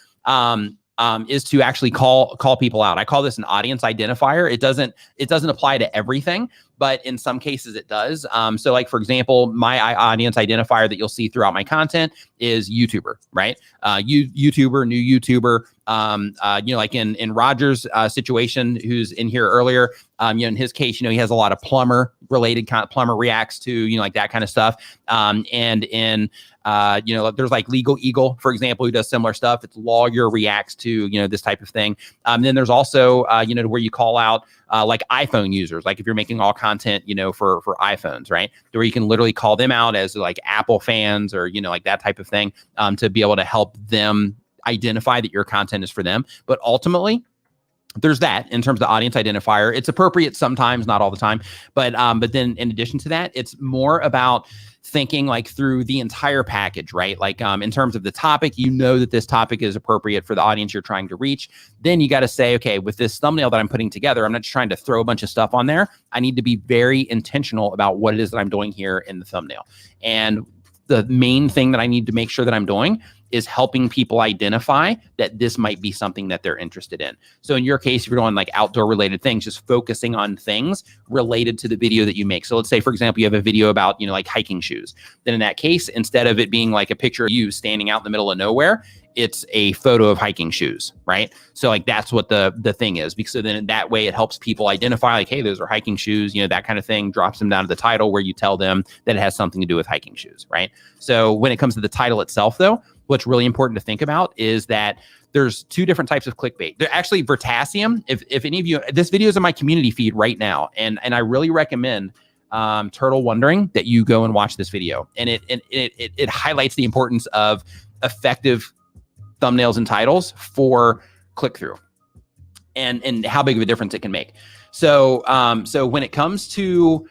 is to actually call people out. I call this an audience identifier. It doesn't apply to everything, but in some cases it does. So like, for example, my audience identifier that you'll see throughout my content is YouTuber, right? YouTuber, new YouTuber. Like in Roger's situation, who's in here earlier, in his case, he has a lot of plumber related plumber reacts to, like that kind of stuff. And in, there's like Legal Eagle, for example, who does similar stuff. It's lawyer reacts to, this type of thing. Then there's also, where you call out like iPhone users, like if you're making all content, for iPhones, right? Where you can literally call them out as like Apple fans or, like that type of thing, to be able to help them identify that your content is for them. But ultimately, there's that in terms of the audience identifier. It's appropriate sometimes, not all the time. But then in addition to that, it's more about thinking like through the entire package, right? Like in terms of the topic, that this topic is appropriate for the audience you're trying to reach. Then you got to say, okay, with this thumbnail that I'm putting together, I'm not just trying to throw a bunch of stuff on there. I need to be very intentional about what it is that I'm doing here in the thumbnail. And the main thing that I need to make sure that I'm doing is helping people identify that this might be something that they're interested in. So in your case, if you're doing like outdoor related things, just focusing on things related to the video that you make. So let's say, for example, you have a video about, like hiking shoes. Then in that case, instead of it being like a picture of you standing out in the middle of nowhere, it's a photo of hiking shoes, right? So like that's what the thing is, because so then in that way it helps people identify like, hey, those are hiking shoes, that kind of thing, drops them down to the title where you tell them that it has something to do with hiking shoes, right? So when it comes to the title itself though, what's really important to think about is that there's two different types of clickbait. They're actually Vertasium. If any of you, this video is in my community feed right now, and I really recommend Turtle Wondering that you go and watch this video. And it highlights the importance of effective thumbnails and titles for click-through and how big of a difference it can make. So when it comes to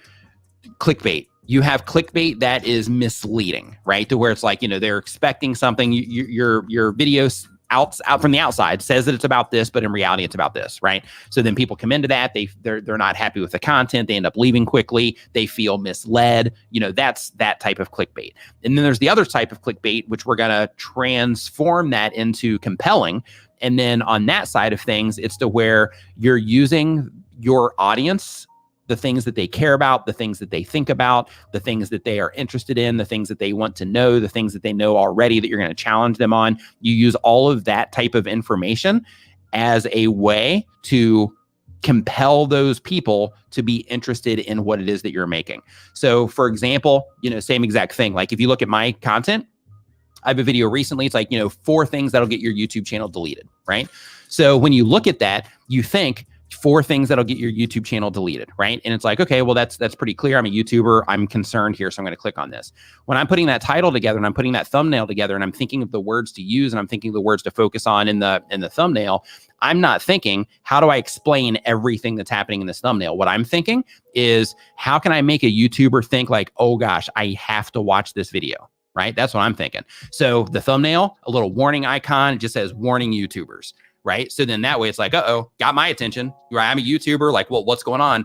clickbait, you have clickbait that is misleading, right? To where it's like, they're expecting something. Your videos out from the outside says that it's about this, but in reality it's about this, right? So then people come into that, they're not happy with the content, they end up leaving quickly, they feel misled. That's that type of clickbait. And then there's the other type of clickbait, which we're gonna transform that into compelling. And then on that side of things, it's to where you're using your audience, the things that they care about, the things that they think about, the things that they are interested in, the things that they want to know, the things that they know already that you're going to challenge them on. You use all of that type of information as a way to compel those people to be interested in what it is that you're making. So for example, same exact thing. Like if you look at my content, I have a video recently. It's like, 4 things that'll get your YouTube channel deleted, right? So when you look at that, you think 4 things that'll get your YouTube channel deleted, right? And it's like, okay, well, that's pretty clear. I'm a YouTuber. I'm concerned here, so I'm going to click on this. When I'm putting that title together and I'm putting that thumbnail together and I'm thinking of the words to use and I'm thinking of the words to focus on in the thumbnail, I'm not thinking, how do I explain everything that's happening in this thumbnail? What I'm thinking is, how can I make a YouTuber think like, oh gosh, I have to watch this video, right? That's what I'm thinking. So the thumbnail, a little warning icon, it just says warning YouTubers. Right. So then that way it's like, uh-oh, got my attention. Right. I'm a YouTuber. Like, well, what's going on?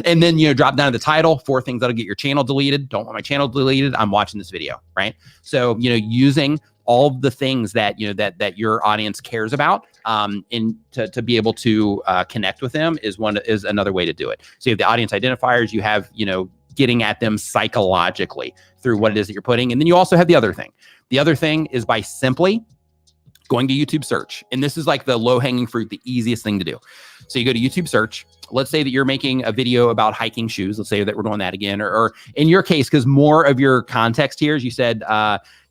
And then, drop down to the title, 4 things that'll get your channel deleted. Don't want my channel deleted. I'm watching this video. Right. So, using all of the things that, that your audience cares about, to be able to connect with them is another way to do it. So you have the audience identifiers, you have, getting at them psychologically through what it is that you're putting. And then you also have the other thing. The other thing is by simply going to YouTube search. And this is like the low-hanging fruit, the easiest thing to do. So you go to YouTube search. Let's say that you're making a video about hiking shoes. Let's say that we're doing that again. Or in your case, because more of your context here is you said,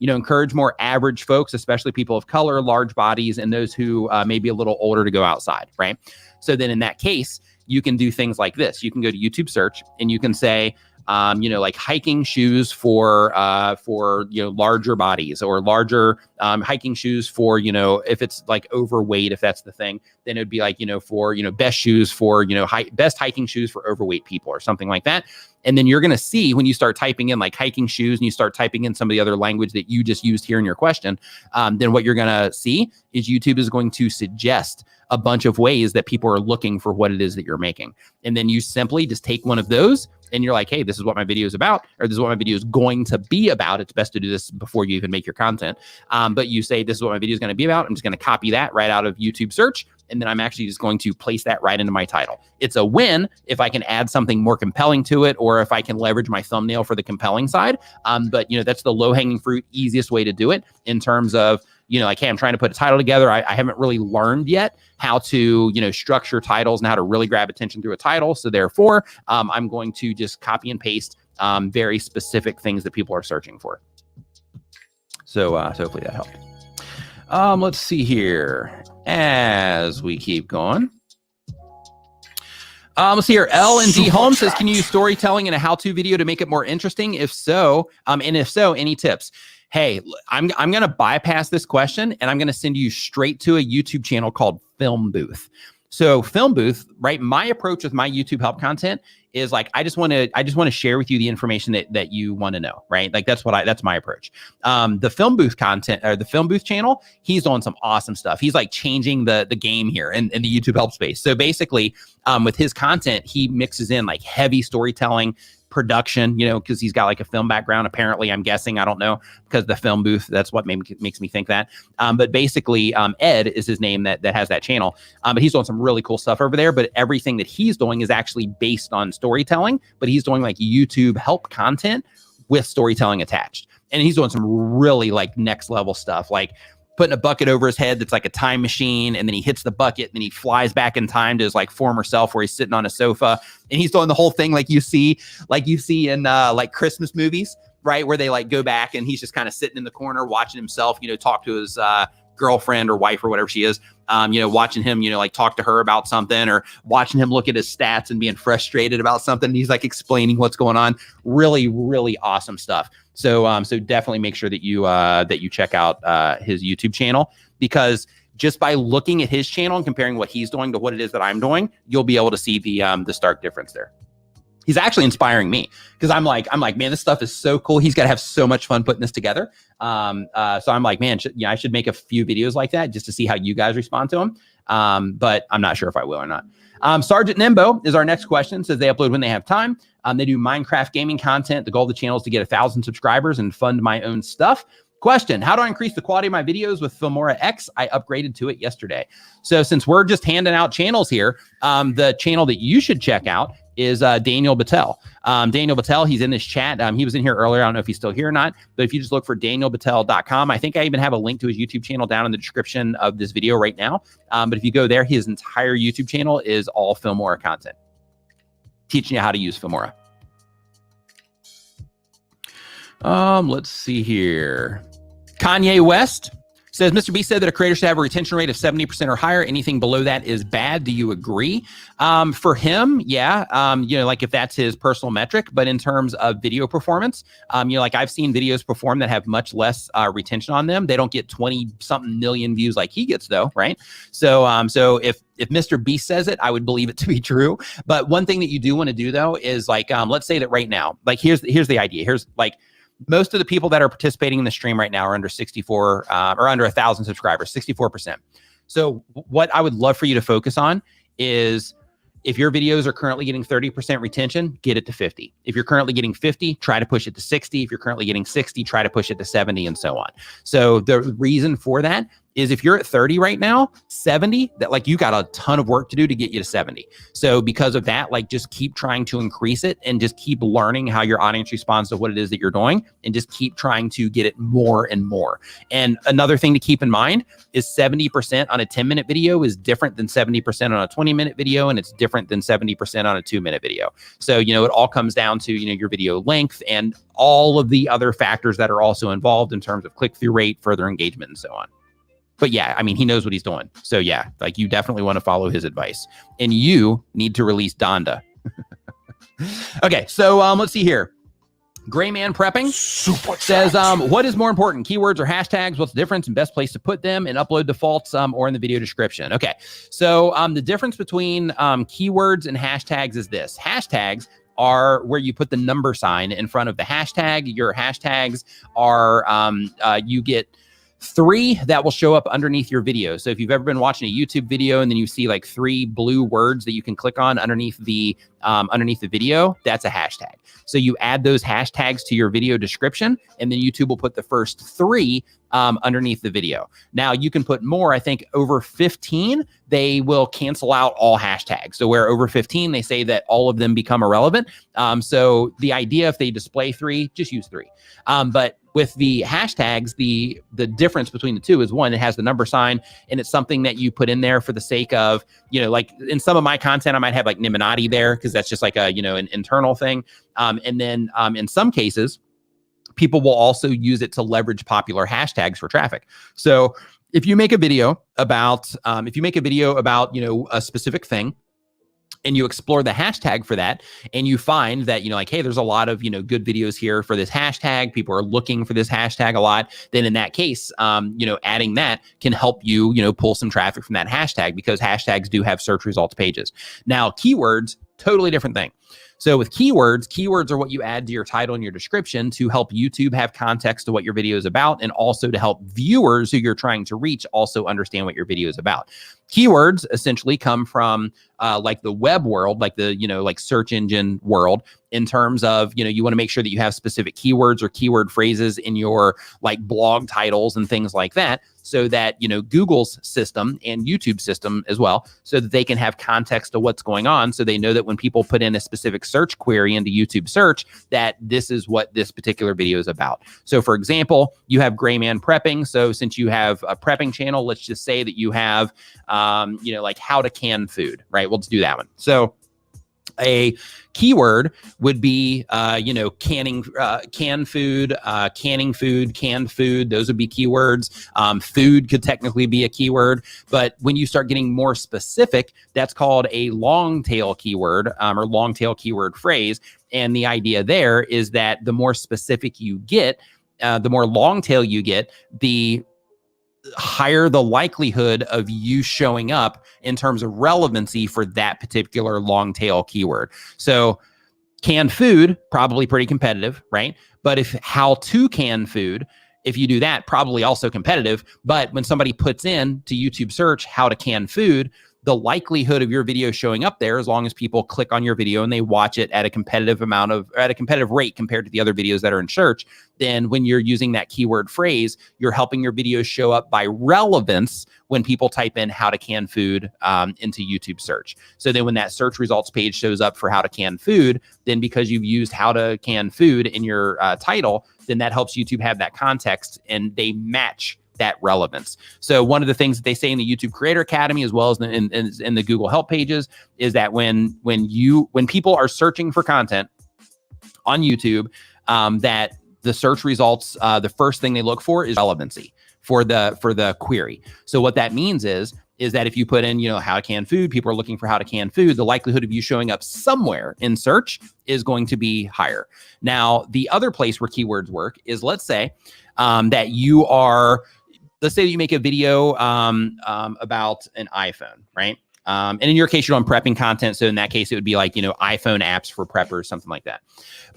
encourage more average folks, especially people of color, large bodies, and those who may be a little older to go outside, right? So then in that case, you can do things like this. You can go to YouTube search and you can say, like hiking shoes for larger bodies, or larger hiking shoes for, if it's like overweight, if that's the thing, then it'd be like, for, best shoes for, best hiking shoes for overweight people, or something like that. And then you're going to see, when you start typing in like hiking shoes and you start typing in some of the other language that you just used here in your question, then what you're going to see is YouTube is going to suggest a bunch of ways that people are looking for what it is that you're making. And then you simply just take one of those and you're like, hey, this is what my video is about, or this is what my video is going to be about. It's best to do this before you even make your content. But you say, this is what my video is going to be about. I'm just going to copy that right out of YouTube search. And then I'm actually just going to place that right into my title. It's a win if I can add something more compelling to it, or if I can leverage my thumbnail for the compelling side. But that's the low hanging fruit, easiest way to do it in terms of, like, hey, I'm trying to put a title together. I haven't really learned yet how to, structure titles and how to really grab attention through a title. So therefore, I'm going to just copy and paste very specific things that people are searching for. So hopefully that helped. Let's see here as we keep going. Let's see here. L&D Holmes says, can you use storytelling in a how-to video to make it more interesting? If so, any tips? Hey, I'm going to bypass this question and I'm going to send you straight to a YouTube channel called Film Booth. So Film Booth, right? My approach with my YouTube help content is like, I just want to share with you the information that you want to know, right? Like that's my approach. The Film Booth content, or the Film Booth channel, he's doing some awesome stuff. He's like changing the game here in the YouTube help space. So basically, with his content, he mixes in like heavy storytelling, production, because he's got like a film background, apparently, I'm guessing, I don't know, because the Film Booth, that's what makes me think that. But basically, Ed is his name that has that channel. But he's doing some really cool stuff over there. But everything that he's doing is actually based on storytelling, but he's doing like YouTube help content with storytelling attached. And he's doing some really like next level stuff, like putting a bucket over his head that's like a time machine, and then he hits the bucket and then he flies back in time to his like former self where he's sitting on a sofa, and he's doing the whole thing like you see in like Christmas movies, right, where they like go back and he's just kind of sitting in the corner watching himself, talk to his girlfriend or wife or whatever she is, watching him, like talk to her about something, or watching him look at his stats and being frustrated about something. And he's like explaining what's going on. Really, really awesome stuff. So definitely make sure that you check out his YouTube channel, because just by looking at his channel and comparing what he's doing to what it is that I'm doing, you'll be able to see the stark difference there. He's actually inspiring me, because I'm like, man, this stuff is so cool. He's got to have so much fun putting this together. So I'm like, man, I should make a few videos like that just to see how you guys respond to them. But I'm not sure if I will or not. Sergeant Nimbo is our next question. Says they upload when they have time. They do Minecraft gaming content. The goal of the channel is to get 1,000 subscribers and fund my own stuff. Question: how do I increase the quality of my videos with Filmora X? I upgraded to it yesterday. So since we're just handing out channels here, the channel that you should check out is Daniel Batal. Daniel Batal, he's in this chat. He was in here earlier. I don't know if he's still here or not, but if you just look for danielbatal.com, I think I even have a link to his YouTube channel down in the description of this video right now. But if you go there, his entire YouTube channel is all Filmora content, teaching you how to use Filmora. Let's see here. Kanye West says, Mr. B said that a creator should have a retention rate of 70% or higher. Anything below that is bad. Do you agree? For him, yeah. Like if that's his personal metric, but in terms of video performance, like I've seen videos perform that have much less retention on them. They don't get 20 something million views like he gets though, right? So if Mr. B says it, I would believe it to be true. But one thing that you do want to do though is like, let's say that right now, like here's the idea. Here's like, most of the people that are participating in the stream right now are under 64 or under 1,000 subscribers, 64%. So what I would love for you to focus on is, if your videos are currently getting 30% retention, get it to 50. If you're currently getting 50, try to push it to 60. If you're currently getting 60, try to push it to 70 and so on. So the reason for that is if you're at 30 right now, 70, that like you got a ton of work to do to get you to 70. So because of that, like just keep trying to increase it and just keep learning how your audience responds to what it is that you're doing, and just keep trying to get it more and more. And another thing to keep in mind is 70% on a 10-minute video is different than 70% on a 20-minute video, and it's different than 70% on a 2-minute video. So, it all comes down to, your video length and all of the other factors that are also involved in terms of click-through rate, further engagement, and so on. But yeah, I mean, he knows what he's doing. So yeah, like you definitely want to follow his advice. And you need to release Donda. Okay, so let's see here. Gray Man Prepping says, what is more important, keywords or hashtags? What's the difference and best place to put them in upload defaults or in the video description? Okay, so the difference between keywords and hashtags is this. Hashtags are where you put the number sign in front of the hashtag. Your hashtags are, you get 3 that will show up underneath your video. So if you've ever been watching a YouTube video and then you see like 3 blue words that you can click on underneath the video, that's a hashtag. So you add those hashtags to your video description, and then YouTube will put the first 3 underneath the video. Now you can put more. I think over 15, they will cancel out all hashtags. So where over 15, they say that all of them become irrelevant. So the idea, if they display 3, just use 3. But with the hashtags, the difference between the two is, one, it has the number sign, and it's something that you put in there for the sake of, like in some of my content, I might have like Nimmin there because that's just like a, an internal thing. And then in some cases, people will also use it to leverage popular hashtags for traffic. So if you make a video about, a specific thing, and you explore the hashtag for that, and you find that, like, hey, there's a lot of, good videos here for this hashtag. People are looking for this hashtag a lot. Then in that case, adding that can help you, pull some traffic from that hashtag, because hashtags do have search results pages. Now, keywords, totally different thing. So with keywords are what you add to your title and your description to help YouTube have context to what your video is about, and also to help viewers who you're trying to reach also understand what your video is about. Keywords essentially come from like the web world, like the, like search engine world, in terms of, you want to make sure that you have specific keywords or keyword phrases in your like blog titles and things like that, so that, Google's system and YouTube system as well, so that they can have context to what's going on. So they know that when people put in a specific search query into YouTube search, that this is what this particular video is about. So for example, you have Gray Man Prepping. So since you have a prepping channel, let's just say that you have, like how to can food, right? We'll just do that one. So a keyword would be, canning, canned food, canning food, canned food. Those would be keywords. Food could technically be a keyword, but when you start getting more specific, that's called a long tail keyword, or long tail keyword phrase. And the idea there is that the more specific you get, the more long tail you get, the higher the likelihood of you showing up in terms of relevancy for that particular long tail keyword. So canned food, probably pretty competitive, right? But if how to can food, if you do that, probably also competitive. But when somebody puts in to YouTube search how to can food, the likelihood of your video showing up there, as long as people click on your video and they watch it at a competitive rate compared to the other videos that are in search, then when you're using that keyword phrase, you're helping your videos show up by relevance when people type in how to can food into YouTube search. So then when that search results page shows up for how to can food, then because you've used how to can food in your title, then that helps YouTube have that context, and they match that relevance. So one of the things that they say in the YouTube Creator Academy, as well as in the Google Help pages, is that when people are searching for content on YouTube, that the search results, the first thing they look for is relevancy for the query. So what that means is that if you put in, how to can food, people are looking for how to can food, the likelihood of you showing up somewhere in search is going to be higher. Now, the other place where keywords work is, let's say that you are, let's say that you make a video about an iPhone, right? And in your case, you're on prepping content. So in that case, it would be like, iPhone apps for preppers, something like that.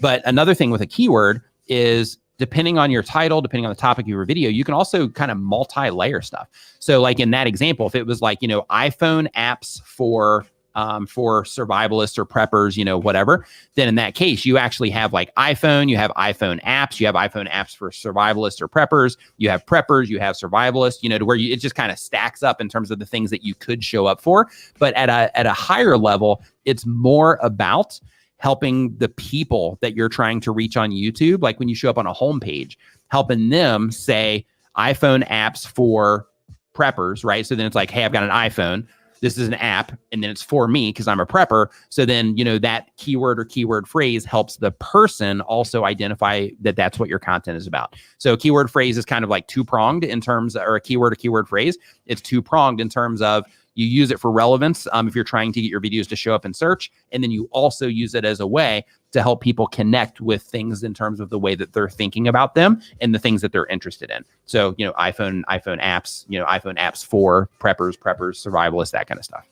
But another thing with a keyword is, depending on your title, depending on the topic of your video, you can also kind of multi-layer stuff. So like in that example, if it was like, iPhone apps for survivalists or preppers, whatever, then in that case, you actually have like iPhone, you have iPhone apps, you have iPhone apps for survivalists or preppers, you have preppers, you have survivalists, to where it just kind of stacks up in terms of the things that you could show up for. But at a higher level, it's more about helping the people that you're trying to reach on YouTube. Like when you show up on a homepage, helping them say iPhone apps for preppers, right? So then it's like, hey, I've got an iPhone. This is an app, and then it's for me because I'm a prepper. So then, that keyword or keyword phrase helps the person also identify that that's what your content is about. So keyword phrase is kind of like two-pronged in terms, or a keyword or keyword phrase. It's two-pronged in terms of, You use it for relevance if you're trying to get your videos to show up in search. And then you also use it as a way to help people connect with things in terms of the way that they're thinking about them and the things that they're interested in. So, iPhone apps, iPhone apps for preppers, survivalists, that kind of stuff.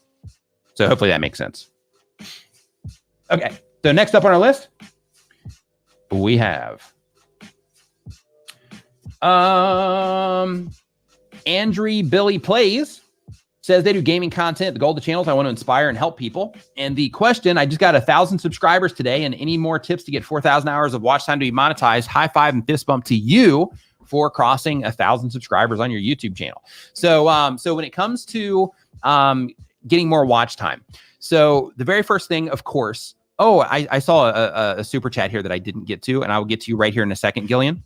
So hopefully that makes sense. Okay. So next up on our list, we have Andrew Billy Plays says they do gaming content. The goal of the channel is I want to inspire and help people. And the question, I just got 1,000 subscribers today, and any more tips to get 4,000 hours of watch time to be monetized? High five and fist bump to you for crossing 1,000 subscribers on your YouTube channel. So, so when it comes to getting more watch time, so the very first thing, of course, I saw a super chat here that I didn't get to, and I will get to you right here in a second, Gillian.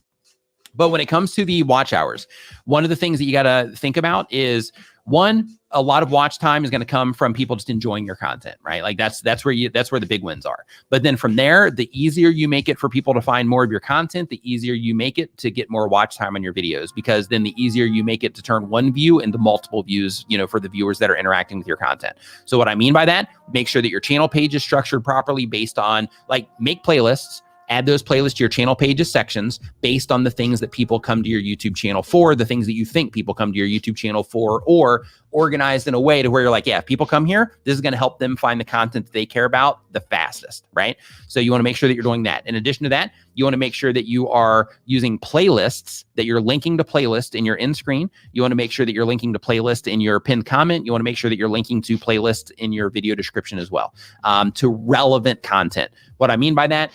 But when it comes to the watch hours, one of the things that you got to think about is, one, a lot of watch time is going to come from people just enjoying your content, right? Like that's where the big wins are. But then from there, the easier you make it for people to find more of your content, the easier you make it to get more watch time on your videos, because then the easier you make it to turn one view into multiple views, for the viewers that are interacting with your content. So what I mean by that, make sure that your channel page is structured properly based on, like, make playlists. Add those playlists to your channel pages sections based on the things that people come to your YouTube channel for, the things that you think people come to your YouTube channel for, or organized in a way to where you're like, yeah, if people come here, this is going to help them find the content that they care about the fastest, right? So you want to make sure that you're doing that. In addition to that, you want to make sure that you are using playlists, that you're linking to playlists in your end screen. You want to make sure that you're linking to playlist in your pinned comment. You want to make sure that you're linking to playlists in your video description as well, to relevant content. What I mean by that,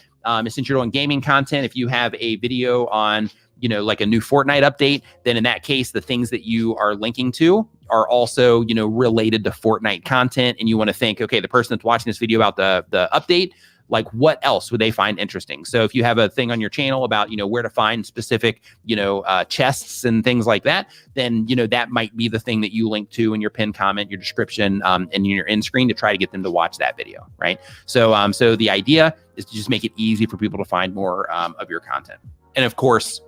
since you're doing gaming content, if you have a video on, like a new Fortnite update, then in that case, the things that you are linking to are also, related to Fortnite content. And you want to think, okay, the person that's watching this video about the update, like, what else would they find interesting? So if you have a thing on your channel about, where to find specific, chests and things like that, then, that might be the thing that you link to in your pinned comment, your description, and in your end screen to try to get them to watch that video, right? So, so the idea is to just make it easy for people to find more of your content. And of course,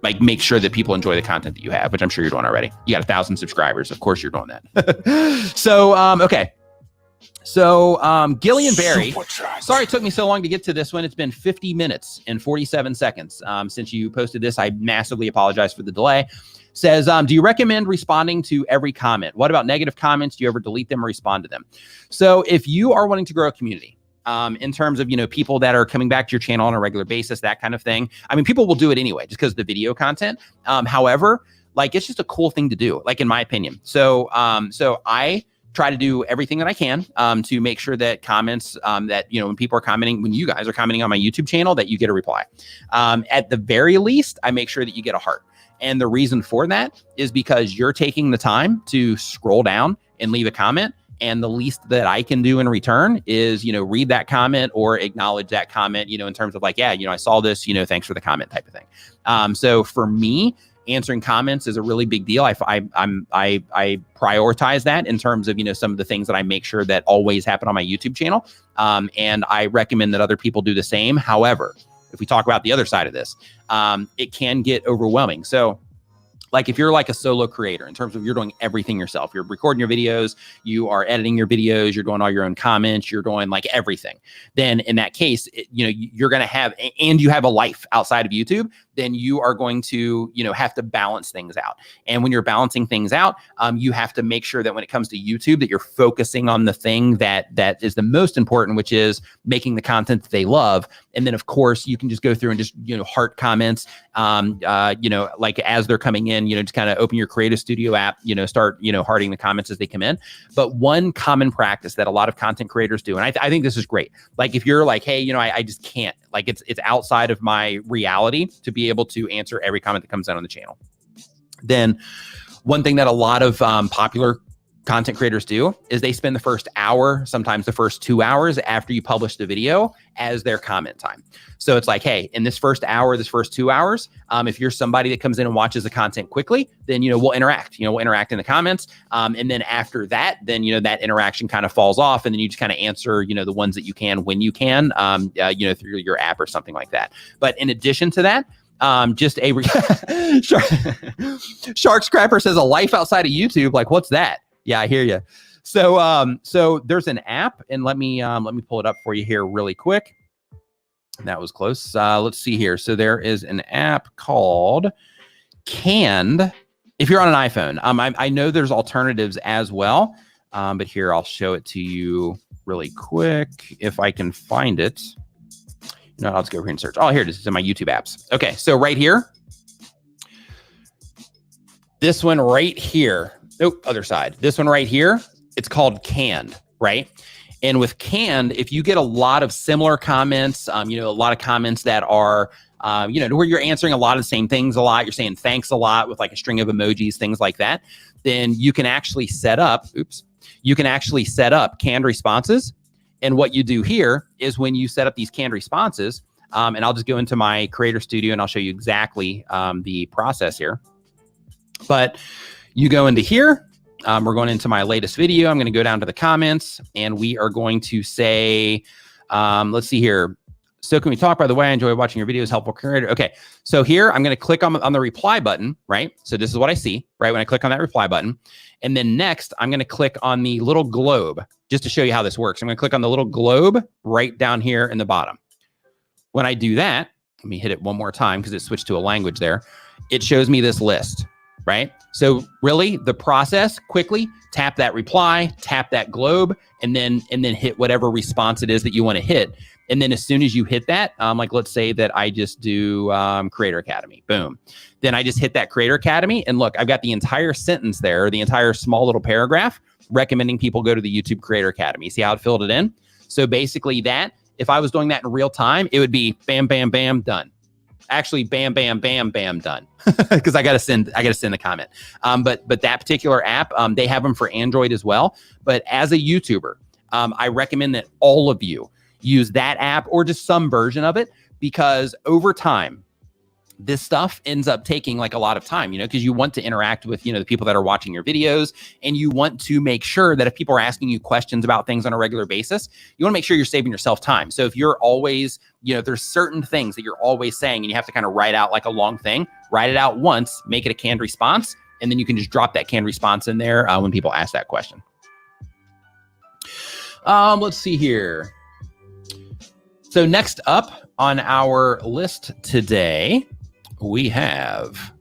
like, make sure that people enjoy the content that you have, which I'm sure you're doing already. You got 1,000 subscribers. Of course you're doing that. So, okay. So, Gillian Berry, sorry it took me so long to get to this one. It's been 50 minutes and 47 seconds since you posted this. I massively apologize for the delay. Says, do you recommend responding to every comment? What about negative comments? Do you ever delete them or respond to them? So if you are wanting to grow a community, in terms of, people that are coming back to your channel on a regular basis, that kind of thing. I mean, people will do it anyway, just because of the video content. However, like, it's just a cool thing to do, like, in my opinion. So, so I try to do everything that I can to make sure that comments that, when people are commenting, when you guys are commenting on my YouTube channel, that you get a reply. At the very least, I make sure that you get a heart. And the reason for that is because you're taking the time to scroll down and leave a comment. And the least that I can do in return is, read that comment or acknowledge that comment, in terms of like, yeah, I saw this, thanks for the comment type of thing. So for me, answering comments is a really big deal. I prioritize that in terms of, some of the things that I make sure that always happen on my YouTube channel. And I recommend that other people do the same. However, if we talk about the other side of this, it can get overwhelming. So, like, if you're like a solo creator, in terms of you're doing everything yourself, you're recording your videos, you are editing your videos, you're doing all your own comments, you're doing like everything, then in that case, you're going to have, and you have a life outside of YouTube, then you are going to, have to balance things out. And when you're balancing things out, you have to make sure that when it comes to YouTube, that you're focusing on the thing that is the most important, which is making the content that they love. And then of course you can just go through and just, heart comments, like as they're coming in, just kind of open your Creative Studio app, start, hearting the comments as they come in. But one common practice that a lot of content creators do, and I think this is great. Like, if you're like, hey, I just can't, like, it's outside of my reality to be able to answer every comment that comes out on the channel. Then one thing that a lot of popular content creators do is they spend the first hour, sometimes the first 2 hours after you publish the video as their comment time. So it's like, hey, in this first hour, this first 2 hours, if you're somebody that comes in and watches the content quickly, then, we'll interact, we'll interact in the comments. And then after that, then, that interaction kind of falls off, and then you just kind of answer, the ones that you can, when you can, through your app or something like that. But in addition to that, just a Shark Scrapper says a life outside of YouTube. Like, what's that? Yeah, I hear you. So there's an app, and let me pull it up for you here really quick. That was close. Let's see here. So there is an app called Canned. If you're on an iPhone, I know there's alternatives as well, but here I'll show it to you really quick if I can find it. No, I'll just go over here and search. Oh, here it is. It's in my YouTube apps. Okay, so right here, this one right here. Oh, other side. This one right here. It's called Canned, right? And with Canned, if you get a lot of similar comments, a lot of comments that are, where you're answering a lot of the same things a lot, you're saying thanks a lot with like a string of emojis, things like that, then you can actually set up, canned responses. And what you do here is when you set up these canned responses, and I'll just go into my Creator Studio and I'll show you exactly the process here. But you go into here. We're going into my latest video. I'm going to go down to the comments and we are going to say, let's see here. So can we talk? By the way, I enjoy watching your videos. Helpful creator. Okay. So here I'm going to click on the reply button, right? So this is what I see, right? When I click on that reply button. And then next, I'm going to click on the little globe just to show you how this works. I'm going to click on the little globe right down here in the bottom. When I do that, let me hit it one more time because it switched to a language there. It shows me this list, right? So really the process, quickly tap that reply, tap that globe, and then hit whatever response it is that you want to hit. And then as soon as you hit that, like let's say that I just do Creator Academy, boom. Then I just hit that Creator Academy and look, I've got the entire sentence there, the entire small little paragraph recommending people go to the YouTube Creator Academy. See how it filled it in? So basically that, if I was doing that in real time, it would be bam, bam, bam, done. Actually, bam, bam, bam, bam, done. Because I gotta send the comment. But that particular app, they have them for Android as well. But as a YouTuber, I recommend that all of you use that app or just some version of it, because over time, this stuff ends up taking like a lot of time, because you want to interact with, the people that are watching your videos, and you want to make sure that if people are asking you questions about things on a regular basis, you want to make sure you're saving yourself time. So if you're always, there's certain things that you're always saying and you have to kind of write out like a long thing, write it out once, make it a canned response, and then you can just drop that canned response in there when people ask that question. Let's see here. So next up on our list today, we have,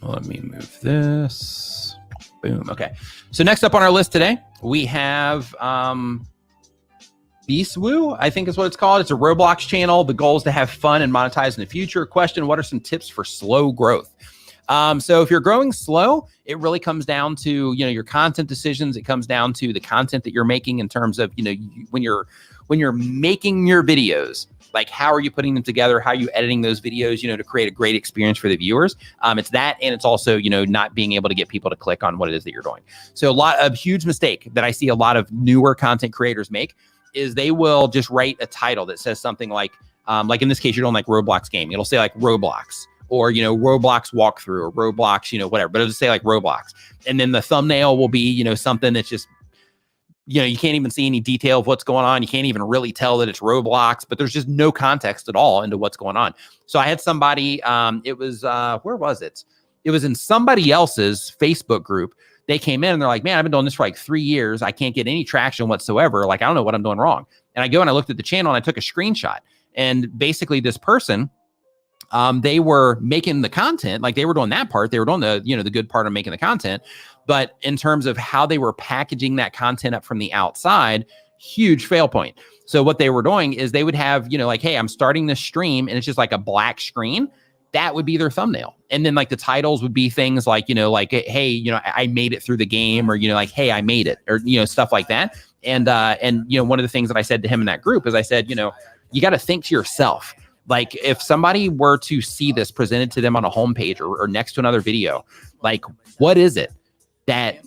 let me move this, boom, okay. So next up on our list today, we have Beastwoo, I think is what it's called. It's a Roblox channel. The goal is to have fun and monetize in the future. Question, what are some tips for slow growth? So if you're growing slow, it really comes down to, your content decisions. It comes down to the content that you're making in terms of, when you're making your videos, like how are you putting them together? How are you editing those videos, to create a great experience for the viewers? It's that, and it's also, not being able to get people to click on what it is that you're doing. So a huge mistake that I see a lot of newer content creators make is they will just write a title that says something like in this case, you're doing like Roblox game. It'll say like Roblox, or, Roblox walkthrough, or Roblox, whatever, but it'll just say like Roblox. And then the thumbnail will be, something that's just, you can't even see any detail of what's going on. You can't even really tell that it's Roblox, but there's just no context at all into what's going on. So I had somebody, it was, where was it? It was in somebody else's Facebook group. They came in and they're like, man, I've been doing this for like 3 years. I can't get any traction whatsoever. Like, I don't know what I'm doing wrong. And I go and I looked at the channel and I took a screenshot. And basically this person, they were making the content, like they were doing that part. They were doing the, the good part of making the content. But in terms of how they were packaging that content up from the outside, huge fail point. So what they were doing is they would have, like, hey, I'm starting this stream and it's just like a black screen. That would be their thumbnail. And then like the titles would be things like, like, hey, I made it through the game, or, like, hey, I made it, or, stuff like that. And one of the things that I said to him in that group is I said, you got to think to yourself, like if somebody were to see this presented to them on a homepage or next to another video, like what is it that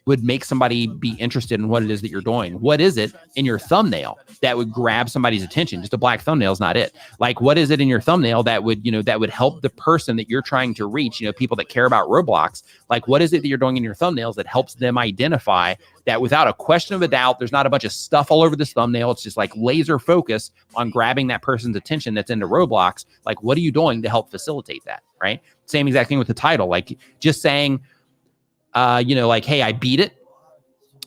would make somebody be interested in what it is that you're doing? What is it in your thumbnail that would grab somebody's attention? Just a black thumbnail is not it. Like, what is it in your thumbnail that would, that would help the person that you're trying to reach, people that care about Roblox? Like, what is it that you're doing in your thumbnails that helps them identify that without a question of a doubt, there's not a bunch of stuff all over this thumbnail. It's just like laser focus on grabbing that person's attention that's into Roblox. Like, what are you doing to help facilitate that? Right. Same exact thing with the title. Like just saying, like, hey, I beat it.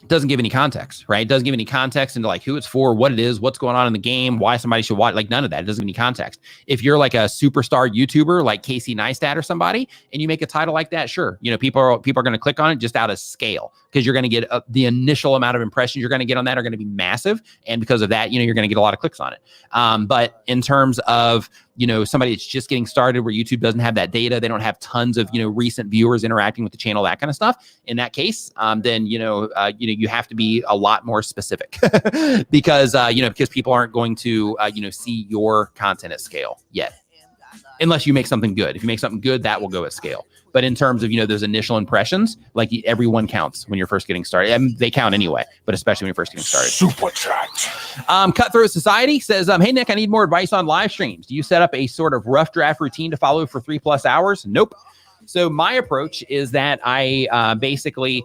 Doesn't give any context, right? It doesn't give any context into like who it's for, what it is, what's going on in the game, why somebody should watch, like none of that. It doesn't give any context. If you're like a superstar YouTuber like Casey Neistat or somebody, and you make a title like that, sure, people are going to click on it just out of scale, because you're going to get the initial amount of impressions you're going to get on that are going to be massive, and because of that, you're going to get a lot of clicks on it. But in terms of somebody that's just getting started, where YouTube doesn't have that data, they don't have tons of recent viewers interacting with the channel, that kind of stuff. In that case, then you have to be a lot more specific because because people aren't going to see your content at scale yet, unless you make something good. If you make something good, that will go at scale. But in terms of those initial impressions, like everyone counts when you're first getting started. I mean, they count anyway, but especially when you're first getting started. Super chat. Cutthroat Society says, hey Nick, I need more advice on live streams. Do you set up a sort of rough draft routine to follow for 3+ hours? Nope. So my approach is that I basically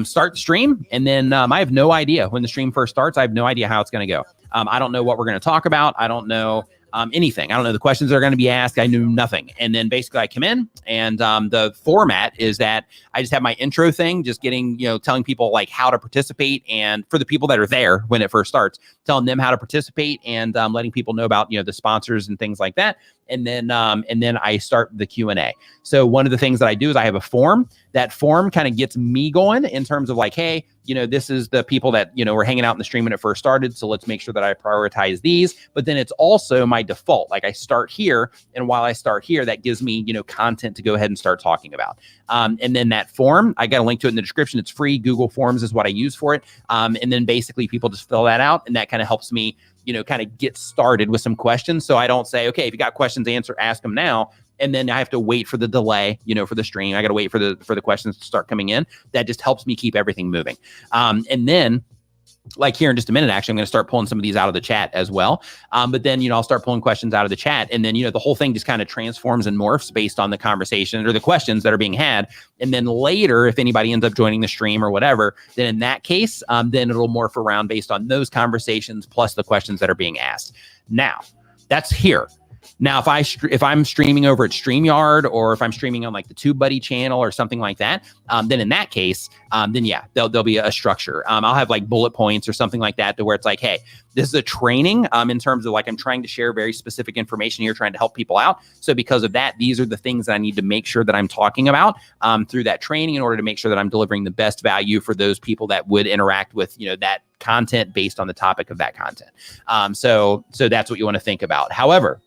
start the stream, and then I have no idea when the stream first starts. I have no idea how it's going to go. I don't know what we're going to talk about. I don't know anything. I don't know the questions that are going to be asked. I knew nothing. And then basically I come in, and the format is that I just have my intro thing, just getting, telling people like how to participate. And for the people that are there when it first starts, telling them how to participate, and letting people know about, the sponsors and things like that. And then I start the Q&A. So one of the things that I do is I have a form. That form kind of gets me going in terms of like, hey, this is the people that, were hanging out in the stream when it first started. So let's make sure that I prioritize these. But then it's also my default. Like I start here. And while I start here, that gives me, content to go ahead and start talking about. And then that form, I got a link to it in the description. It's free. Google Forms is what I use for it. And then basically people just fill that out. And that kind of helps me, kind of get started with some questions. So I don't say, okay, if you got questions to answer, ask them now. And then I have to wait for the delay, for the stream. I got to wait for the questions to start coming in. That just helps me keep everything moving. And then, like here in just a minute, actually, I'm going to start pulling some of these out of the chat as well. But then, I'll start pulling questions out of the chat. And then, the whole thing just kind of transforms and morphs based on the conversation or the questions that are being had. And then later, if anybody ends up joining the stream or whatever, then in that case, then it'll morph around based on those conversations plus the questions that are being asked. Now, that's here. Now, if I'm streaming over at StreamYard, or if I'm streaming on like the TubeBuddy channel or something like that, then in that case, then yeah, there'll be a structure. I'll have like bullet points or something like that, to where it's like, hey, this is a training in terms of like, I'm trying to share very specific information here, trying to help people out. So because of that, these are the things that I need to make sure that I'm talking about through that training, in order to make sure that I'm delivering the best value for those people that would interact with, that content based on the topic of that content. So that's what you want to think about. However,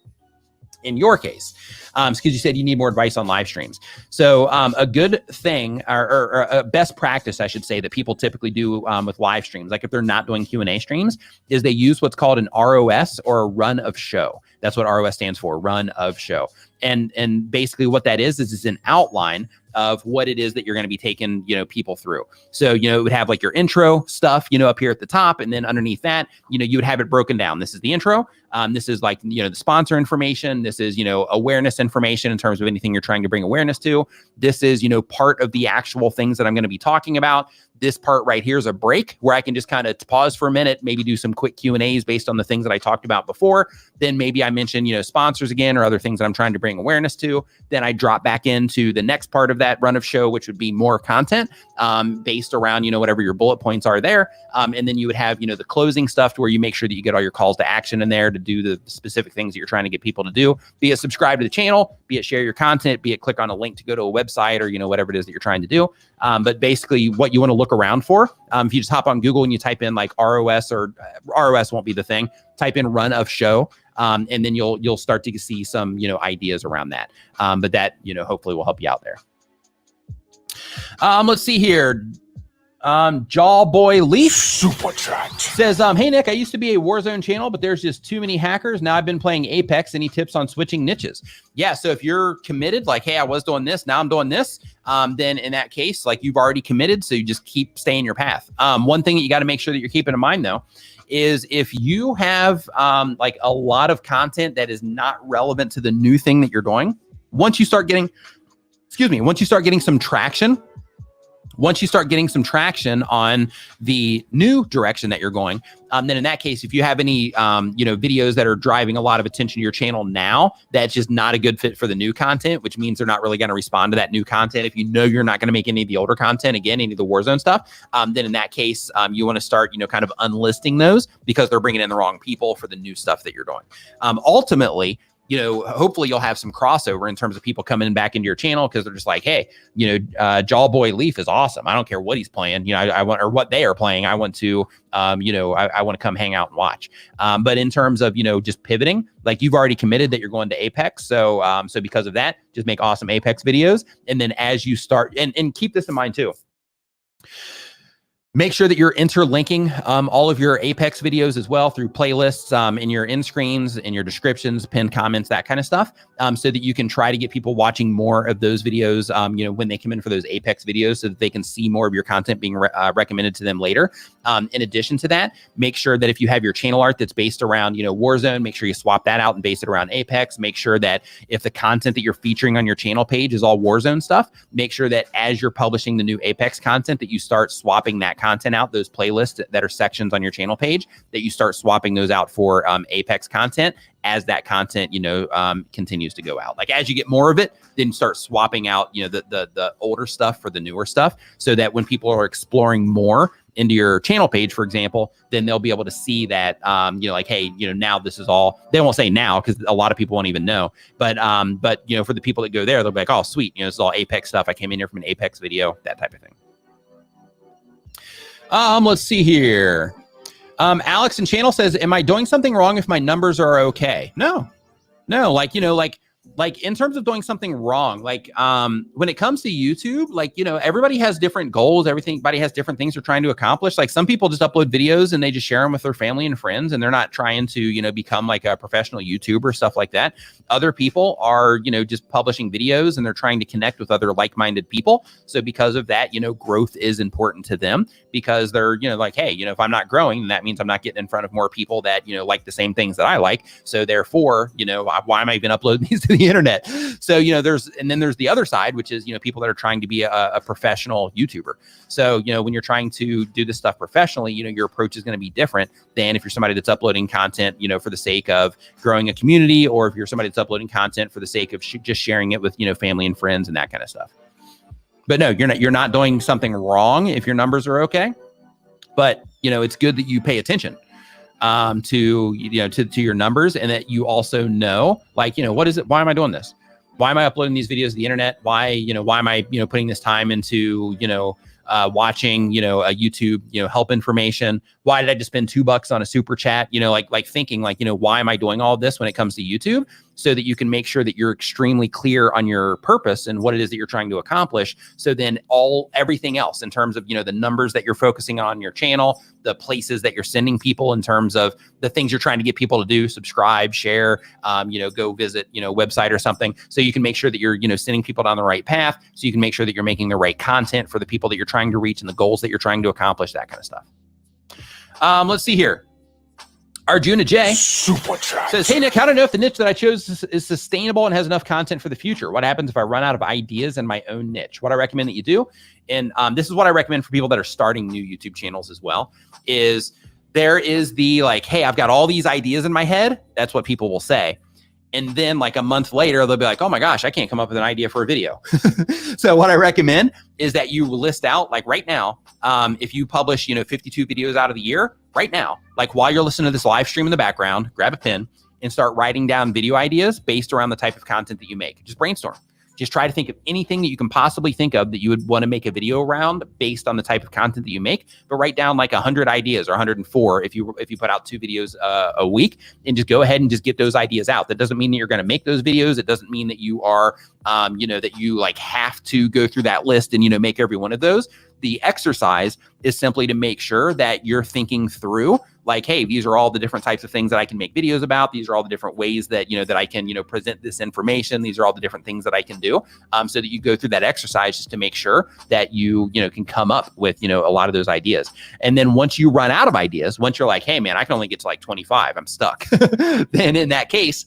in your case, because you said you need more advice on live streams. So a good thing, or a best practice, I should say, that people typically do with live streams, like if they're not doing Q&A streams, is they use what's called an ROS, or a run of show. That's what ROS stands for, run of show. And basically what that is it's an outline of what it is that you're going to be taking, people through. So, it would have like your intro stuff, up here at the top. And then underneath that, you would have it broken down. This is the intro. This is like, the sponsor information. This is, awareness information in terms of anything you're trying to bring awareness to. This is, part of the actual things that I'm going to be talking about. This part right here is a break where I can just kind of pause for a minute, maybe do some quick Q&As based on the things that I talked about before. Then maybe I mention, sponsors again, or other things that I'm trying to bring awareness to. Then I drop back into the next part of that run of show, which would be more content based around, whatever your bullet points are there. And then you would have, the closing stuff, to where you make sure that you get all your calls to action in there to do the specific things that you're trying to get people to do. Be it subscribe to the channel, be it share your content, be it click on a link to go to a website, or, whatever it is that you're trying to do. But basically what you want to look around for, if you just hop on Google and you type in like ROS, or ROS won't be the thing, type in run of show. And then you'll start to see some, ideas around that. But that, hopefully will help you out there. Let's see here. Jawboy Leaf Super chat says, hey Nick, I used to be a Warzone channel, but there's just too many hackers. Now I've been playing Apex. Any tips on switching niches? Yeah. So if you're committed, like, hey, I was doing this, now I'm doing this. Then in that case, like, you've already committed. So you just keep staying your path. One thing that you got to make sure that you're keeping in mind though, is if you have like a lot of content that is not relevant to the new thing that you're doing, once you start getting some traction Once you start getting some traction on the new direction that you're going, then in that case, if you have any, videos that are driving a lot of attention to your channel now, that's just not a good fit for the new content, which means they're not really going to respond to that new content. If you know you're not going to make any of the older content, again, any of the Warzone stuff, then in that case, you want to start, kind of unlisting those because they're bringing in the wrong people for the new stuff that you're doing. Ultimately, hopefully you'll have some crossover in terms of people coming back into your channel because they're just like, hey, Jawboy Leaf is awesome. I don't care what he's playing. I want, or what they are playing. I want to, I want to come hang out and watch. But in terms of, just pivoting, like you've already committed that you're going to Apex. So because of that, just make awesome Apex videos. And then as you start, and keep this in mind too, make sure that you're interlinking all of your Apex videos as well through playlists in your end screens, in your descriptions, pinned comments, that kind of stuff, so that you can try to get people watching more of those videos, when they come in for those Apex videos so that they can see more of your content being recommended to them later. In addition to that, make sure that if you have your channel art that's based around, Warzone, make sure you swap that out and base it around Apex. Make sure that if the content that you're featuring on your channel page is all Warzone stuff, make sure that as you're publishing the new Apex content that you start swapping that content out, those playlists that are sections on your channel page, that you start swapping those out for Apex content as that content, continues to go out. Like as you get more of it, then start swapping out, the older stuff for the newer stuff, so that when people are exploring more into your channel page, for example, then they'll be able to see that, like, hey, now this is all, they won't say now because a lot of people won't even know, but for the people that go there, they'll be like, oh, sweet, this is all Apex stuff. I came in here from an Apex video, that type of thing. Let's see here. Alex in channel says, am I doing something wrong if my numbers are okay? No, like in terms of doing something wrong, like when it comes to YouTube, like, everybody has different goals. Everybody has different things they're trying to accomplish. Like some people just upload videos and they just share them with their family and friends, and they're not trying to, become like a professional YouTuber, stuff like that. Other people are, just publishing videos and they're trying to connect with other like-minded people. So because of that, growth is important to them because they're, like, hey, if I'm not growing, then that means I'm not getting in front of more people that, like the same things that I like. So therefore, why am I even uploading these to the internet? So, there's the other side, which is, people that are trying to be a professional YouTuber. So, when you're trying to do this stuff professionally, your approach is going to be different than if you're somebody that's uploading content, for the sake of growing a community, or if you're somebody that's uploading content for the sake of just sharing it with, family and friends and that kind of stuff. But no, you're not doing something wrong if your numbers are okay. But, it's good that you pay attention to your numbers, and that you also know, like, what is it? Why am I doing this? Why am I uploading these videos to the internet? Why am I, putting this time into, watching, a YouTube, help information? Why did I just spend $2 on a super chat? Like thinking like, why am I doing all this when it comes to YouTube? So that you can make sure that you're extremely clear on your purpose and what it is that you're trying to accomplish. So then everything else in terms of, the numbers that you're focusing on your channel, the places that you're sending people in terms of the things you're trying to get people to do, subscribe, share, go visit, website or something. So you can make sure that you're, sending people down the right path. So you can make sure that you're making the right content for the people that you're trying to reach and the goals that you're trying to accomplish, that kind of stuff. Let's see here. Arjuna J says, hey, Nick, how to know if the niche that I chose is sustainable and has enough content for the future? What happens if I run out of ideas in my own niche? What I recommend that you do, and this is what I recommend for people that are starting new YouTube channels as well, is there is the like, hey, I've got all these ideas in my head. That's what people will say. And then like a month later, they'll be like, oh my gosh, I can't come up with an idea for a video. So what I recommend is that you list out, like right now, if you publish, 52 videos out of the year, right now, like while you're listening to this live stream in the background, grab a pen and start writing down video ideas based around the type of content that you make. Just brainstorm. Just try to think of anything that you can possibly think of that you would want to make a video around based on the type of content that you make, but write down like 100 ideas or 104 if you put out 2 videos a week, and just go ahead and just get those ideas out. That doesn't mean that you're going to make those videos. It doesn't mean that you are, that you like have to go through that list and, make every one of those. The exercise is simply to make sure that you're thinking through like, hey, these are all the different types of things that I can make videos about. These are all the different ways that, that I can, present this information. These are all the different things that I can do. So that you go through that exercise just to make sure that you, can come up with, a lot of those ideas. And then once you run out of ideas, once you're like, hey man, I can only get to like 25, I'm stuck. Then in that case,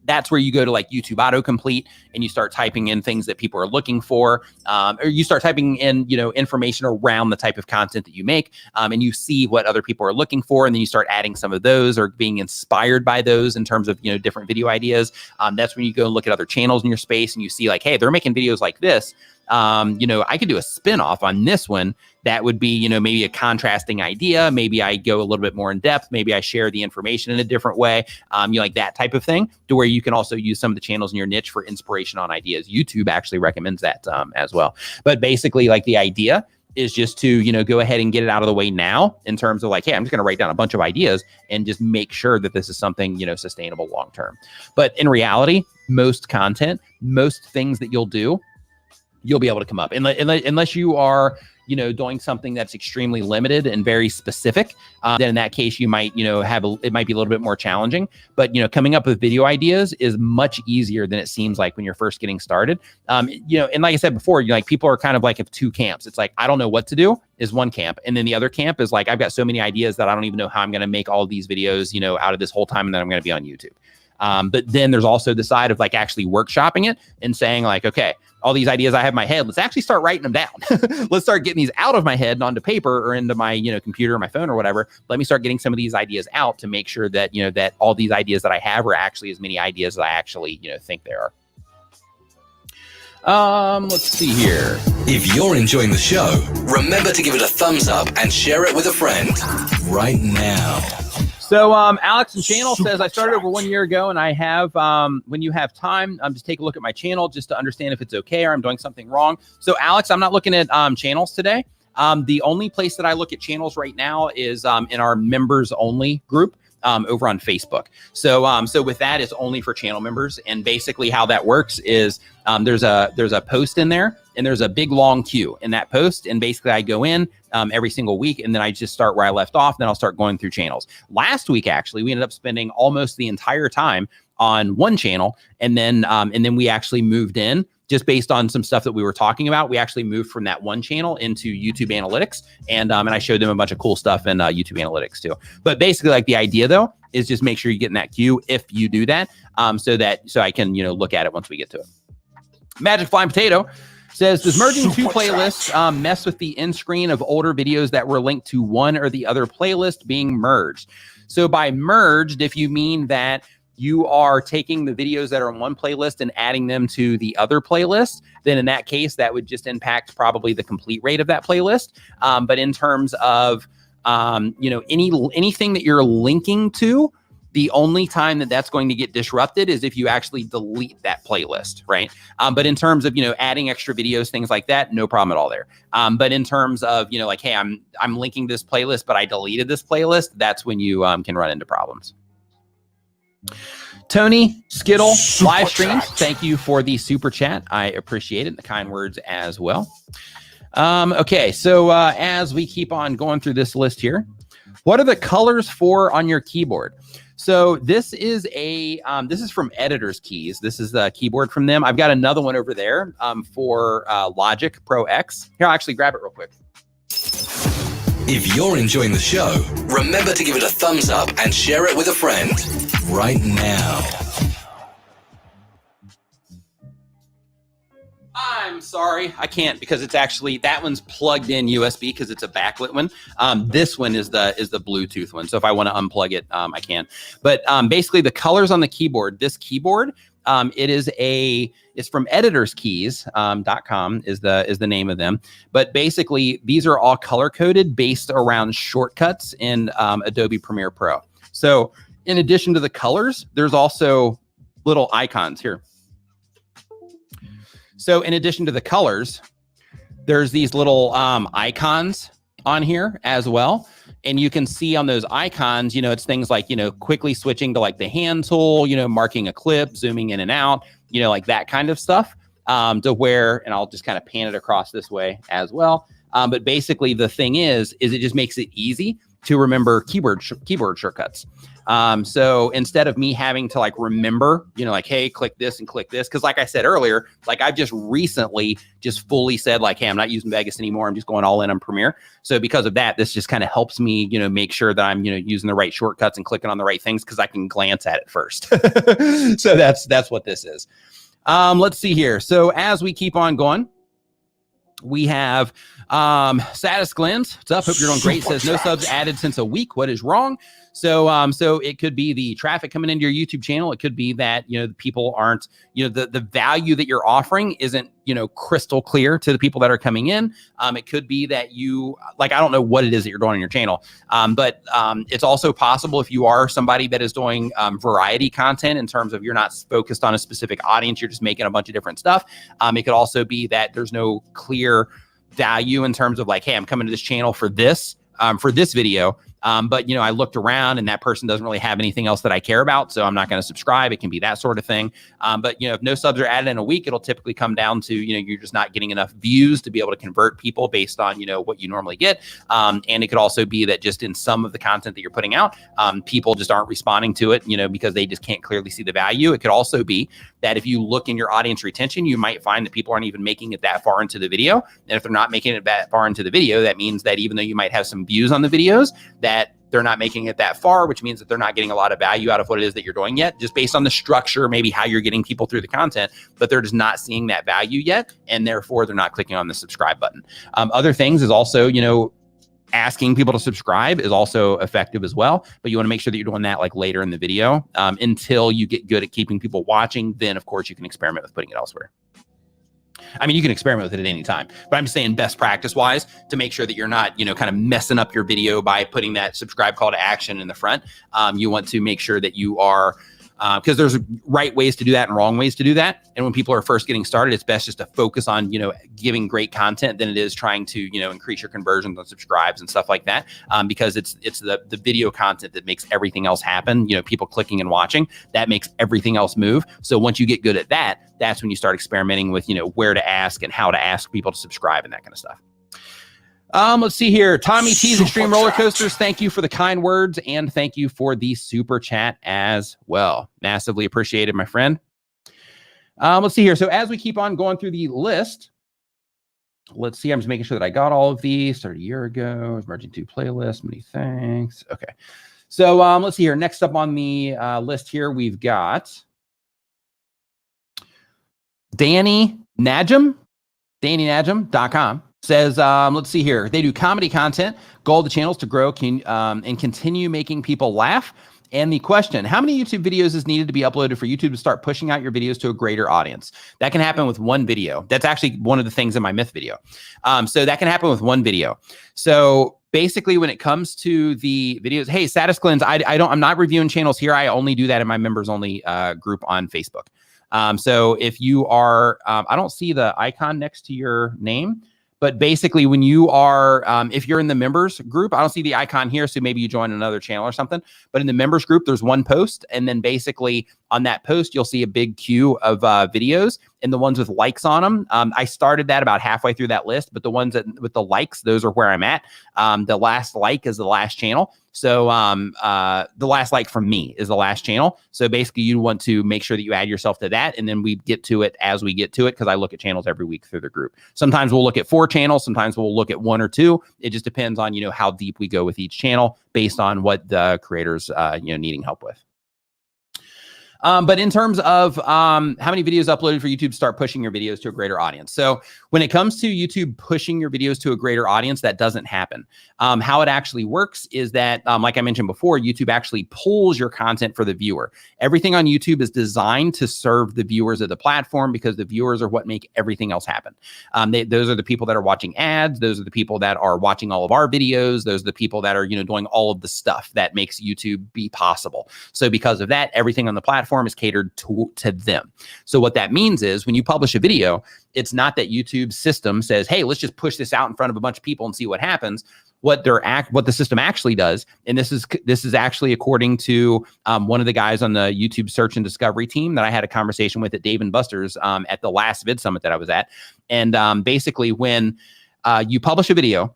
that's where you go to like YouTube autocomplete and you start typing in things that people are looking for, or you start typing in, information around the type of content that you make, and you see what other people are looking for, and then you start adding some of those or being inspired by those in terms of, different video ideas. That's when you go and look at other channels in your space and you see like, hey, they're making videos like this. I could do a spin-off on this one that would be, maybe a contrasting idea. Maybe I go a little bit more in depth. Maybe I share the information in a different way. Like that type of thing, to where you can also use some of the channels in your niche for inspiration on ideas. YouTube actually recommends that as well. But basically, like the idea is just to, go ahead and get it out of the way now in terms of like, hey, I'm just going to write down a bunch of ideas and just make sure that this is something, sustainable long-term. But in reality, most content, most things that you'll do, you'll be able to come up unless you are, doing something that's extremely limited and very specific. Then in that case, you might, it might be a little bit more challenging, but, coming up with video ideas is much easier than it seems like when you're first getting started. And like I said before, people are kind of like of two camps. It's like, I don't know what to do is one camp. And then the other camp is like, I've got so many ideas that I don't even know how I'm going to make all these videos, out of this whole time. And then I'm going to be on YouTube. But then there's also the side of like actually workshopping it and saying like, okay, all these ideas I have in my head, let's actually start writing them down. Let's start getting these out of my head and onto paper or into my, computer or my phone or whatever. Let me start getting some of these ideas out to make sure that, that all these ideas that I have are actually as many ideas as I actually, think there are. Let's see here. If you're enjoying the show, remember to give it a thumbs up and share it with a friend right now. So Alex and Channel says, I started over 1 year ago and I have, when you have time, just take a look at my channel just to understand if it's okay or I'm doing something wrong. So Alex, I'm not looking at channels today. The only place that I look at channels right now is in our members only group. Over on Facebook. So with that, it's only for channel members. And basically how that works is there's a post in there and there's a big long queue in that post. And basically I go in every single week and then I just start where I left off. Then I'll start going through channels. Last week, actually, we ended up spending almost the entire time on one channel. And then we actually moved in. Just based on some stuff that we were talking about, we actually moved from that one channel into YouTube Analytics, and I showed them a bunch of cool stuff in YouTube Analytics too. But basically, like the idea though is just make sure you get in that queue if you do that, so I can look at it once we get to it. Magic Flying Potato says, does merging two playlists mess with the end screen of older videos that were linked to one or the other playlist being merged? So by merged, if you mean that you are taking the videos that are on one playlist and adding them to the other playlist, then in that case, that would just impact probably the complete rate of that playlist. But in terms of, anything that you're linking to, the only time that that's going to get disrupted is if you actually delete that playlist, right? But in terms of, adding extra videos, things like that, no problem at all there. But in terms of, like, hey, I'm linking this playlist, but I deleted this playlist, that's when you can run into problems. Tony Skittle live streams. Thank you for the super chat. I appreciate it. The kind words as well. Okay, so as we keep on going through this list here, what are the colors for on your keyboard? So this is this is from Editor's Keys. This is the keyboard from them. I've got another one over there for Logic Pro X. Here, I'll actually grab it real quick. If you're enjoying the show, remember to give it a thumbs up and share it with a friend right now. I'm sorry, I can't because it's actually, that one's plugged in USB because it's a backlit one. This one is the Bluetooth one. So if I want to unplug it, I can. But basically the colors on the keyboard, this keyboard, it's from editorskeys.com is the name of them. But basically these are all color coded based around shortcuts in Adobe Premiere Pro. So in addition to the colors, there's also little icons here. So in addition to the colors, there's these little icons on here as well. And you can see on those icons, it's things like, quickly switching to like the hand tool, marking a clip, zooming in and out, like that kind of stuff to where, and I'll just kind of pan it across this way as well. But basically the thing is it just makes it easy to remember keyboard shortcuts. So instead of me having to like remember, you know, like, hey, click this and click this. Cause like I said earlier, like I've just recently just fully said like, hey, I'm not using Vegas anymore. I'm just going all in on Premiere. So because of that, this just kind of helps me, you know, make sure that I'm, you know, using the right shortcuts and clicking on the right things. Cause I can glance at it first. So that's what this is. Let's see here. So as we keep on going, we have Saddest Glens. What's up? Hope you're doing great. Says no subs added since a week. What is wrong? So so it could be the traffic coming into your YouTube channel. It could be that, you know, the people aren't, you know, the value that you're offering isn't, you know, crystal clear to the people that are coming in. It could be that you, like, I don't know what it is that you're doing on your channel. But it's also possible if you are somebody that is doing variety content in terms of you're not focused on a specific audience, you're just making a bunch of different stuff. It could also be that there's no clear value in terms of like, hey, I'm coming to this channel for this video. But, you know, I looked around and that person doesn't really have anything else that I care about. So I'm not going to subscribe. It can be that sort of thing. But, you know, if no subs are added in a week, it'll typically come down to, you know, you're just not getting enough views to be able to convert people based on, you know, what you normally get. And it could also be that just in some of the content that you're putting out, people just aren't responding to it, you know, because they just can't clearly see the value. It could also be that if you look in your audience retention, you might find that people aren't even making it that far into the video. And if they're not making it that far into the video, that means that even though you might have some views on the videos, that they're not making it that far, which means that they're not getting a lot of value out of what it is that you're doing yet, just based on the structure, maybe how you're getting people through the content, but they're just not seeing that value yet. And therefore they're not clicking on the subscribe button. Other things is also, you know, asking people to subscribe is also effective as well, but you want to make sure that you're doing that like later in the video until you get good at keeping people watching. Then of course you can experiment with putting it elsewhere. I mean, you can experiment with it at any time, but I'm just saying best practice wise to make sure that you're not, you know, kind of messing up your video by putting that subscribe call to action in the front. You want to make sure that you are, because there's right ways to do that and wrong ways to do that. And when people are first getting started, it's best just to focus on, you know, giving great content than it is trying to, you know, increase your conversions on subscribes and stuff like that. Because it's the video content that makes everything else happen. You know, people clicking and watching, that makes everything else move. So once you get good at that, that's when you start experimenting with, you know, where to ask and how to ask people to subscribe and that kind of stuff. Let's see here. Tommy T's Extreme Roller Coasters. Thank you for the kind words and thank you for the super chat as well. Massively appreciated, my friend. Let's see here. So as we keep on going through the list, let's see. I'm just making sure that I got all of these. Started a year ago. Merging to playlist. Many thanks. Okay. So let's see here. Next up on the list here, we've got Danny Najm. DannyNajm.com. Says, let's see here. They do comedy content. Goal of the channels to grow and continue making people laugh. And the question, how many YouTube videos is needed to be uploaded for YouTube to start pushing out your videos to a greater audience? That can happen with one video. That's actually one of the things in my myth video. So that can happen with one video. So basically when it comes to the videos, hey, Saddest Glens, I'm not reviewing channels here. I only do that in my members only group on Facebook. So if you are, I don't see the icon next to your name. But basically, when you are, if you're in the members group, I don't see the icon here, so maybe you join another channel or something. But in the members group, there's one post. And then basically on that post, you'll see a big queue of videos and the ones with likes on them. I started that about halfway through that list, but the ones that with the likes, those are where I'm at. The last like is the last channel. So the last like from me is the last channel. So basically you want to make sure that you add yourself to that. And then we get to it as we get to it, because I look at channels every week through the group. Sometimes we'll look at 4 channels. Sometimes we'll look at 1 or 2. It just depends on, you know, how deep we go with each channel based on what the creators, you know, needing help with. But in terms of how many videos uploaded for YouTube to start pushing your videos to a greater audience. So when it comes to YouTube pushing your videos to a greater audience, that doesn't happen. How it actually works is that, like I mentioned before, YouTube actually pulls your content for the viewer. Everything on YouTube is designed to serve the viewers of the platform, because the viewers are what make everything else happen. Those are the people that are watching ads. Those are the people that are watching all of our videos. Those are the people that are, you know, doing all of the stuff that makes YouTube be possible. So because of that, everything on the platform is catered to them. So what that means is when you publish a video, it's not that YouTube's system says, hey, let's just push this out in front of a bunch of people and see what happens. What the system actually does, and this is actually according to one of the guys on the YouTube search and discovery team that I had a conversation with at Dave & Buster's at the last vid summit that I was at. And basically when you publish a video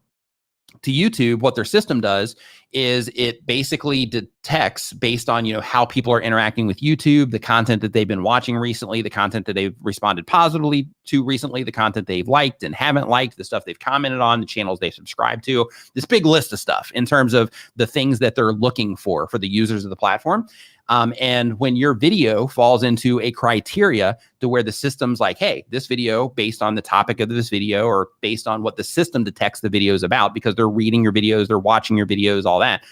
to YouTube, what their system does is it basically detects based on, how people are interacting with YouTube, the content that they've been watching recently, the content that they've responded positively to recently, the content they've liked and haven't liked, the stuff they've commented on, the channels they subscribe to, this big list of stuff in terms of the things that they're looking for the users of the platform. And when your video falls into a criteria to where the system's like, hey, this video based on the topic of this video or based on what the system detects the video is about, because they're reading your videos, they're watching your videos, all that.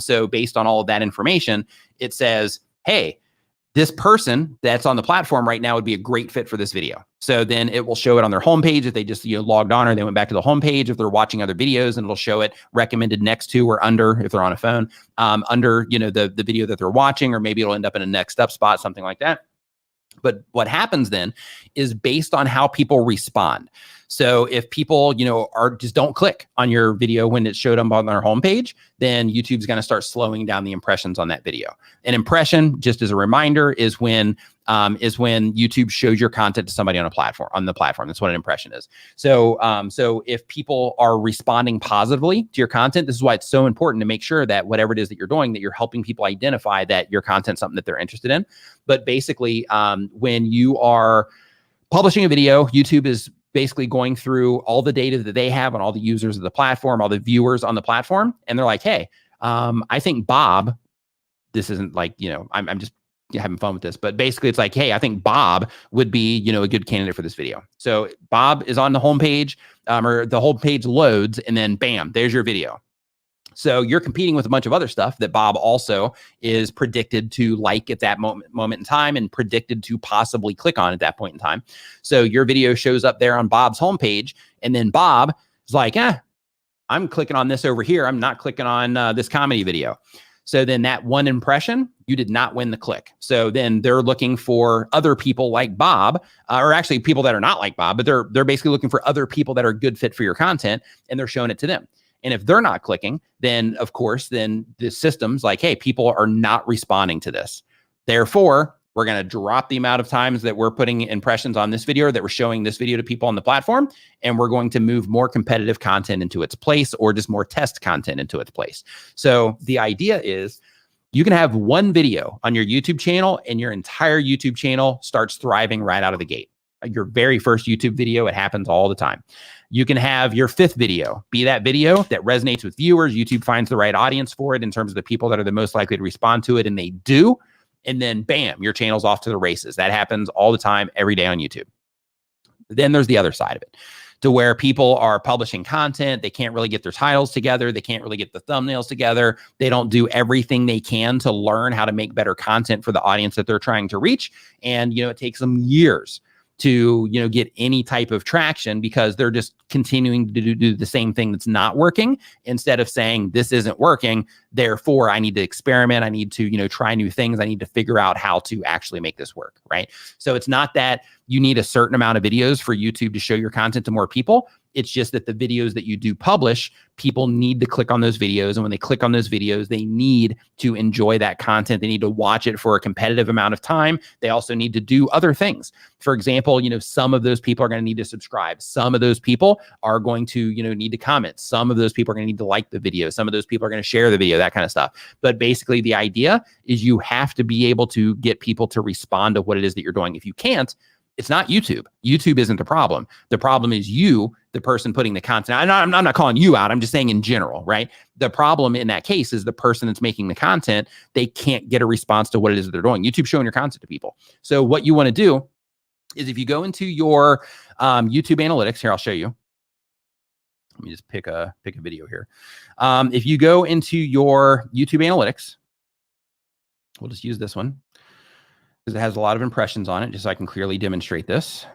So based on all of that information, it says, hey, this person that's on the platform right now would be a great fit for this video. So then it will show it on their homepage if they just logged on or they went back to the homepage if they're watching other videos, and it'll show it recommended next to or under if they're on a phone, under the video that they're watching, or maybe it'll end up in a next up spot, something like that. But what happens then is based on how people respond. So if people, are just don't click on your video when it showed up on their homepage, then YouTube's going to start slowing down the impressions on that video. An impression, just as a reminder, is when YouTube shows your content to somebody on the platform. That's what an impression is. So if people are responding positively to your content, this is why it's so important to make sure that whatever it is that you're doing, that you're helping people identify that your content's something that they're interested in. But basically, when you are publishing a video, YouTube is basically going through all the data that they have on all the users of the platform, all the viewers on the platform. And they're like, hey, I think Bob, this isn't like, I'm just having fun with this, but basically it's like, hey, I think Bob would be, a good candidate for this video. So Bob is on the homepage, or the whole page loads, and then bam, there's your video. So you're competing with a bunch of other stuff that Bob also is predicted to like at that moment in time and predicted to possibly click on at that point in time. So your video shows up there on Bob's homepage, and then Bob is like, I'm clicking on this over here. I'm not clicking on this comedy video. So then that one impression, you did not win the click. So then they're looking for other people like Bob, or actually people that are not like Bob, but they're basically looking for other people that are a good fit for your content, and they're showing it to them. And if they're not clicking, then of course, then the system's like, hey, people are not responding to this. Therefore, we're going to drop the amount of times that we're putting impressions on this video, that we're showing this video to people on the platform, and we're going to move more competitive content into its place, or just more test content into its place. So the idea is you can have one video on your YouTube channel and your entire YouTube channel starts thriving right out of the gate. Your very first YouTube video, it happens all the time. You can have your 5th video be that video that resonates with viewers. YouTube finds the right audience for it in terms of the people that are the most likely to respond to it, and they do. And then bam, your channel's off to the races. That happens all the time, every day on YouTube. Then there's the other side of it, to where people are publishing content. They can't really get their titles together. They can't really get the thumbnails together. They don't do everything they can to learn how to make better content for the audience that they're trying to reach. And, it takes them years to, get any type of traction, because they're just continuing to do the same thing that's not working, instead of saying, this isn't working, therefore I need to experiment. I need to, try new things. I need to figure out how to actually make this work, right? So it's not that you need a certain amount of videos for YouTube to show your content to more people. It's just that the videos that you do publish, people need to click on those videos. And when they click on those videos, they need to enjoy that content. They need to watch it for a competitive amount of time. They also need to do other things. For example, some of those people are going to need to subscribe. Some of those people are going to, need to comment. Some of those people are going to need to like the video. Some of those people are going to share the video, that kind of stuff. But basically the idea is you have to be able to get people to respond to what it is that you're doing. If you can't, it's not YouTube. YouTube isn't the problem. The problem is you, the person putting the content. I'm not calling you out. I'm just saying in general, right? The problem in that case is the person that's making the content. They can't get a response to what it is that they're doing. YouTube's showing your content to people. So what you want to do is, if you go into your YouTube analytics, here, I'll show you. Let me just pick a video here. If you go into your YouTube analytics, we'll just use this one, because it has a lot of impressions on it, just so I can clearly demonstrate this.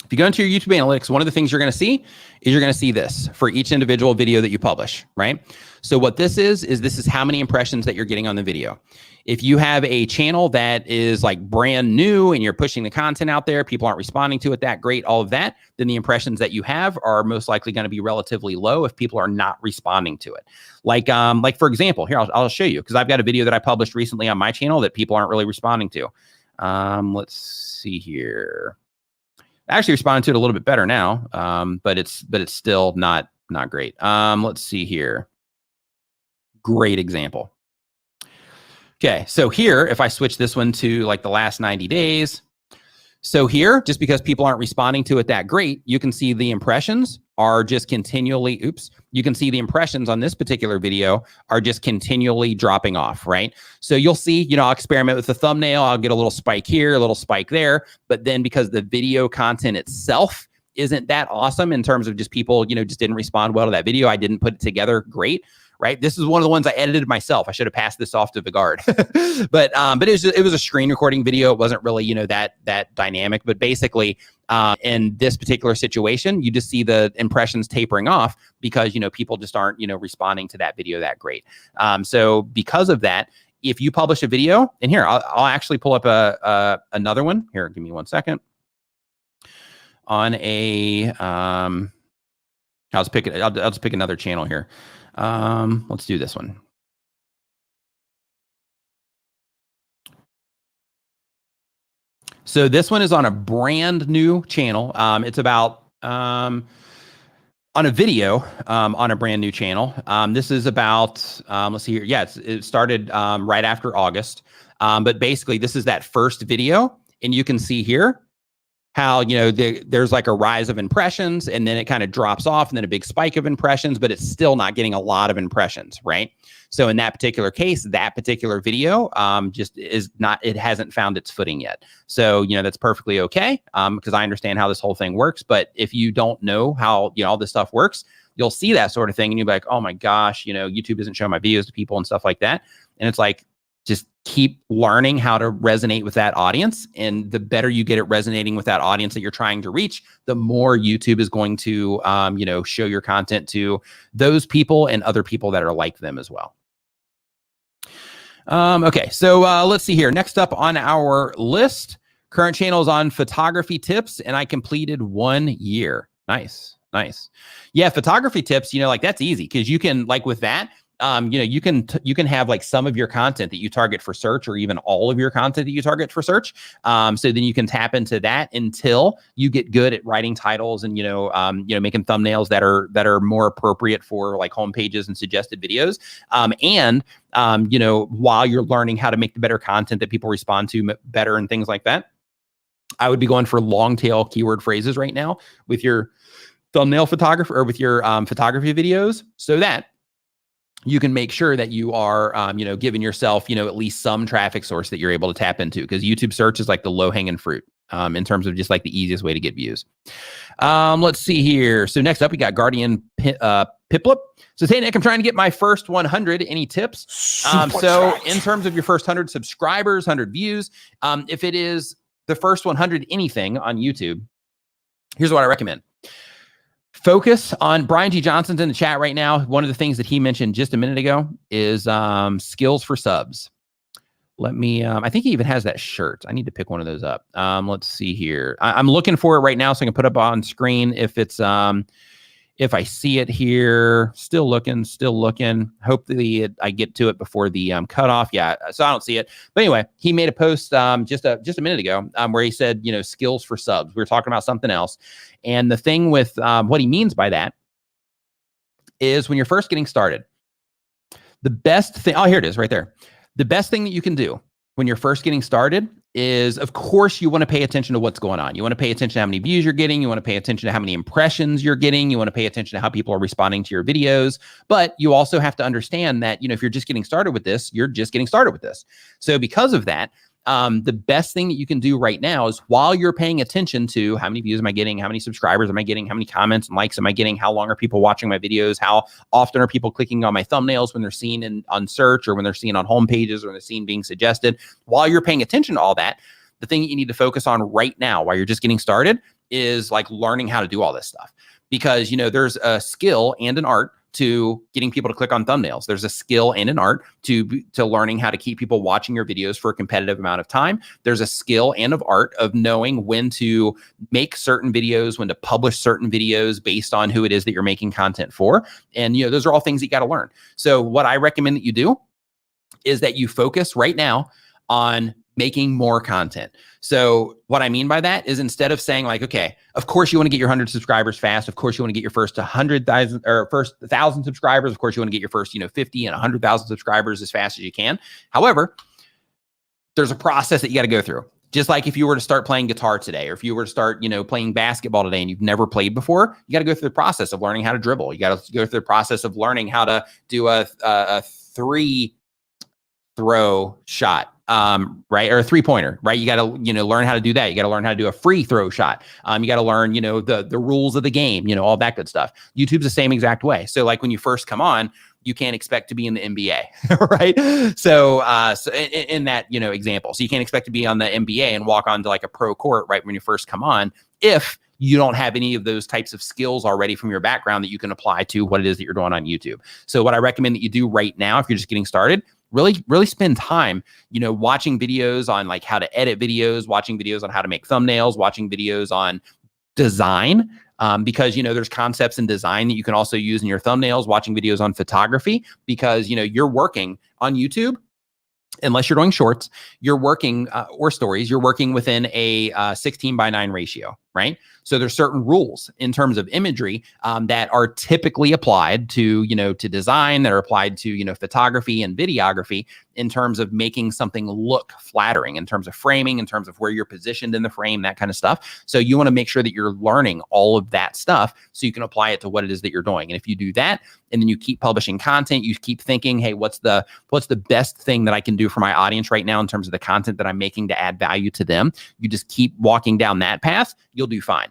If you go into your YouTube analytics, one of the things you're going to see is you're going to see this for each individual video that you publish, right? So what this is how many impressions that you're getting on the video. If you have a channel that is like brand new and you're pushing the content out there, people aren't responding to it that great, all of that, then the impressions that you have are most likely going to be relatively low if people are not responding to it. Like for example, here, I'll show you, because I've got a video that I published recently on my channel that people aren't really responding to. Let's see here. I actually responded to it a little bit better now, but it's still not not great. Let's see here. Great example. Okay, so here, if I switch this one to like the last 90 days, so here, just because people aren't responding to it that great, you can see the impressions are just continually, you can see the impressions on this particular video are just continually dropping off, right? So you'll see, I'll experiment with the thumbnail. I'll get a little spike here, a little spike there. But then because the video content itself isn't that awesome in terms of just people, just didn't respond well to that video. I didn't put it together great. Right. This is one of the ones I edited myself. I should have passed this off to Vigard, but it was a screen recording video. It wasn't really, that dynamic, but basically in this particular situation, you just see the impressions tapering off because, people just aren't, responding to that video that great. So because of that, if you publish a video, and here, I'll actually pull up another one here. Give me 1 second on I'll just pick another channel here. Let's do this one. So this one is on a brand new channel. It's about on a video on a brand new channel. This is about let's see here. Yeah, it started right after August. But basically, this is that first video, and you can see here how, there's like a rise of impressions and then it kind of drops off and then a big spike of impressions, but it's still not getting a lot of impressions, right? So in that particular case, that particular video just is not, it hasn't found its footing yet. So, that's perfectly okay because I understand how this whole thing works. But if you don't know how, all this stuff works, you'll see that sort of thing and you'll be like, oh my gosh, YouTube isn't showing my videos to people and stuff like that. And it's like, just keep learning how to resonate with that audience. And the better you get at resonating with that audience that you're trying to reach, the more YouTube is going to, show your content to those people and other people that are like them as well. Okay, so let's see here. Next up on our list, current channel is on photography tips, and I completed 1 year. Nice. Yeah, photography tips, like that's easy because you can, like with that, you can have like some of your content that you target for search or even all of your content that you target for search. So then you can tap into that until you get good at writing titles and, making thumbnails that are more appropriate for like home pages and suggested videos. While you're learning how to make the better content that people respond to better and things like that, I would be going for long tail keyword phrases right now with your thumbnail photography or with your photography videos so that you can make sure that you are, giving yourself, at least some traffic source that you're able to tap into because YouTube search is like the low hanging fruit in terms of just like the easiest way to get views. Let's see here. So next up, we got Guardian Piplip. So hey, Nick, I'm trying to get my first 100. Any tips? So in terms of your first 100 subscribers, 100 views, if it is the first 100 anything on YouTube, here's what I recommend. Focus on Brian G. Johnson's in the chat right now. One of the things that he mentioned just a minute ago is skills for subs. Let me, I think he even has that shirt. I need to pick one of those up. Let's see here. I'm looking for it right now so I can put up on screen if it's, if I see it here. Still looking. Hopefully I get to it before the cutoff. Yeah, so I don't see it. But anyway, he made a post just a minute ago where he said, skills for subs. We were talking about something else. And the thing with what he means by that is when you're first getting started, the best thing, here it is right there. The best thing that you can do when you're first getting started is, of course, you want to pay attention to what's going on. You want to pay attention to how many views you're getting. You want to pay attention to how many impressions you're getting. You want to pay attention to how people are responding to your videos. But you also have to understand that, if you're just getting started with this, you're just getting started with this. So because of that, the best thing that you can do right now is while you're paying attention to how many views am I getting, how many subscribers am I getting, how many comments and likes am I getting, how long are people watching my videos, how often are people clicking on my thumbnails when they're seen on search or when they're seen on home pages or when they're seen being suggested. While you're paying attention to all that, the thing you need to focus on right now while you're just getting started is like learning how to do all this stuff. Because, there's a skill and an art to getting people to click on thumbnails. There's a skill and an art to learning how to keep people watching your videos for a competitive amount of time. There's a skill and of art of knowing when to make certain videos, when to publish certain videos based on who it is that you're making content for. And, those are all things that you got to learn. So what I recommend that you do is that you focus right now on making more content. So what I mean by that is instead of saying like, okay, of course you want to get your 100 subscribers fast. Of course you want to get your first 100,000 or first 1,000 subscribers. Of course you want to get your first, 50 and 100,000 subscribers as fast as you can. However, there's a process that you got to go through. Just like if you were to start playing guitar today, or if you were to start, playing basketball today and you've never played before, you got to go through the process of learning how to dribble. You got to go through the process of learning how to do a 3-throw shot, right? Or a 3-pointer, right? You got to, learn how to do that. You got to learn how to do a free throw shot. You got to learn, the rules of the game, all that good stuff. YouTube's the same exact way. So like when you first come on, you can't expect to be in the NBA, right? So in that, example, so you can't expect to be on the NBA and walk onto like a pro court right when you first come on if you don't have any of those types of skills already from your background that you can apply to what it is that you're doing on YouTube. So what I recommend that you do right now, if you're just getting started, really spend time, watching videos on like how to edit videos, watching videos on how to make thumbnails, watching videos on design, because, there's concepts in design that you can also use in your thumbnails, watching videos on photography, because, you're working on YouTube. Unless you're doing shorts, you're working or stories, you're working within a 16:9 ratio, right? So there's certain rules in terms of imagery that are typically applied to, to design, that are applied to, photography and videography in terms of making something look flattering, in terms of framing, in terms of where you're positioned in the frame, that kind of stuff. So you want to make sure that you're learning all of that stuff so you can apply it to what it is that you're doing. And if you do that, and then you keep publishing content, you keep thinking, hey, what's the best thing that I can do for my audience right now in terms of the content that I'm making to add value to them? You just keep walking down that path, you'll do fine.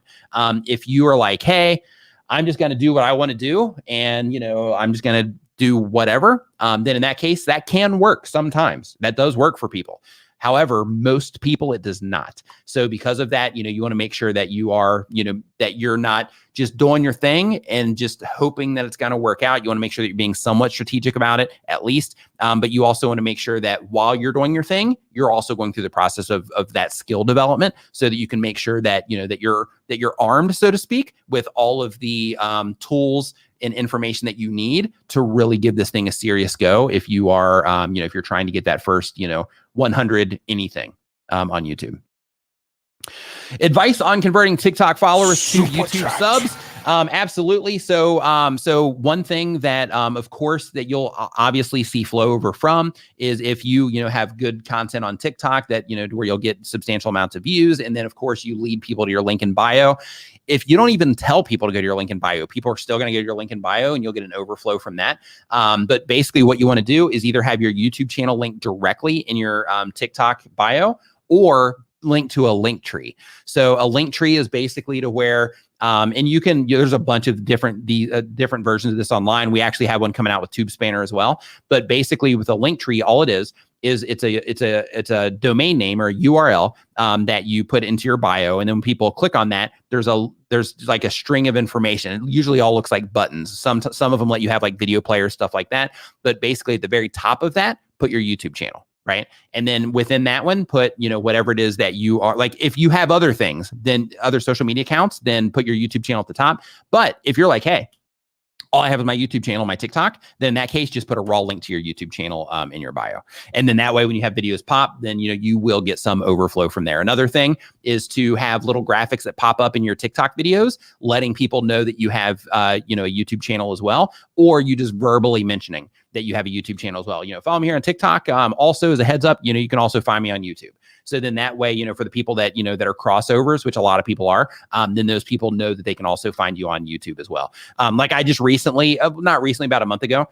If you are like, hey, I'm just going to do what I want to do, and, I'm just going to do whatever, then in that case, that can work sometimes. That does work for people. However, most people, it does not. So because of that, you want to make sure that you are, that you're not just doing your thing and just hoping that it's going to work out. You want to make sure that you're being somewhat strategic about it, at least. But you also want to make sure that while you're doing your thing, you're also going through the process of that skill development, so that you can make sure that, that you're armed, so to speak, with all of the tools and information that you need to really give this thing a serious go. If you are, if you're trying to get that first, 100 anything on YouTube. Advice on converting TikTok followers to YouTube subs. Absolutely. So one thing that, of course, that you'll obviously see flow over from is if you have good content on TikTok that, where you'll get substantial amounts of views. And then, of course, you lead people to your link in bio. If you don't even tell people to go to your link in bio, people are still going to go to your link in bio, and you'll get an overflow from that. But basically what you want to do is either have your YouTube channel linked directly in your TikTok bio, or link to a link tree. So a link tree is basically to where, and you can, there's a bunch of different versions of this online. We actually have one coming out with Tube Spanner as well. But basically with a link tree, all it is it's a domain name or a URL that you put into your bio. And then when people click on that, there's like a string of information. It usually all looks like buttons. Some of them let you have like video players, stuff like that. But basically at the very top of that, put your YouTube channel. Right. And then within that one, put, whatever it is that you are, like, if you have other things, then other social media accounts, then put your YouTube channel at the top. But if you're like, hey, all I have is my YouTube channel, my TikTok, then in that case, just put a raw link to your YouTube channel in your bio. And then that way, when you have videos pop, then, you will get some overflow from there. Another thing is to have little graphics that pop up in your TikTok videos, letting people know that you have, a YouTube channel as well, or you just verbally mentioning that you have a YouTube channel as well. Follow me here on TikTok. Also, as a heads up, you can also find me on YouTube. So then that way, for the people that, that are crossovers, which a lot of people are, then those people know that they can also find you on YouTube as well. Like I just recently, not recently, about a month ago,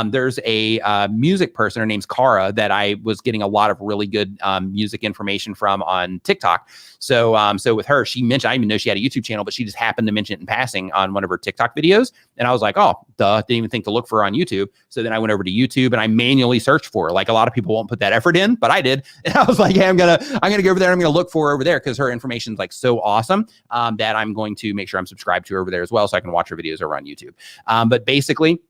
there's a music person, her name's Cara, that I was getting a lot of really good music information from on TikTok. So with her, she mentioned, I didn't even know she had a YouTube channel, but she just happened to mention it in passing on one of her TikTok videos. And I was like, oh, duh, didn't even think to look for her on YouTube. So then I went over to YouTube and I manually searched for her. Like a lot of people won't put that effort in, but I did. And I was like, hey, I'm gonna go over there. I'm gonna look for her over there because her information is like so awesome that I'm going to make sure I'm subscribed to her over there as well, so I can watch her videos over on YouTube. But basically,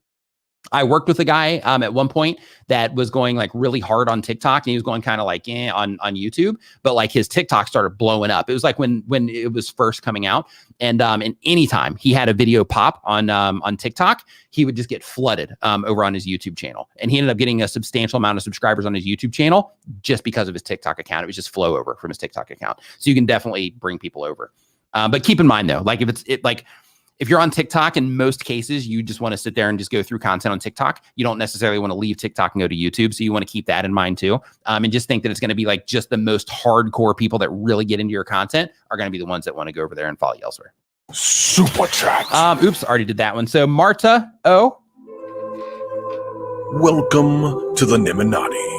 I worked with a guy at one point that was going like really hard on TikTok, and he was going kind of like on YouTube, but like his TikTok started blowing up. It was like when it was first coming out, and anytime he had a video pop on TikTok, he would just get flooded over on his YouTube channel, and he ended up getting a substantial amount of subscribers on his YouTube channel just because of his TikTok account. It was just flow over from his TikTok account, so you can definitely bring people over. But keep in mind though, like if you're on TikTok, in most cases, you just want to sit there and just go through content on TikTok. You don't necessarily want to leave TikTok and go to YouTube. So you want to keep that in mind too. And just think that it's going to be like just the most hardcore people that really get into your content are going to be the ones that want to go over there and follow you elsewhere. Super chat. Oops, already did that one. So Marta O. Welcome to the Nimminati.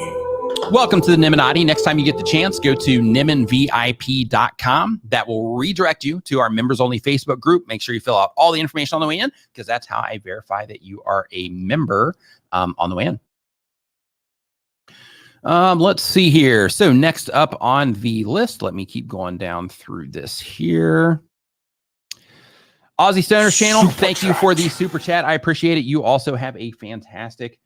Welcome to the Nimminati. Next time you get the chance, go to nimminvip.com. That will redirect you to our members-only Facebook group. Make sure you fill out all the information on the way in, because that's how I verify that you are a member on the way in. Let's see here. So next up on the list, let me keep going down through this here. Aussie Stoner channel, thank you for the super chat. I appreciate it. You also have a fantastic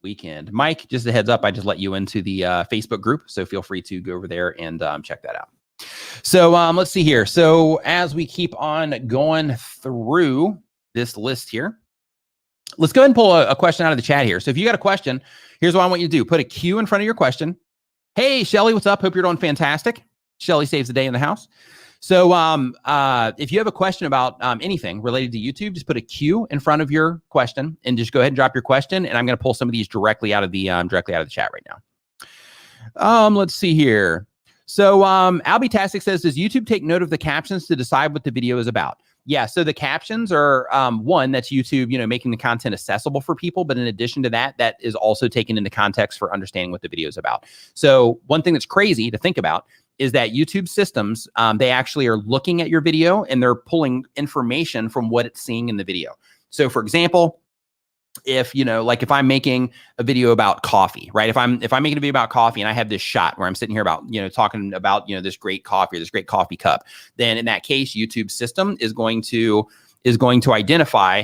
weekend. Mike, just a heads up, I just let you into the Facebook group, so feel free to go over there and check that out. So let's see here. So as we keep on going through this list here, let's go ahead and pull a question out of the chat here. So if you got a question, here's what I want you to do. Put a Q in front of your question. Hey, Shelly, what's up? Hope you're doing fantastic. Shelly saves the day in the house. So if you have a question about anything related to YouTube, just put a Q in front of your question and just go ahead and drop your question. And I'm going to pull some of these directly out of the chat right now. Let's see here. So Albitastic says, does YouTube take note of the captions to decide what the video is about? Yeah, so the captions are one, that's YouTube, making the content accessible for people. But in addition to that, that is also taken into context for understanding what the video is about. So one thing that's crazy to think about is that YouTube systems, they actually are looking at your video and they're pulling information from what it's seeing in the video. So for example, if, like if I'm making a video about coffee, right? If I'm making a video about coffee and I have this shot where I'm sitting here about, talking about, this great coffee or this great coffee cup, then in that case, YouTube system is going to identify,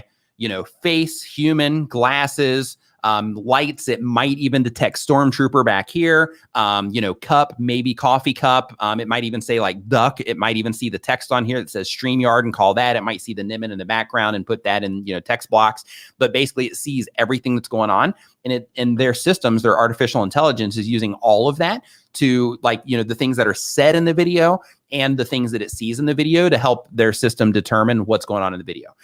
face, human, glasses, lights. It might even detect stormtrooper back here, cup, maybe coffee cup. It might even say like duck. It might even see the text on here that says StreamYard and call that. It might see the Nimmin in the background and put that in, text blocks. But basically it sees everything that's going on, and their systems, their artificial intelligence is using all of that to the things that are said in the video and the things that it sees in the video to help their system determine what's going on in the video.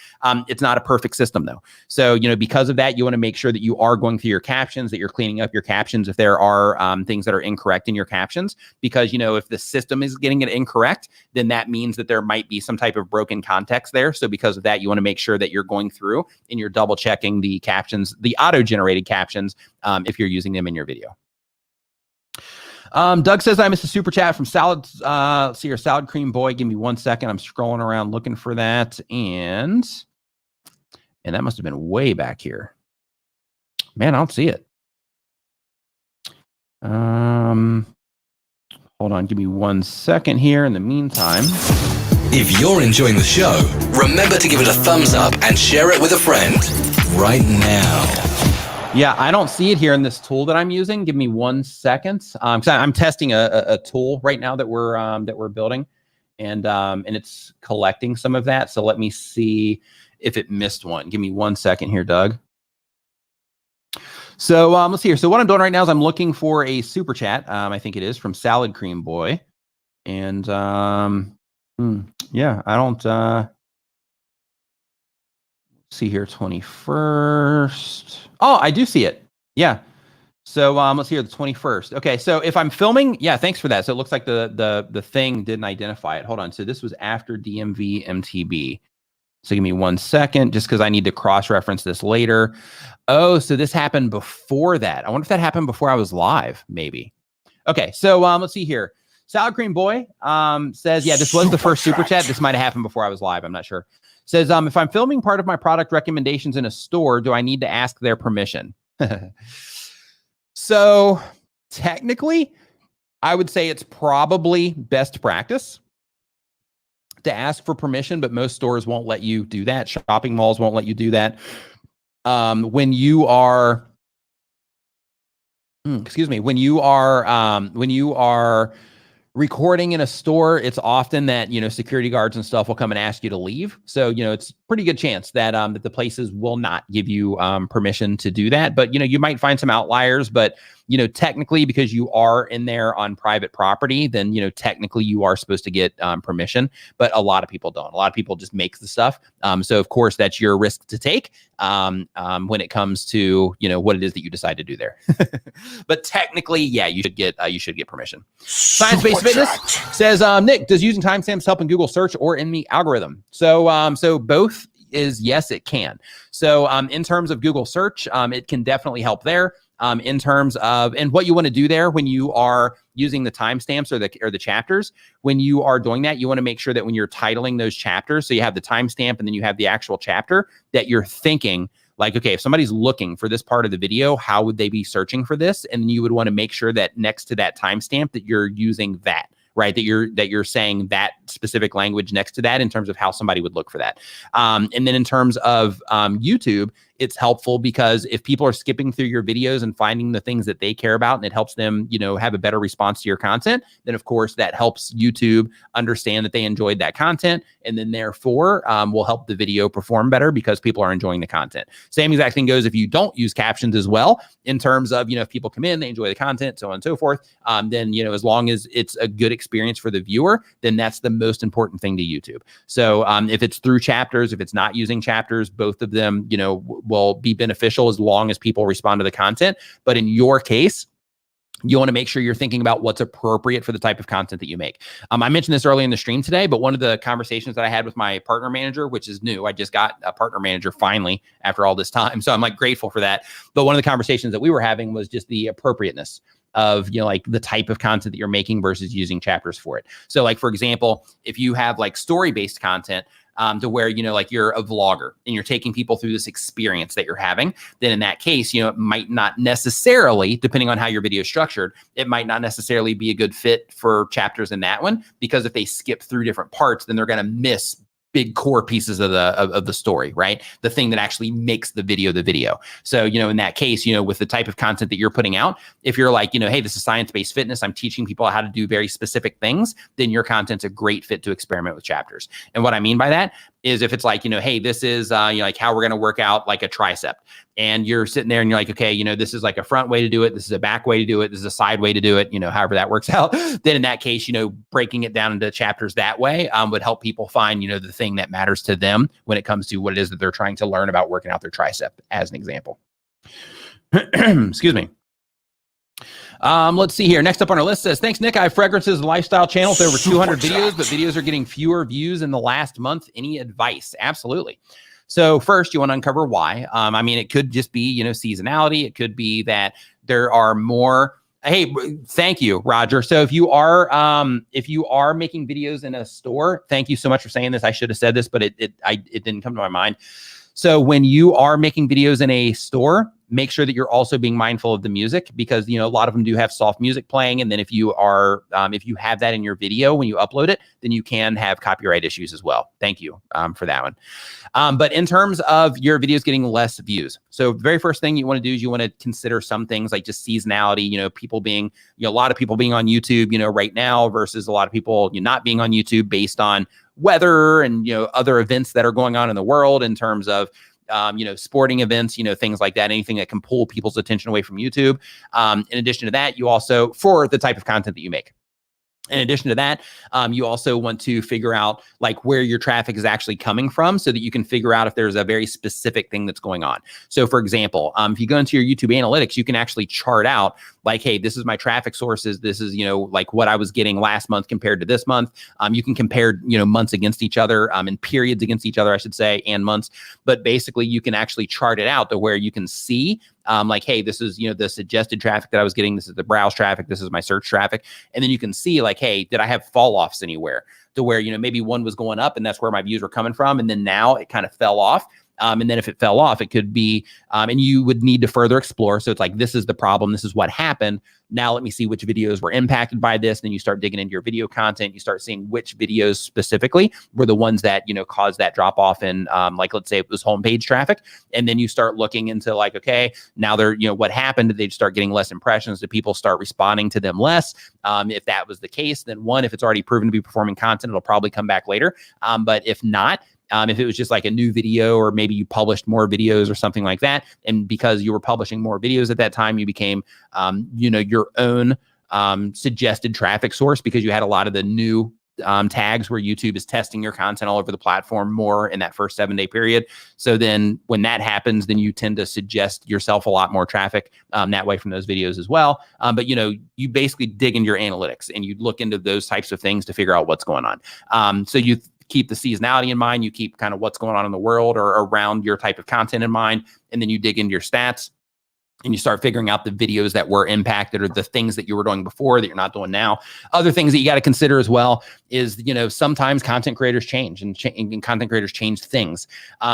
It's not a perfect system though. So, because of that, you want to make sure that you are going through your captions, that you're cleaning up your captions if there are things that are incorrect in your captions, because, if the system is getting it incorrect, then that means that there might be some type of broken context there. So because of that, you want to make sure that you're going through and you're double checking the captions, the auto-generated captions, if you're using them in your video. Doug says, I missed a super chat from Salad. See your Salad Cream Boy. Give me 1 second. I'm scrolling around looking for that. And that must have been way back here. Man, I don't see it. Hold on. Give me 1 second here in the meantime. If you're enjoying the show, remember to give it a thumbs up and share it with a friend right now. Yeah, I don't see it here in this tool that I'm using. Give me 1 second. So I'm testing a tool right now that we're building, and it's collecting some of that. So let me see if it missed one. Give me 1 second here, Doug. So let's see here. So what I'm doing right now is I'm looking for a super chat. I think it is from Salad Cream Boy, and yeah, I don't see here. 21st. Oh, I do see it. Yeah. So let's see here, the 21st. Okay, so if I'm filming, yeah, thanks for that. So it looks like the thing didn't identify it. Hold on. So this was after DMV MTB. So give me 1 second, just because I need to cross-reference this later. Oh, so this happened before that. I wonder if that happened before I was live, maybe. Okay, so let's see here. Salad Cream Boy says, yeah, this was the first super chat. This might have happened before I was live. I'm not sure. Says, if I'm filming part of my product recommendations in a store, do I need to ask their permission? So technically, I would say it's probably best practice to ask for permission, but most stores won't let you do that. Shopping malls won't let you do that. when you are, when you are recording in a store, it's often that, security guards and stuff will come and ask you to leave. So, it's pretty good chance that that the places will not give you permission to do that. But, you might find some outliers, but, technically, because you are in there on private property, then, technically you are supposed to get permission, but a lot of people don't. A lot of people just make the stuff. So of course that's your risk to take when it comes to, what it is that you decide to do there. But technically, yeah, you should get permission. Science-Based Fitness says, Nick, does using timestamps help in Google search or in the algorithm? So both is yes, it can. So in terms of Google search, it can definitely help there. In terms of, and what you want to do there when you are using the timestamps or the chapters, when you are doing that, you want to make sure that when you're titling those chapters, so you have the timestamp and then you have the actual chapter, that you're thinking like, okay, if somebody's looking for this part of the video, how would they be searching for this? And you would want to make sure that next to that timestamp that you're using that. Right, that you're saying that specific language next to that in terms of how somebody would look for that. And then in terms of YouTube, it's helpful because if people are skipping through your videos and finding the things that they care about and it helps them, have a better response to your content, then of course that helps YouTube understand that they enjoyed that content, and then therefore will help the video perform better because people are enjoying the content. Same exact thing goes if you don't use captions as well, in terms of, if people come in, they enjoy the content, so on and so forth, then, as long as it's a good experience for the viewer, then that's the most important thing to YouTube. So if it's through chapters, if it's not using chapters, both of them, will be beneficial as long as people respond to the content. But in your case, you want to make sure you're thinking about what's appropriate for the type of content that you make. I mentioned this early in the stream today, but one of the conversations that I had with my partner manager, which is new, I just got a partner manager finally after all this time. So I'm like grateful for that. But one of the conversations that we were having was just the appropriateness of, like the type of content that you're making versus using chapters for it. So like, for example, if you have like story-based content, to where, like you're a vlogger and you're taking people through this experience that you're having, then in that case, it might not necessarily, depending on how your video is structured, it might not necessarily be a good fit for chapters in that one, because if they skip through different parts, then they're going to miss big core pieces of the story, right? The thing that actually makes the video. So, in that case, with the type of content that you're putting out, if you're like, hey, this is science-based fitness, I'm teaching people how to do very specific things, then your content's a great fit to experiment with chapters. And what I mean by that is if it's like, hey, this is like how we're going to work out like a tricep, and you're sitting there and you're like, okay, this is like a front way to do it, this is a back way to do it, this is a side way to do it, however that works out, then in that case, breaking it down into chapters that way would help people find, the thing that matters to them when it comes to what it is that they're trying to learn about working out their tricep, as an example. Excuse me. Let's see here. Next up on our list says, thanks, Nick. I have Fragrances and Lifestyle channel with over 200 videos, but videos are getting fewer views in the last month. Any advice? Absolutely. So first, you want to uncover why. I mean, it could just be, seasonality. It could be that there are more. Hey, thank you, Roger. So if you are making videos in a store, thank you so much for saying this. I should have said this, but it didn't come to my mind. So when you are making videos in a store, make sure that you're also being mindful of the music, because, a lot of them do have soft music playing. And then if you have that in your video, when you upload it, then you can have copyright issues as well. Thank you for that one. But in terms of your videos getting less views, so the very first thing you want to do is you want to consider some things like just seasonality, people being, a lot of people being on YouTube, right now versus a lot of people not being on YouTube based on weather and, other events that are going on in the world in terms of, sporting events, things like that, anything that can pull people's attention away from YouTube. In addition to that, you also, for the type of content that you make. In addition to that, you also want to figure out like where your traffic is actually coming from, so that you can figure out if there's a very specific thing that's going on. So for example, if you go into your YouTube analytics, you can actually chart out like, hey, this is my traffic sources. This is, like what I was getting last month compared to this month. You can compare, months against each other, and periods against each other, I should say, and months. But basically you can actually chart it out to where you can see like, hey, this is, the suggested traffic that I was getting. This is the browse traffic. This is my search traffic. And then you can see like, hey, did I have fall offs anywhere, to where, maybe one was going up and that's where my views were coming from, and then now it kind of fell off. And then if it fell off, it could be, and you would need to further explore. So it's like, this is the problem. This is what happened. Now let me see which videos were impacted by this. Then you start digging into your video content. You start seeing which videos specifically were the ones that, caused that drop off in, like, let's say it was homepage traffic. And then you start looking into like, okay, now they're, what happened? Did they start getting less impressions? Did people start responding to them less? If that was the case, then one, if it's already proven to be performing content, it'll probably come back later. But if not, if it was just like a new video, or maybe you published more videos or something like that, and because you were publishing more videos at that time, you became, your own suggested traffic source, because you had a lot of the new tags where YouTube is testing your content all over the platform more in that first 7-day period. So then when that happens, then you tend to suggest yourself a lot more traffic that way from those videos as well. But you basically dig into your analytics and you look into those types of things to figure out what's going on. So you keep the seasonality in mind, you keep kind of what's going on in the world or around your type of content in mind, and then you dig into your stats and you start figuring out the videos that were impacted or the things that you were doing before that you're not doing now. Other things that you got to consider as well is, sometimes content creators change and content creators change things.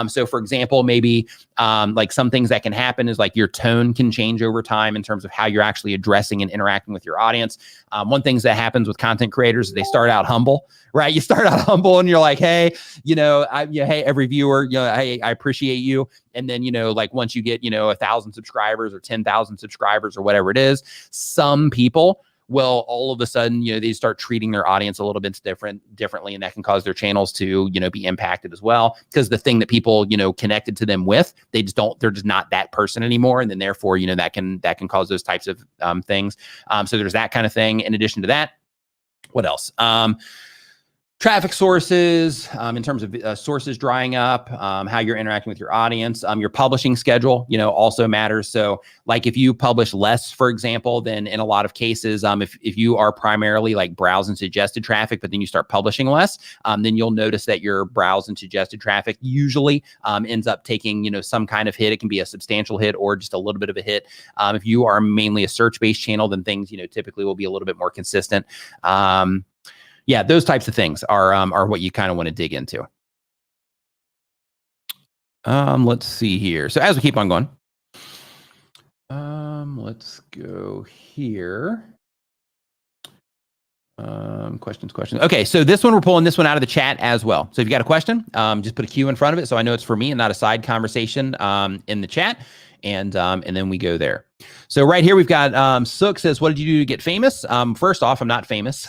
So for example, maybe like some things that can happen is like your tone can change over time in terms of how you're actually addressing and interacting with your audience. One thing that happens with content creators is they start out humble, right? You start out humble and you're like, hey, hey, every viewer, hey, I appreciate you. And then, like once you get, 1,000 subscribers or 10,000 subscribers or whatever it is, some people will all of a sudden, they start treating their audience a little bit differently. And that can cause their channels to, be impacted as well. Because the thing that people, connected to them with, they're just not that person anymore. And then therefore, that can cause those types of things. So there's that kind of thing. In addition to that, what else? Traffic sources, in terms of sources drying up, how you're interacting with your audience, your publishing schedule, also matters. So like if you publish less, for example, then in a lot of cases, if you are primarily like browse and suggested traffic, but then you start publishing less, then you'll notice that your browse and suggested traffic usually ends up taking, some kind of hit. It can be a substantial hit or just a little bit of a hit. If you are mainly a search-based channel, then things, typically will be a little bit more consistent. Yeah, those types of things are what you kind of want to dig into. Let's see here. So as we keep on going, let's go here. Questions. Okay, so this one, we're pulling this one out of the chat as well. So if you got a question, just put a Q in front of it so I know it's for me and not a side conversation in the chat. And then we go there. So right here, we've got Sook says, what did you do to get famous? First off, I'm not famous.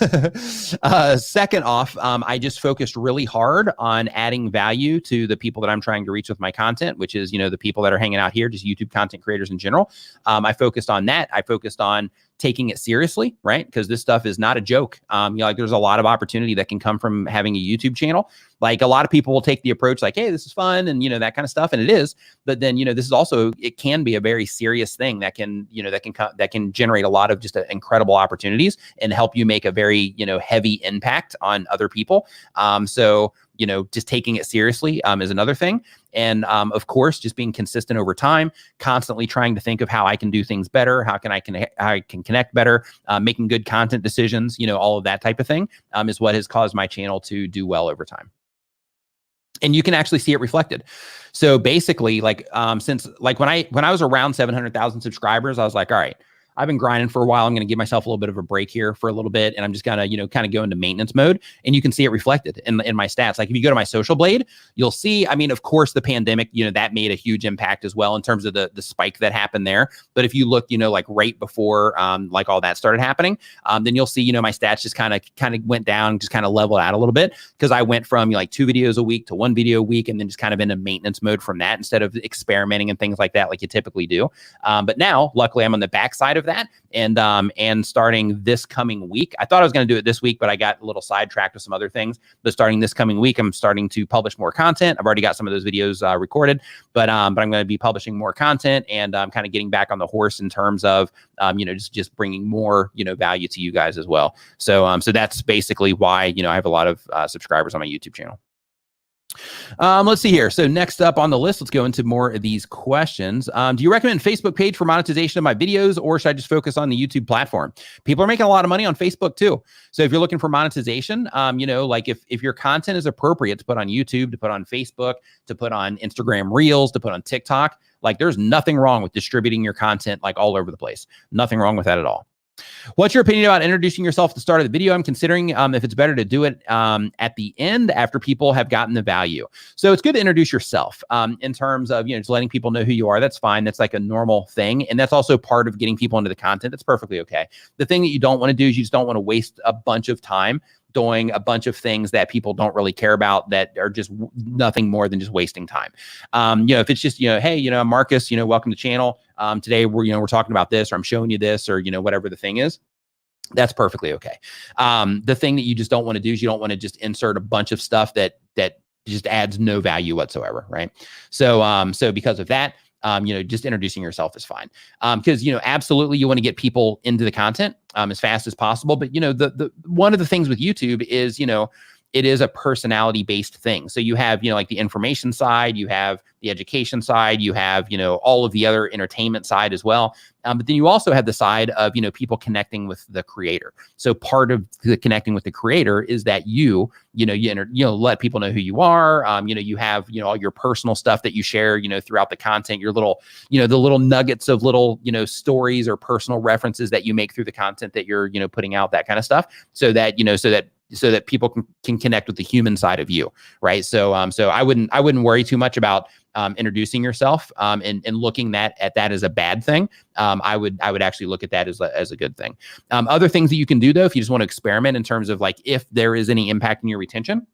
Second off, I just focused really hard on adding value to the people that I'm trying to reach with my content, which is, the people that are hanging out here, just YouTube content creators in general. I focused on that. I focused on taking it seriously, right? Because this stuff is not a joke. Like there's a lot of opportunity that can come from having a YouTube channel. Like a lot of people will take the approach like, hey, this is fun and, that kind of stuff. And it is, but then, this is also, it can be a very serious thing that can, that can generate a lot of just incredible opportunities and help you make a very, heavy impact on other people. So, just taking it seriously is another thing. And of course, just being consistent over time, constantly trying to think of how I can do things better, how I can connect better, making good content decisions, all of that type of thing is what has caused my channel to do well over time. And you can actually see it reflected. So basically, like since like when I was around 700,000 subscribers, I was like, all right, I've been grinding for a while. I'm going to give myself a little bit of a break here for a little bit. And I'm just going to, kind of go into maintenance mode. And you can see it reflected in my stats. Like if you go to my social blade, you'll see, I mean, of course, the pandemic, that made a huge impact as well in terms of the spike that happened there. But if you look, like right before like all that started happening, then you'll see, my stats just kind of went down, just kind of leveled out a little bit because I went from like 2 videos a week to 1 video a week and then just kind of into maintenance mode from that instead of experimenting and things like that like you typically do. But now, luckily, I'm on the backside of that. And starting this coming week, I thought I was going to do it this week, but I got a little sidetracked with some other things. But starting this coming week, I'm starting to publish more content. I've already got some of those videos recorded, but I'm going to be publishing more content and kind of getting back on the horse in terms of, just bringing more, value to you guys as well. So that's basically why, I have a lot of subscribers on my YouTube channel. Let's see here. So next up on the list, let's go into more of these questions. Do you recommend Facebook page for monetization of my videos, or should I just focus on the YouTube platform? People are making a lot of money on Facebook too. So if you're looking for monetization, like if your content is appropriate to put on YouTube, to put on Facebook, to put on Instagram Reels, to put on TikTok, like there's nothing wrong with distributing your content like all over the place. Nothing wrong with that at all. What's your opinion about introducing yourself at the start of the video? I'm considering if it's better to do it at the end after people have gotten the value. So it's good to introduce yourself in terms of, just letting people know who you are. That's fine. That's like a normal thing. And that's also part of getting people into the content. That's perfectly okay. The thing that you don't want to do is you just don't want to waste a bunch of time doing a bunch of things that people don't really care about, that are just nothing more than just wasting time. If it's just, hey, I'm Marcus, welcome to the channel. Today we're talking about this, or I'm showing you this, or, whatever the thing is, that's perfectly okay. The thing that you just don't want to do is you don't want to just insert a bunch of stuff that just adds no value whatsoever. Right. So because of that, just introducing yourself is fine. Because, absolutely you want to get people into the content as fast as possible. But, the one of the things with YouTube is, it is a personality based thing. So you have, like the information side, you have the education side, you have, all of the other entertainment side as well. But then you also have the side of, people connecting with the creator. So part of the connecting with the creator is that you let people know who you are. You have, all your personal stuff that you share, throughout the content, your little, the little nuggets of little, stories or personal references that you make through the content that you're, putting out, that kind of stuff. So that, so that people can connect with the human side of you, right? So I wouldn't worry too much about introducing yourself and looking at that as a bad thing. I would actually look at that as a good thing. Other things that you can do though, if you just want to experiment in terms of like if there is any impact in your retention,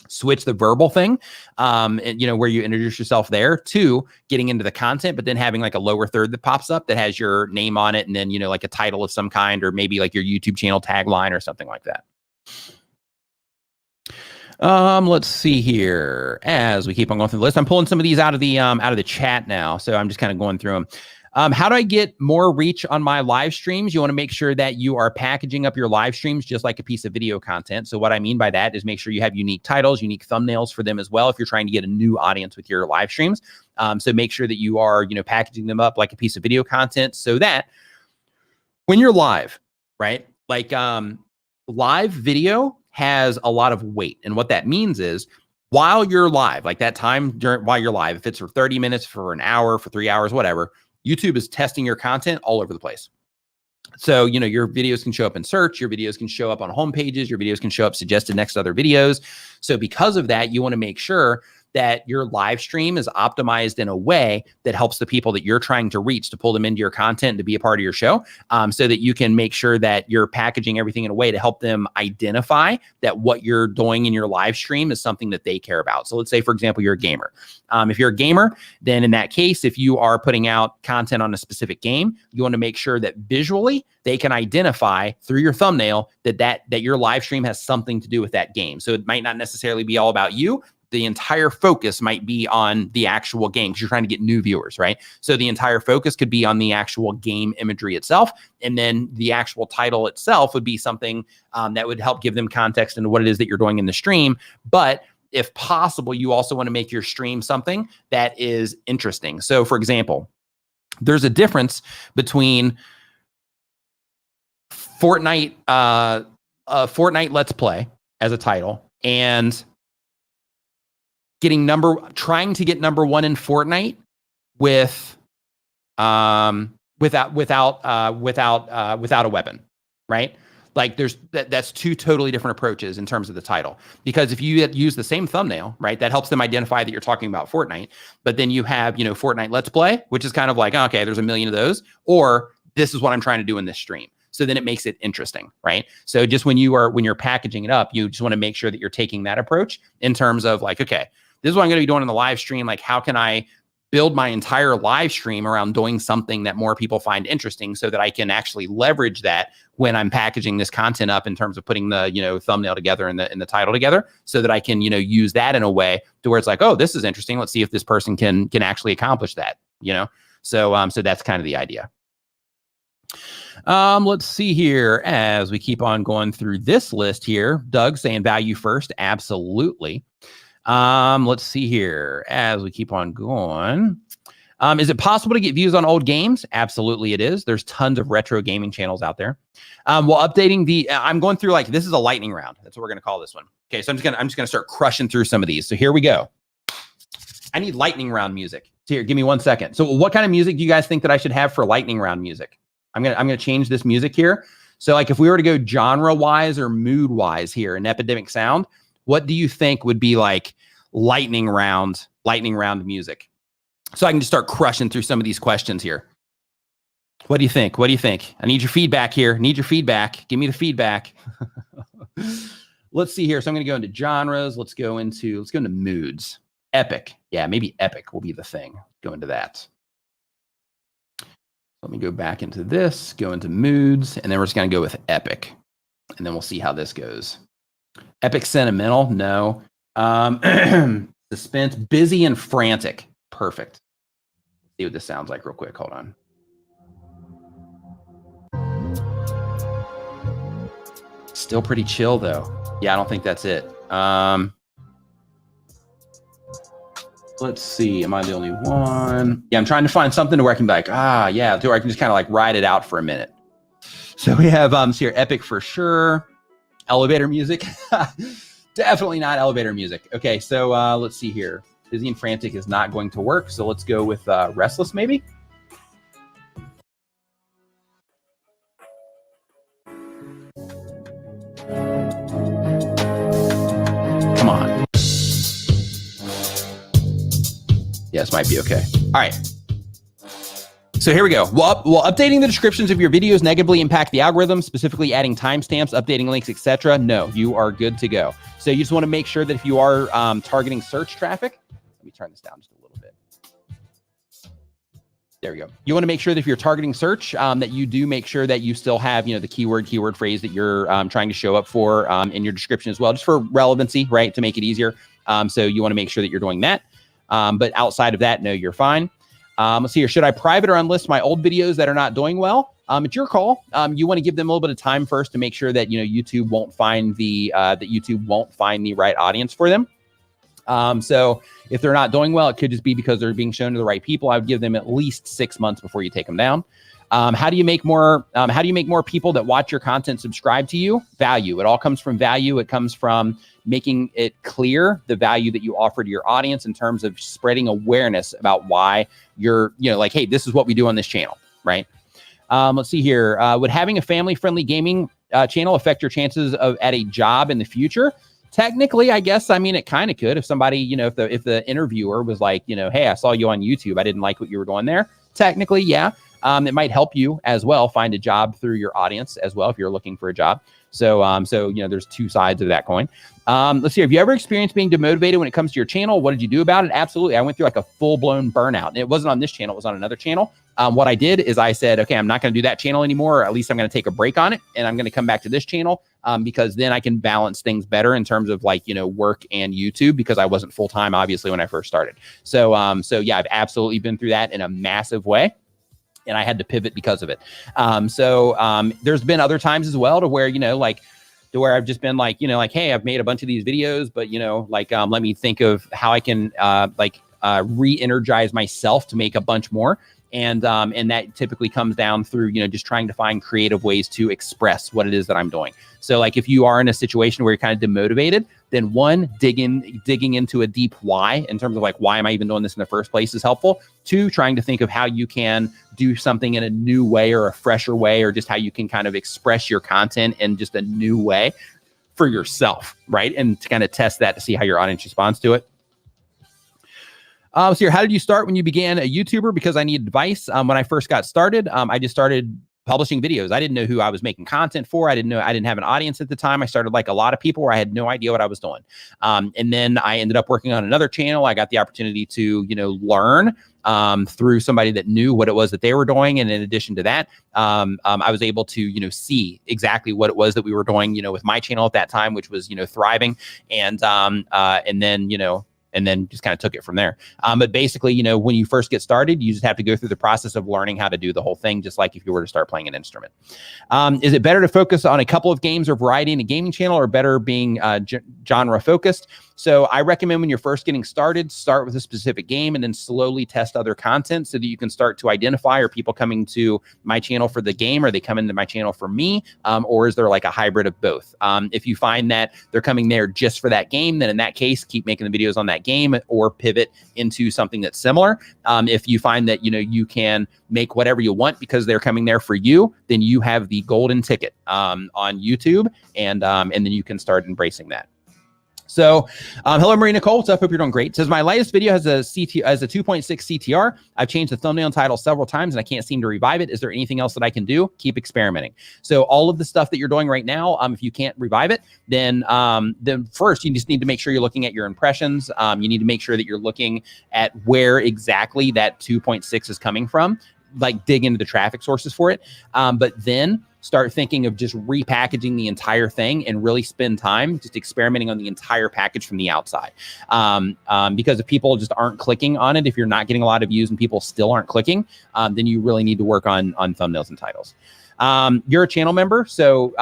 switch the verbal thing, where you introduce yourself there, to getting into the content, but then having like a lower third that pops up that has your name on it, and then like a title of some kind, or maybe like your YouTube channel tagline or something like that. Let's see here. As we keep on going through the list, I'm pulling some of these out of the chat now. So I'm just kind of going through them. How do I get more reach on my live streams? You want to make sure that you are packaging up your live streams just like a piece of video content. So what I mean by that is make sure you have unique titles, unique thumbnails for them as well, if you're trying to get a new audience with your live streams. So make sure that you are, packaging them up like a piece of video content, so that when you're live, right? Like, live video has a lot of weight. And what that means is while you're live, like that time while you're live, if it's for 30 minutes, for an hour, for 3 hours, whatever, YouTube is testing your content all over the place. So, your videos can show up in search, your videos can show up on home pages, your videos can show up suggested next to other videos. So because of that, you want to make sure that your live stream is optimized in a way that helps the people that you're trying to reach, to pull them into your content, to be a part of your show, so that you can make sure that you're packaging everything in a way to help them identify that what you're doing in your live stream is something that they care about. So let's say, for example, you're a gamer. If you're a gamer, then in that case, if you are putting out content on a specific game, you want to make sure that visually they can identify through your thumbnail that your live stream has something to do with that game. So it might not necessarily be all about you. The entire focus might be on the actual game, because you're trying to get new viewers, right? So the entire focus could be on the actual game imagery itself. And then the actual title itself would be something that would help give them context into what it is that you're doing in the stream. But if possible, you also want to make your stream something that is interesting. So for example, there's a difference between Fortnite Let's Play as a title and trying to get number one in Fortnite without a weapon, right? Like that's two totally different approaches in terms of the title. Because if you use the same thumbnail, right, that helps them identify that you're talking about Fortnite. But then you have, Fortnite Let's Play, which is kind of like, okay, there's a million of those, or this is what I'm trying to do in this stream. So then it makes it interesting, right? So just when you're packaging it up, you just want to make sure that you're taking that approach in terms of like, okay, this is what I'm going to be doing in the live stream. Like, how can I build my entire live stream around doing something that more people find interesting, so that I can actually leverage that when I'm packaging this content up in terms of putting the, thumbnail together and the title together, so that I can, use that in a way to where it's like, oh, this is interesting. Let's see if this person can actually accomplish that, So that's kind of the idea. Let's see here as we keep on going through this list here. Doug saying value first. Absolutely. Let's see here as we keep on going. Is it possible to get views on old games? Absolutely it is. There's tons of retro gaming channels out there. While updating the, I'm going through like, this is a lightning round. That's what we're going to call this one. Okay. So I'm just going to start crushing through some of these. So here we go. I need lightning round music. So here, give me 1 second. So what kind of music do you guys think that I should have for lightning round music? I'm going to change this music here. So like if we were to go genre wise or mood wise here in Epidemic Sound, what do you think would be like lightning round music? So I can just start crushing through some of these questions here. What do you think? What do you think? I need your feedback here. Need your feedback. Give me the feedback. Let's see here. So I'm going to go into genres. Let's go into moods. Epic. Yeah, maybe epic will be the thing. Go into that. Let me go back into this, go into moods, and then we're just going to go with epic. And then we'll see how this goes. Epic sentimental. No. Suspense. Busy and frantic. Perfect. See what this sounds like real quick. Hold on. Still pretty chill though. Yeah, I don't think that's it. Let's see. Am I the only one? Yeah, I'm trying to find something to where I can be like, yeah, to where I can just kind of like ride it out for a minute. So we have so here, epic for sure. Elevator music. Definitely not elevator music. Okay, so let's see here. Busy and frantic is not going to work. So let's go with restless maybe. Come on. Yes, might be okay. All right. So here we go. While updating the descriptions of your videos negatively impact the algorithm, specifically adding timestamps, updating links, etc., no, you are good to go. So you just want to make sure that if you are targeting search traffic, let me turn this down just a little bit. There we go. You want to make sure that if you're targeting search, that you do make sure that you still have, the keyword phrase that you're trying to show up for in your description as well, just for relevancy, right? To make it easier. So you want to make sure that you're doing that. But outside of that, no, you're fine. Let's see here. Should I private or unlist my old videos that are not doing well? It's your call. You want to give them a little bit of time first to make sure that, YouTube won't find the right audience for them. So if they're not doing well, it could just be because they're being shown to the right people. I would give them at least 6 months before you take them down. How do you make more people that watch your content subscribe to you? Value. It all comes from value. It comes from making it clear the value that you offer to your audience in terms of spreading awareness about why you're, like, hey, this is what we do on this channel, right? Let's see here. Would having a family-friendly gaming channel affect your chances of at a job in the future? Technically, I guess, it kind of could. If somebody, if the interviewer was like, hey, I saw you on YouTube, I didn't like what you were doing there. Technically, yeah. It might help you as well find a job through your audience as well if you're looking for a job. So there's two sides of that coin. Let's see. Have you ever experienced being demotivated when it comes to your channel? What did you do about it? Absolutely. I went through like a full-blown burnout. And it wasn't on this channel. It was on another channel. What I did is I said, okay, I'm not going to do that channel anymore, or at least I'm going to take a break on it. And I'm going to come back to this channel because then I can balance things better in terms of like, work and YouTube, because I wasn't full-time, obviously, when I first started. So yeah, I've absolutely been through that in a massive way. And I had to pivot because of it. There's been other times as well to where, to where I've just been like, hey, I've made a bunch of these videos, but, let me think of how I can re-energize myself to make a bunch more. And that typically comes down through, just trying to find creative ways to express what it is that I'm doing. So like if you are in a situation where you're kind of demotivated, then one, digging into a deep why in terms of like, why am I even doing this in the first place is helpful. Two, trying to think of how you can do something in a new way or a fresher way, or just how you can kind of express your content in just a new way for yourself, right? And to kind of test that to see how your audience responds to it. So here, how did you start when you began a YouTuber? Because I need advice. When I first got started, I just started publishing videos. I didn't know who I was making content for. I didn't have an audience at the time. I started like a lot of people where I had no idea what I was doing. And then I ended up working on another channel. I got the opportunity to, learn through somebody that knew what it was that they were doing. And in addition to that, I was able to, see exactly what it was that we were doing, with my channel at that time, which was, thriving. And then, and then just kind of took it from there. But basically, you know, when you first get started, you just have to go through the process of learning how to do the whole thing, just like if you were to start playing an instrument. Is it better to focus on a couple of games or variety in a gaming channel, or better being genre focused? So I recommend when you're first getting started, start with a specific game and then slowly test other content so that you can start to identify, are people coming to my channel for the game? Are they coming to my channel for me? Or is there like a hybrid of both? If you find that they're coming there just for that game, then in that case, keep making the videos on that game or pivot into something that's similar. If you find that, you know, you can make whatever you want because they're coming there for you, then you have the golden ticket on YouTube, and then you can start embracing that. So, hello, Marie Nicole. What's up? Hope you're doing great. It says, my latest video has a 2.6 CTR. I've changed the thumbnail and title several times and I can't seem to revive it. Is there anything else that I can do? Keep experimenting. So all of the stuff that you're doing right now, if you can't revive it, then first you just need to make sure you're looking at your impressions. You need to make sure that you're looking at where exactly that 2.6 is coming from, like dig into the traffic sources for it. But then start thinking of just repackaging the entire thing and really spend time just experimenting on the entire package from the outside. Because if people just aren't clicking on it, if you're not getting a lot of views and people still aren't clicking, then you really need to work on thumbnails and titles. You're a channel member, so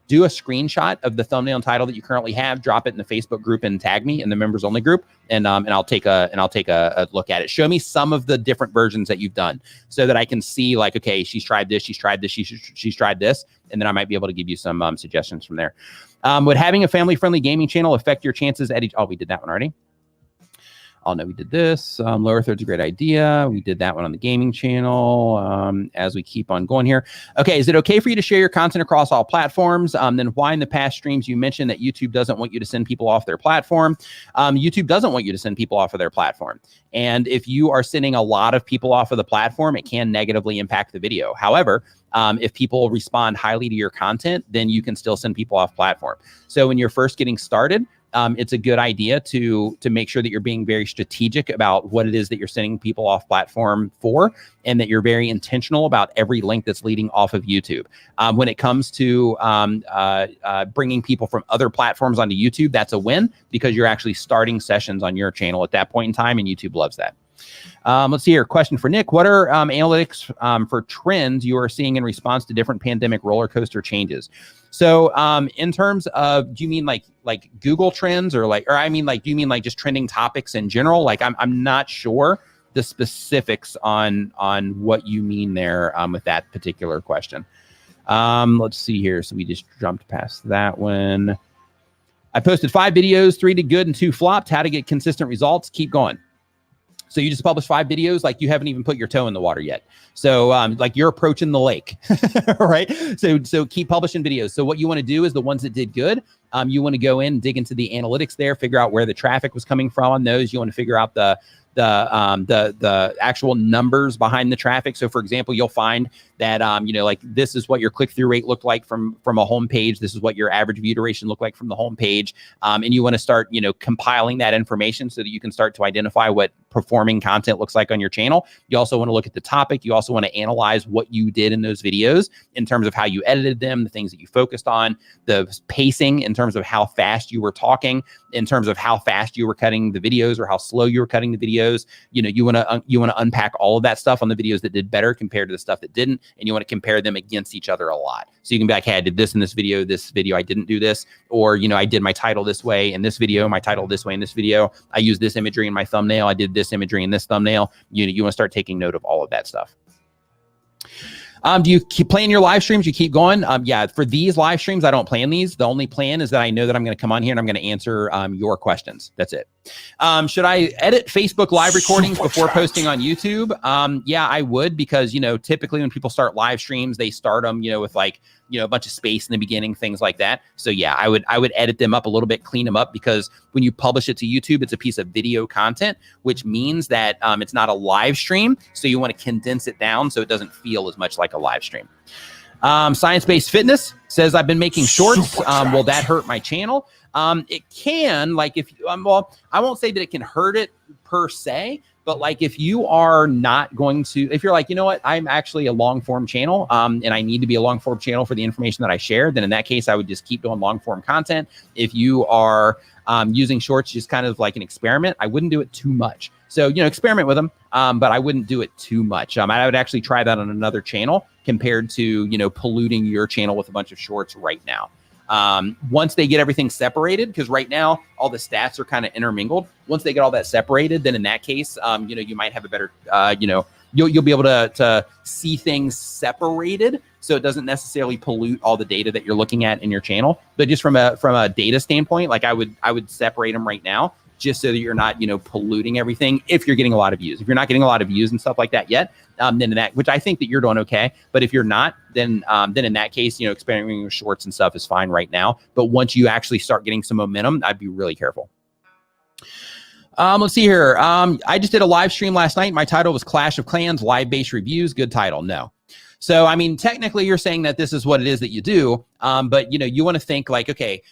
do a screenshot of the thumbnail and title that you currently have, drop it in the Facebook group and tag me in the members only group. And I'll take a look at it. Show me some of the different versions that you've done so that I can see like, okay, she's tried this, she's tried this, she's tried this. And then I might be able to give you some suggestions from there. Would having a family-friendly gaming channel affect your chances at each? Oh, we did that one already. Oh, no, we did this. Lower third's a great idea. We did that one on the gaming channel. As we keep on going here. Okay, is it okay for you to share your content across all platforms? Then why in the past streams you mentioned that YouTube doesn't want you to send people off their platform? YouTube doesn't want you to send people off of their platform. And if you are sending a lot of people off of the platform, it can negatively impact the video. However, if people respond highly to your content, then you can still send people off platform. So when you're first getting started, it's a good idea to make sure that you're being very strategic about what it is that you're sending people off platform for, and that you're very intentional about every link that's leading off of YouTube. When it comes to bringing people from other platforms onto YouTube, that's a win because you're actually starting sessions on your channel at that point in time, and YouTube loves that. Let's see here. Question for Nick. What are analytics for trends you are seeing in response to different pandemic roller coaster changes? So in terms of, do you mean like Google trends or I mean do you mean like just trending topics in general? Like I'm not sure the specifics on what you mean there with that particular question. Let's see here. So we just jumped past that one. I posted 5 videos, 3 did good and 2 flopped. How to get consistent results. Keep going. So you just published 5 videos, like you haven't even put your toe in the water yet. So like you're approaching the lake, right? So keep publishing videos. So what you want to do is the ones that did good, you want to go in, dig into the analytics there, figure out where the traffic was coming from on those. You want to figure out the actual numbers behind the traffic. So for example, you'll find that, like this is what your click-through rate looked like from a home page. This is what your average view duration looked like from the home page. And you want to start, compiling that information so that you can start to identify what performing content looks like on your channel. You also want to look at the topic. You also want to analyze what you did in those videos in terms of how you edited them, the things that you focused on, the pacing in terms of how fast you were talking, in terms of how fast you were cutting the videos or how slow you were cutting the videos. You want to unpack all of that stuff on the videos that did better compared to the stuff that didn't, and you want to compare them against each other a lot. So you can be like, hey, I did this in this video I didn't do this, or I did my title this way in this video, my title this way in this video. I used this imagery in my thumbnail. I did this imagery in this thumbnail. You want to start taking note of all of that stuff. Do you keep playing your live streams? You keep going? Yeah, for these live streams, I don't plan these. The only plan is that I know that I'm going to come on here and I'm going to answer your questions. That's it. Should I edit Facebook live recordings before posting on YouTube? Yeah, I would, because, typically when people start live streams, they start them, with a bunch of space in the beginning, things like that. So yeah, I would edit them up a little bit, clean them up, because when you publish it to YouTube, it's a piece of video content, which means that it's not a live stream. So you want to condense it down so it doesn't feel as much like a live stream. Science-Based Fitness says, I've been making shorts. Will that hurt my channel? It can, well, I won't say that it can hurt it per se, But like, if you are not going to, if you're like, you know what, I'm actually a long form channel, and I need to be a long form channel for the information that I share, then in that case, I would just keep doing long form content. If you are using shorts just kind of like an experiment, I wouldn't do it too much. So, you know, experiment with them, but I wouldn't do it too much. I would actually try that on another channel compared to, you know, polluting your channel with a bunch of shorts right now. Once they get everything separated, because right now all the stats are kind of intermingled. Once they get all that separated, then in that case, you know, you might have a better, you know, you'll be able to see things separated, so it doesn't necessarily pollute all the data that you're looking at in your channel. But just from a data standpoint, like I would separate them right now, just so that you're not, you know, polluting everything. If you're getting a lot of views, if you're not getting a lot of views and stuff like that yet, then in that, which I think that you're doing okay. But if you're not, then in that case, you know, experimenting with shorts and stuff is fine right now. But once you actually start getting some momentum, I'd be really careful. Let's see here. I just did a live stream last night. My title was Clash of Clans live-based reviews. Good title. No. So, I mean, technically you're saying that this is what it is that you do. But, you know, you want to think like, okay,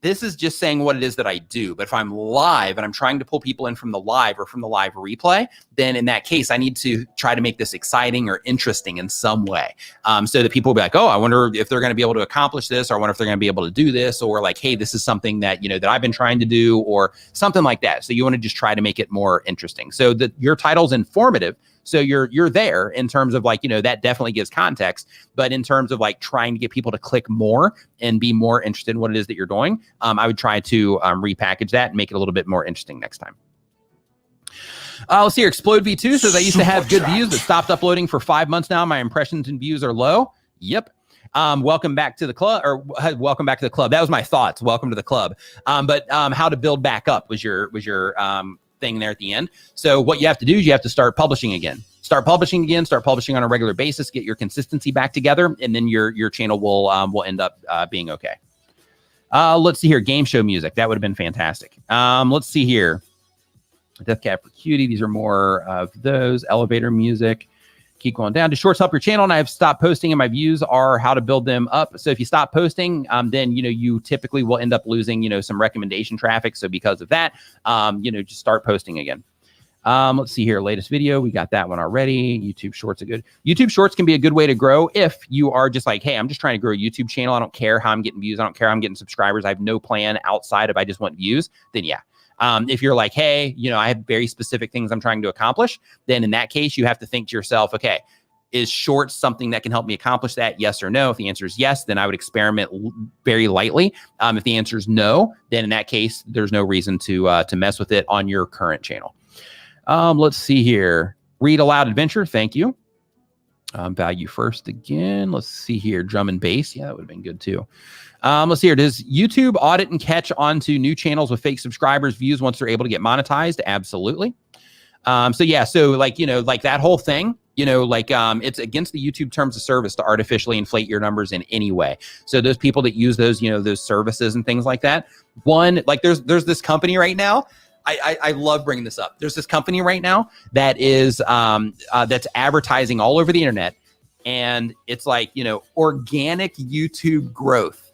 this is just saying what it is that I do. But if I'm live and I'm trying to pull people in from the live or from the live replay, then in that case, I need to try to make this exciting or interesting in some way. So that people will be like, oh, I wonder if they're going to be able to accomplish this, or I wonder if they're going to be able to do this, or like, hey, this is something that, you know, that I've been trying to do, or something like that. So you want to just try to make it more interesting. So that your title's informative. So you're there in terms of like, you know, that definitely gives context, but in terms of like trying to get people to click more and be more interested in what it is that you're doing, I would try to repackage that and make it a little bit more interesting next time. Let's see here. Explode V2 says, I used to have good views, but stopped uploading for 5 months now. My impressions and views are low. Yep. Welcome back to the club, or welcome back to the club. That was my thoughts. Welcome to the club. But how to build back up was your thing there at the end. So what you have to do is you have to start publishing again. Start publishing on a regular basis, get your consistency back together, and then your channel will end up being okay. Let's see here. Game show music. That would have been fantastic. Let's see here. Death Cat for Cutie. These are more of those. Elevator music. Keep going down. Do shorts help your channel? And I've stopped posting, and my views are how to build them up. So if you stop posting, then, you know, you typically will end up losing, you know, some recommendation traffic. So because of that, you know, just start posting again. Let's see here. Latest video. We got that one already. YouTube shorts are good. YouTube shorts can be a good way to grow if you are just like, hey, I'm just trying to grow a YouTube channel. I don't care how I'm getting views. I don't care how I'm getting subscribers. I have no plan outside of I just want views. Then yeah. If you're like, hey, you know, I have very specific things I'm trying to accomplish, then in that case, you have to think to yourself, okay, is shorts something that can help me accomplish that? Yes or no? If the answer is yes, then I would experiment very lightly. If the answer is no, then in that case, there's no reason to mess with it on your current channel. Let's see here. Read Aloud Adventure. Thank you. Value first again. Let's see here. Drum and bass. Yeah, that would have been good too. Let's see here. Does YouTube audit and catch onto new channels with fake subscribers views once they're able to get monetized? Absolutely. So yeah, so like, you know, like that whole thing, you know, like it's against the YouTube terms of service to artificially inflate your numbers in any way. So those people that use those, you know, those services and things like that, one, like there's this company right now. I love bringing this up. There's this company right now that is that's advertising all over the internet, and it's like, you know, organic YouTube growth.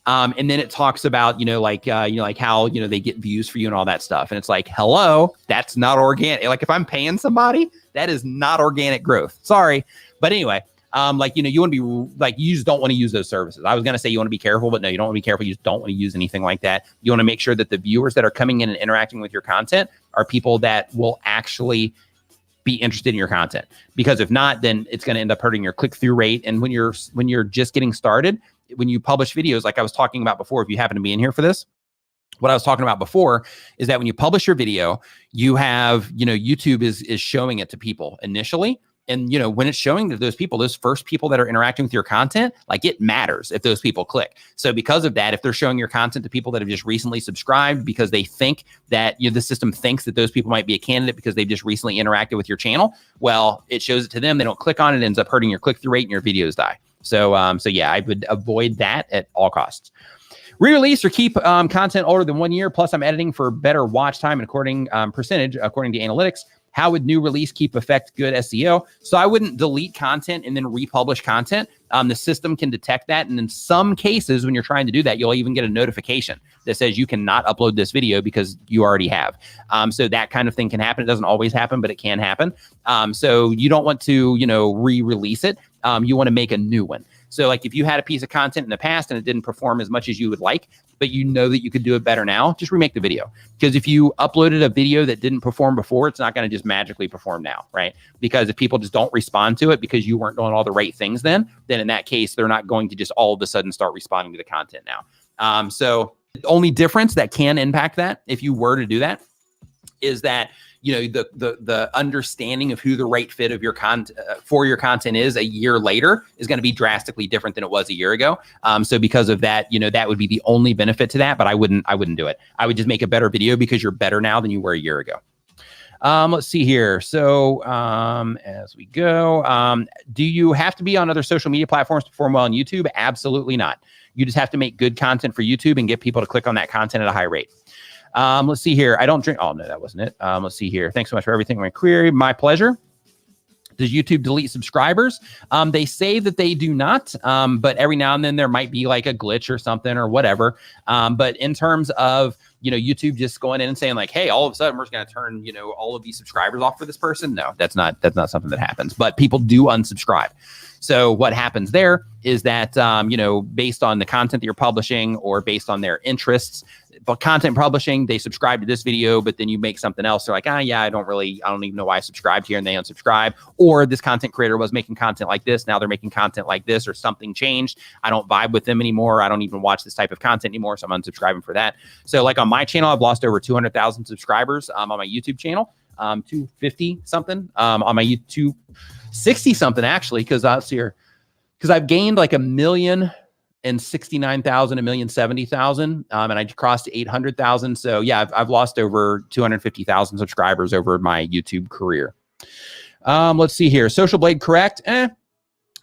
And then it talks about, you know, like how, you know, they get views for you and all that stuff. And it's like, hello, that's not organic. Like if I'm paying somebody, that is not organic growth. Sorry. But anyway, like, you know, you want to be like, you just don't want to use those services. I was going to say you want to be careful, but no, you don't want to be careful. You just don't want to use anything like that. You want to make sure that the viewers that are coming in and interacting with your content are people that will actually be interested in your content, because if not, then it's going to end up hurting your click-through rate. And when you're just getting started, when you publish videos, like I was talking about before, if you happen to be in here for this, what I was talking about before is that when you publish your video, you have, you know, YouTube is showing it to people initially. And, you know, when it's showing to those people, those first people that are interacting with your content, like it matters if those people click. So because of that, if they're showing your content to people that have just recently subscribed because they think that, you know, the system thinks that those people might be a candidate because they've just recently interacted with your channel, well, it shows it to them. They don't click on it. It ends up hurting your click-through rate and your videos die. So, so yeah, I would avoid that at all costs. Re-release or keep content older than 1 year. Plus, I'm editing for better watch time and according percentage according to analytics. How would new release keep affect good SEO? So I wouldn't delete content and then republish content. The system can detect that. And in some cases, when you're trying to do that, you'll even get a notification that says you cannot upload this video because you already have. So that kind of thing can happen. It doesn't always happen, but it can happen. So you don't want to, re-release it. You want to make a new one. So like if you had a piece of content in the past and it didn't perform as much as you would like, but you know that you could do it better now, just remake the video. Because if you uploaded a video that didn't perform before, it's not going to just magically perform now, right? Because if people just don't respond to it because you weren't doing all the right things then in that case, they're not going to just all of a sudden start responding to the content now. So the only difference that can impact that, if you were to do that, is that the understanding of who the right fit of your content for your content is a year later is going to be drastically different than it was a year ago. So because of that, that would be the only benefit to that, but I wouldn't do it. I would just make a better video because you're better now than you were a year ago. Let's see here. So as we go, do you have to be on other social media platforms to perform well on YouTube? Absolutely not. You just have to make good content for YouTube and get people to click on that content at a high rate. Let's see here. I don't drink. Oh, no, that wasn't it. Let's see here. Thanks so much for everything. My query. My pleasure. Does YouTube delete subscribers? They say that they do not, but every now and then there might be like a glitch or something or whatever. But in terms of, YouTube just going in and saying like, hey, all of a sudden we're just going to turn, all of these subscribers off for this person. No, that's not something that happens, but people do unsubscribe. So what happens there is that, based on the content that you're publishing or based on their interests, but content publishing, they subscribe to this video, but then you make something else. They're like, yeah, I don't even know why I subscribed here, and they unsubscribe. Or this content creator was making content like this. Now they're making content like this, or something changed. I don't vibe with them anymore. I don't even watch this type of content anymore. So I'm unsubscribing for that. So like on my channel, I've lost over 200,000 subscribers on my YouTube channel, 250 something on my YouTube, 60 something actually, because I've gained like 1,069,000, 1,070,000, and I crossed 800,000. So yeah, I've lost over 250,000 subscribers over my YouTube career. Let's see here. Social Blade, correct?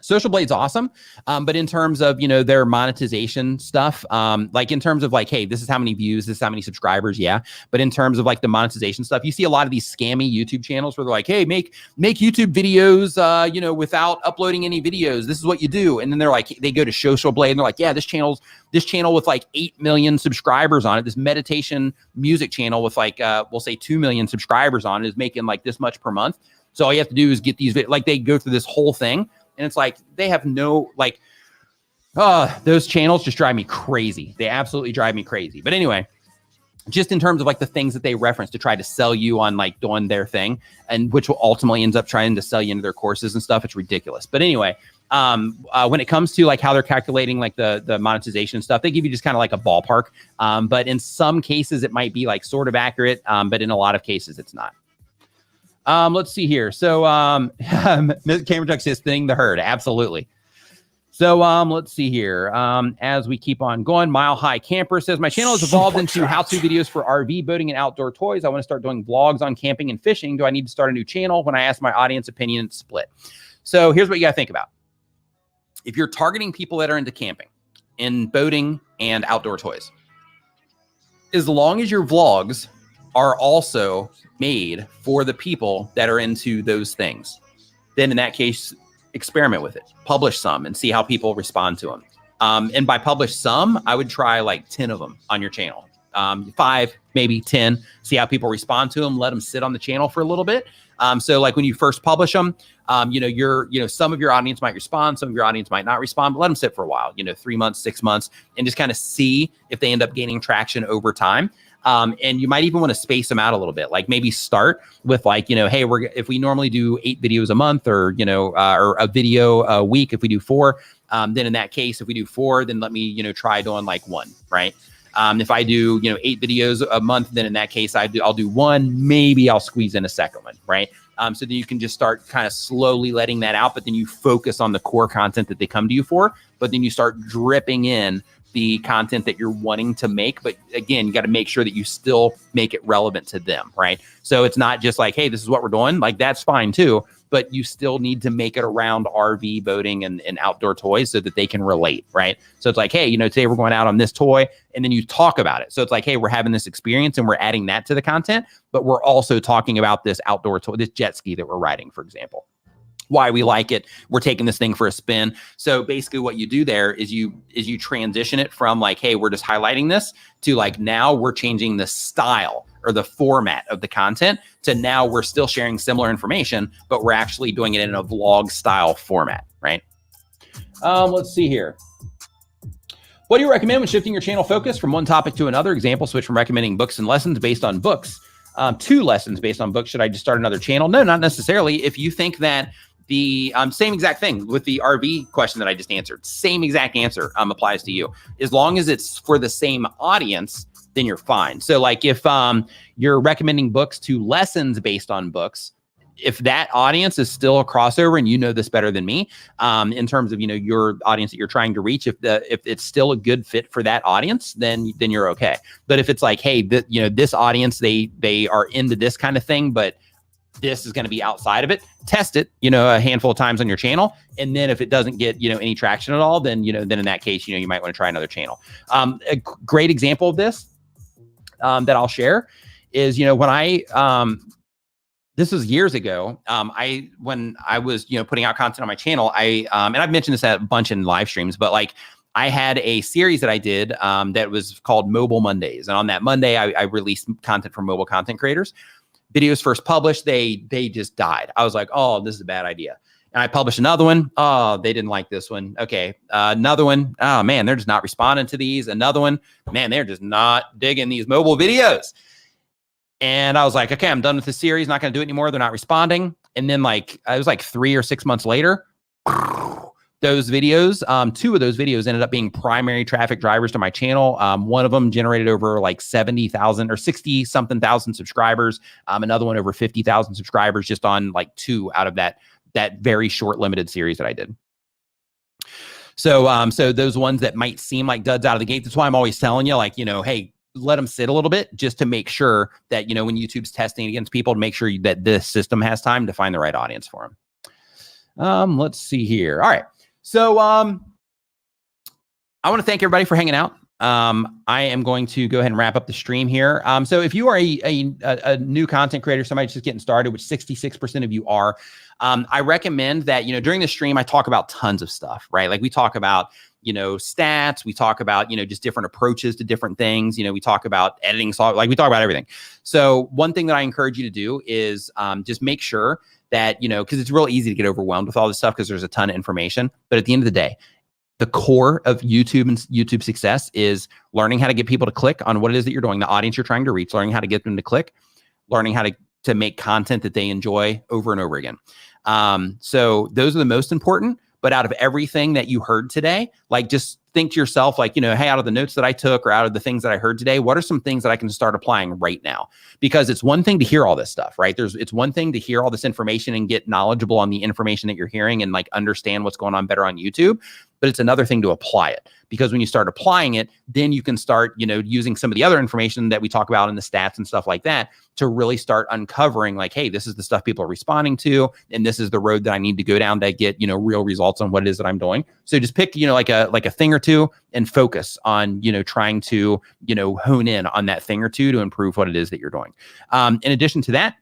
Social Blade's awesome. But in terms of, their monetization stuff, like in terms of like, hey, this is how many views, this is how many subscribers. Yeah. But in terms of like the monetization stuff, you see a lot of these scammy YouTube channels where they're like, hey, make YouTube videos, without uploading any videos. This is what you do. And then they're like, they go to Social Blade and they're like, yeah, this channel with like 8 million subscribers on it, this meditation music channel with like, we'll say 2 million subscribers on it is making like this much per month. So all you have to do is get these, like they go through this whole thing. And it's like, they have no, like, those channels just drive me crazy. They absolutely drive me crazy. But anyway, just in terms of like the things that they reference to try to sell you on like doing their thing, and which will ultimately ends up trying to sell you into their courses and stuff. It's ridiculous. But anyway, when it comes to like how they're calculating like the monetization stuff, they give you just kind of like a ballpark. But in some cases, it might be like sort of accurate. But in a lot of cases, it's not. Let's see here. So, Camera Truck says thinning the herd. Absolutely. So, let's see here. As we keep on going, Mile High Camper says, my channel has evolved into how-to videos for RV boating and outdoor toys. I want to start doing vlogs on camping and fishing. Do I need to start a new channel? When I ask my audience opinion, it's split. So here's what you got to think about. If you're targeting people that are into camping and boating and outdoor toys, as long as your vlogs are also made for the people that are into those things, then in that case, experiment with it, publish some and see how people respond to them. And by publish some, I would try like 10 of them on your channel, 5, maybe 10, see how people respond to them, let them sit on the channel for a little bit. So like when you first publish them, some of your audience might respond, some of your audience might not respond, but let them sit for a while, 3 months, 6 months, and just kind of see if they end up gaining traction over time. And you might even want to space them out a little bit, like maybe start with like, hey, if we normally do 8 videos a month or a video a week, if we do 4, then in that case, if we do 4, then let me, try doing like 1, right? If I do, 8 videos a month, then in that case, I'll do 1, maybe I'll squeeze in a second one, right? So then you can just start kind of slowly letting that out, but then you focus on the core content that they come to you for, but then you start dripping in the content that you're wanting to make. But again, you got to make sure that you still make it relevant to them, right? So it's not just like, hey, this is what we're doing. Like, that's fine too, but you still need to make it around RV, boating, and outdoor toys so that they can relate, right? So it's like, hey, today we're going out on this toy, and then you talk about it. So it's like, hey, we're having this experience and we're adding that to the content, but we're also talking about this outdoor toy, this jet ski that we're riding, for example. Why we like it. We're taking this thing for a spin. So basically what you do there is you transition it from like, hey, we're just highlighting this, to like, now we're changing the style or the format of the content, to now we're still sharing similar information, but we're actually doing it in a vlog style format, right? Let's see here. What do you recommend when shifting your channel focus from one topic to another? Example, switch from recommending books and lessons based on books to lessons based on books. Should I just start another channel? No, not necessarily. If you think that the same exact thing with the RV question that I just answered, same exact answer applies to you. As long as it's for the same audience, then you're fine. So like if you're recommending books to lessons based on books, if that audience is still a crossover, and you know this better than me, in terms of your audience that you're trying to reach, if it's still a good fit for that audience, then you're okay. But if it's like, hey, this audience, they are into this kind of thing, but this is going to be outside of it, test it, a handful of times on your channel. And then if it doesn't get, any traction at all, then in that case, you might want to try another channel. A great example of this that I'll share is, when I, this was years ago. When I was, putting out content on my channel, and I've mentioned this at a bunch in live streams, but like, I had a series that I did that was called Mobile Mondays. And on that Monday, I released content for mobile content creators. Videos first published, they just died. I was like, oh, this is a bad idea. And I published another one. Oh, they didn't like this one. Okay. Another one. Oh man, they're just not responding to these. Another one. Man, they're just not digging these mobile videos. And I was like, okay, I'm done with this series. Not going to do it anymore. They're not responding. And then it was like 3 or 6 months later, those videos, 2 of those videos ended up being primary traffic drivers to my channel. One of them generated over like 70,000 or 60 something thousand subscribers. Another one over 50,000 subscribers just on like 2 out of that very short limited series that I did. So, so those ones that might seem like duds out of the gate, that's why I'm always telling you, like, hey, let them sit a little bit just to make sure that, when YouTube's testing against people, to make sure that this system has time to find the right audience for them. Let's see here. All right. So I want to thank everybody for hanging out. I am going to go ahead and wrap up the stream here. So if you are a new content creator, somebody just getting started, which 66% of you are, I recommend that, during the stream, I talk about tons of stuff, right? Like we talk about, stats, we talk about, just different approaches to different things. We talk about editing, like we talk about everything. So one thing that I encourage you to do is just make sure that, because it's real easy to get overwhelmed with all this stuff because there's a ton of information. But at the end of the day, the core of YouTube and YouTube success is learning how to get people to click on what it is that you're doing, the audience you're trying to reach, learning how to get them to click, learning how to make content that they enjoy over and over again. So those are the most important. But out of everything that you heard today, like just think to yourself, like, hey, out of the notes that I took or out of the things that I heard today, what are some things that I can start applying right now? Because it's one thing to hear all this stuff, right? It's one thing to hear all this information and get knowledgeable on the information that you're hearing and like understand what's going on better on YouTube. But it's another thing to apply it, because when you start applying it, then you can start, using some of the other information that we talk about in the stats and stuff like that to really start uncovering like, hey, this is the stuff people are responding to, and this is the road that I need to go down to get, real results on what it is that I'm doing. So just pick, like a thing or two and focus on, trying to, hone in on that thing or two to improve what it is that you're doing. In addition to that,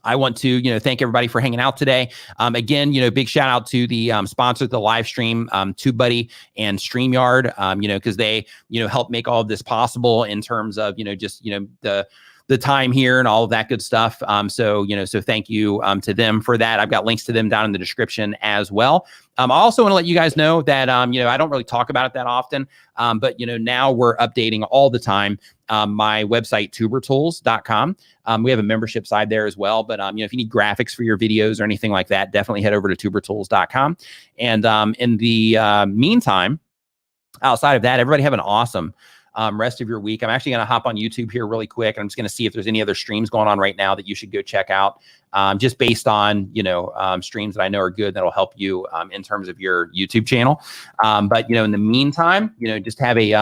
I want to, thank everybody for hanging out today. Again, big shout out to the sponsors of the live stream, TubeBuddy and StreamYard, because they, help make all of this possible in terms of, just, the time here and all of that good stuff. So thank you to them for that. I've got links to them down in the description as well. I also want to let you guys know that, I don't really talk about it that often, but, now we're updating all the time my website, tubertools.com. We have a membership side there as well. But, if you need graphics for your videos or anything like that, definitely head over to tubertools.com. And in the meantime, outside of that, everybody have an awesome rest of your week. I'm actually going to hop on YouTube here really quick. I'm just going to see if there's any other streams going on right now that you should go check out, just based on, streams that I know are good that'll help you in terms of your YouTube channel. But, in the meantime, just have a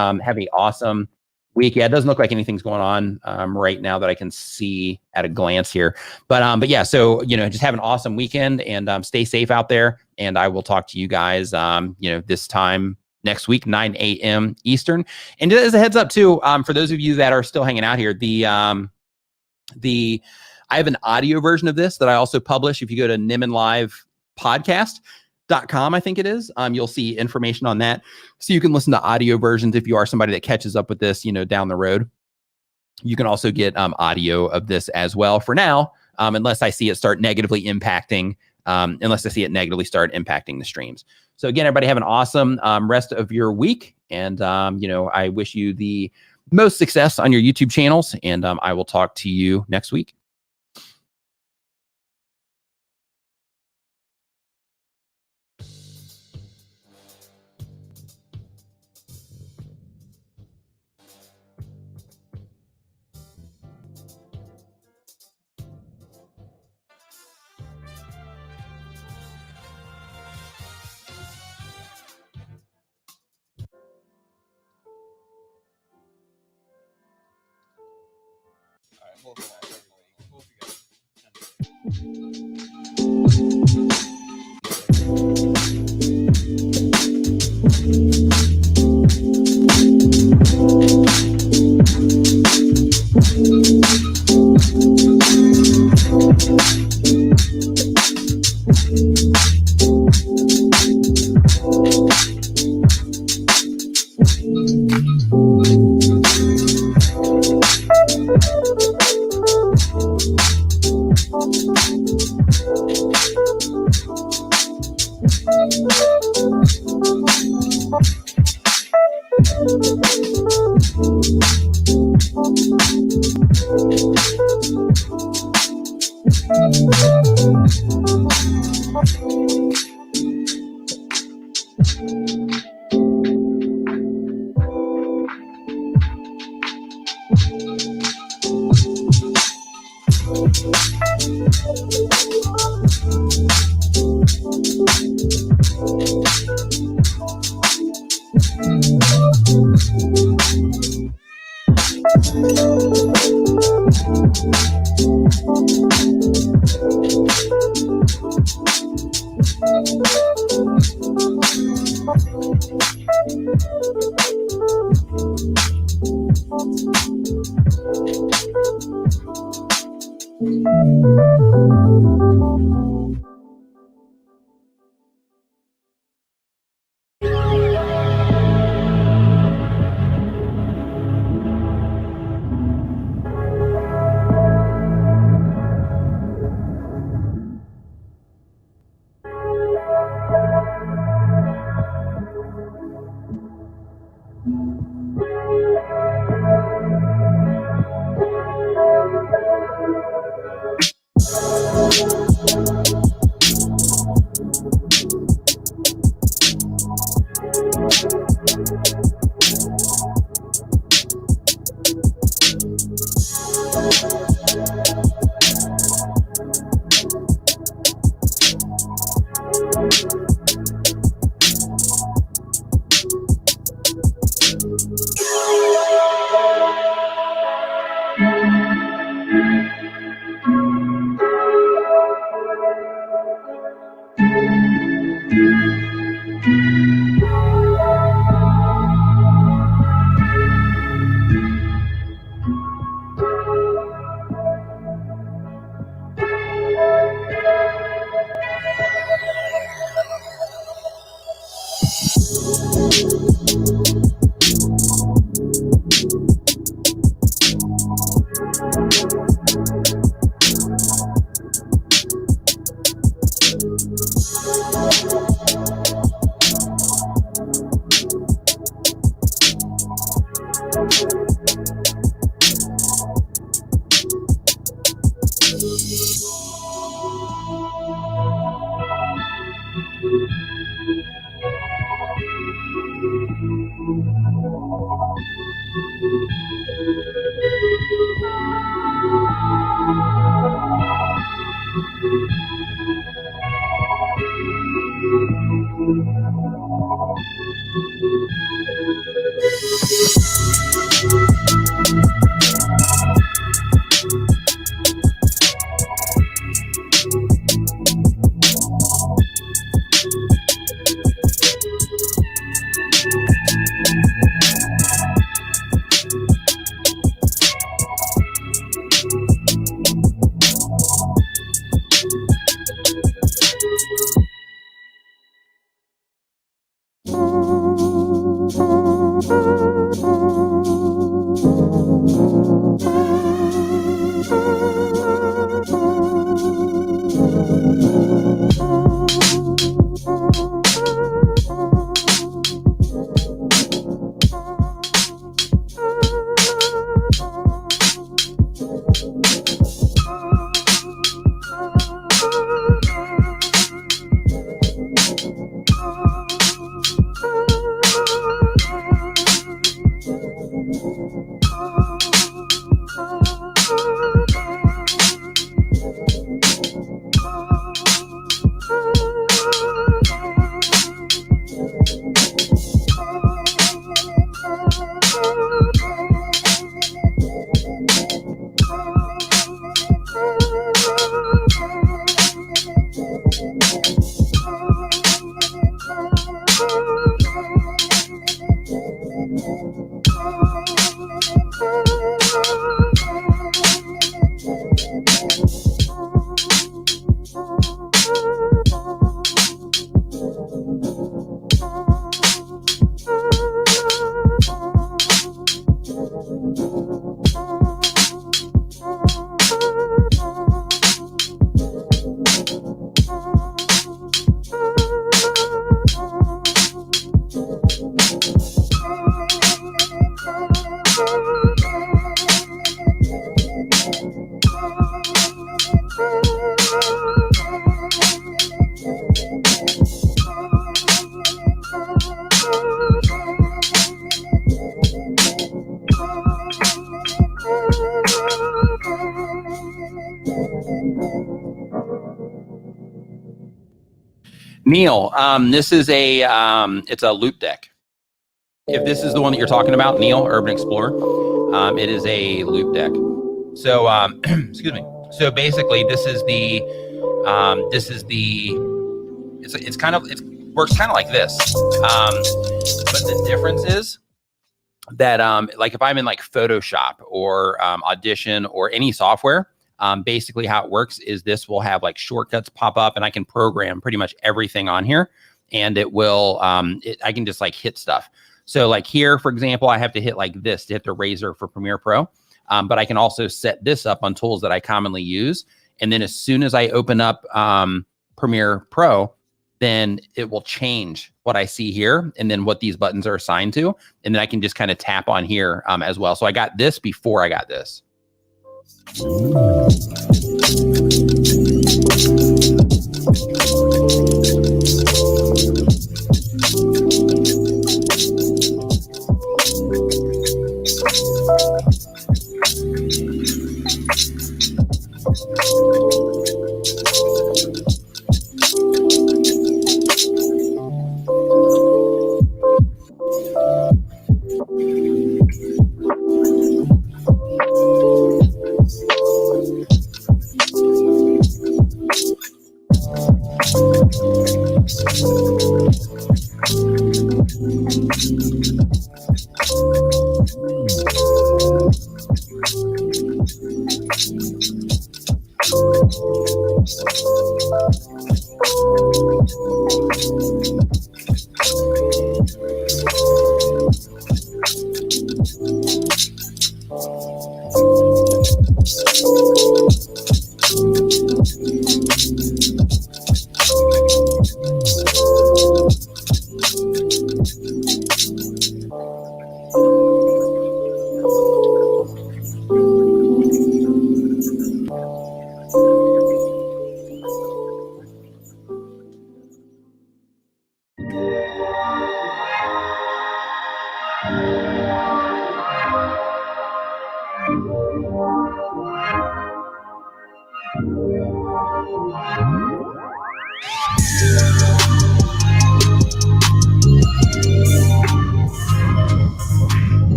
awesome week. Yeah, it doesn't look like anything's going on right now that I can see at a glance here. But yeah, so just have an awesome weekend and stay safe out there. And I will talk to you guys this time next week, 9 a.m. Eastern. And as a heads up too, for those of you that are still hanging out here, I have an audio version of this that I also publish. If you go to Nimmin Live podcast.com, I think it is, you'll see information on that. So you can listen to audio versions if you are somebody that catches up with this, down the road. You can also get audio of this as well for now, unless I see it start negatively impacting the streams. So again, everybody have an awesome rest of your week. And, I wish you the most success on your YouTube channels. And I will talk to you next week. Neil, this is a it's a loop deck. If this is the one that you're talking about, Neil, Urban Explorer, it is a loop deck. So excuse me. So basically, this is the it's kind of, it works kind of like this. But the difference is that like if I'm in like Photoshop or Audition or any software, basically how it works is this will have like shortcuts pop up and I can program pretty much everything on here, and it will I can just like hit stuff. So like here, for example, I have to hit like this to hit the razor for Premiere Pro, but I can also set this up on tools that I commonly use. And then as soon as I open up Premiere Pro, then it will change what I see here and then what these buttons are assigned to. And then I can just kind of tap on here as well. So I got this before I got this.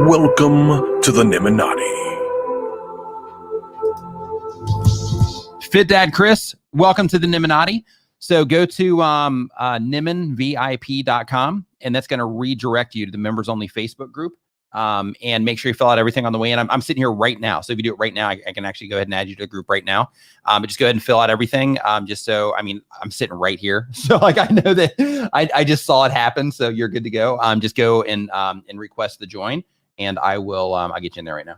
Welcome to the Nimminati. Fit Dad Chris, welcome to the Nimminati. So go to nimminvip.com, and that's going to redirect you to the members only Facebook group. And make sure you fill out everything on the way in. I'm sitting here right now. So if you do it right now, I can actually go ahead and add you to a group right now. But just go ahead and fill out everything. Just so, I mean, I'm sitting right here. So like, I know that I just saw it happen. So you're good to go. Just go and request the join, and I will, I'll get you in there right now.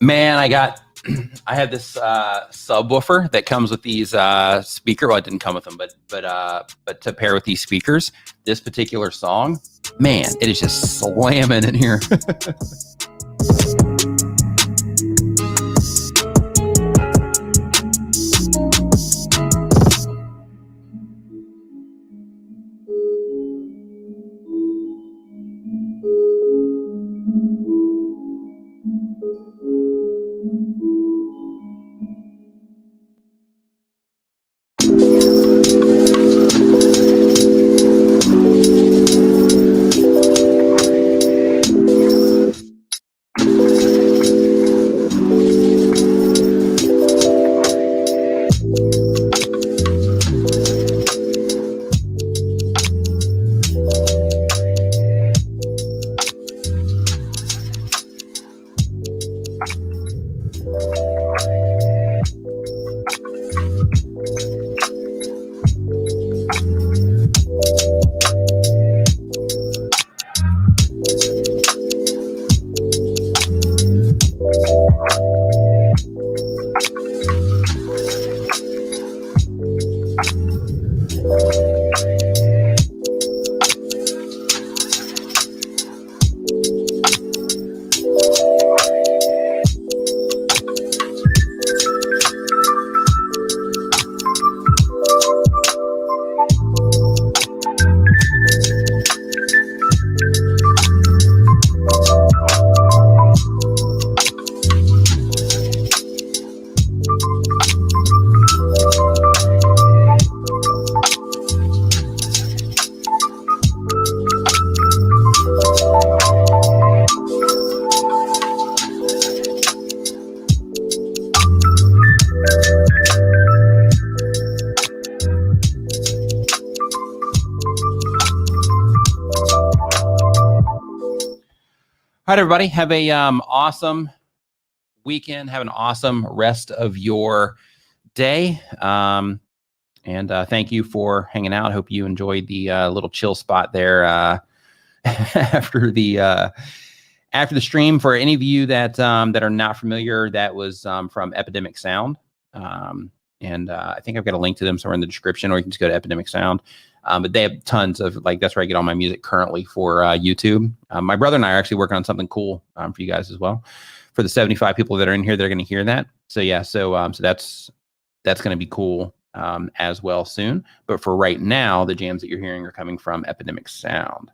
Man, I had this subwoofer that comes with these speaker. Well, it didn't come with them, but to pair with these speakers, this particular song, man, it is just slamming in here. All right, everybody, have a awesome weekend. Have an awesome rest of your day. And thank you for hanging out. Hope you enjoyed the little chill spot there after the stream. For any of you that are not familiar, that was from Epidemic Sound. And I think I've got a link to them somewhere in the description, or you can just go to Epidemic Sound. But they have tons of, like, that's where I get all my music currently for YouTube. My brother and I are actually working on something cool for you guys as well. For the 75 people that are in here, they're going to hear that. So yeah, so that's going to be cool as well soon. But for right now, the jams that you're hearing are coming from Epidemic Sound.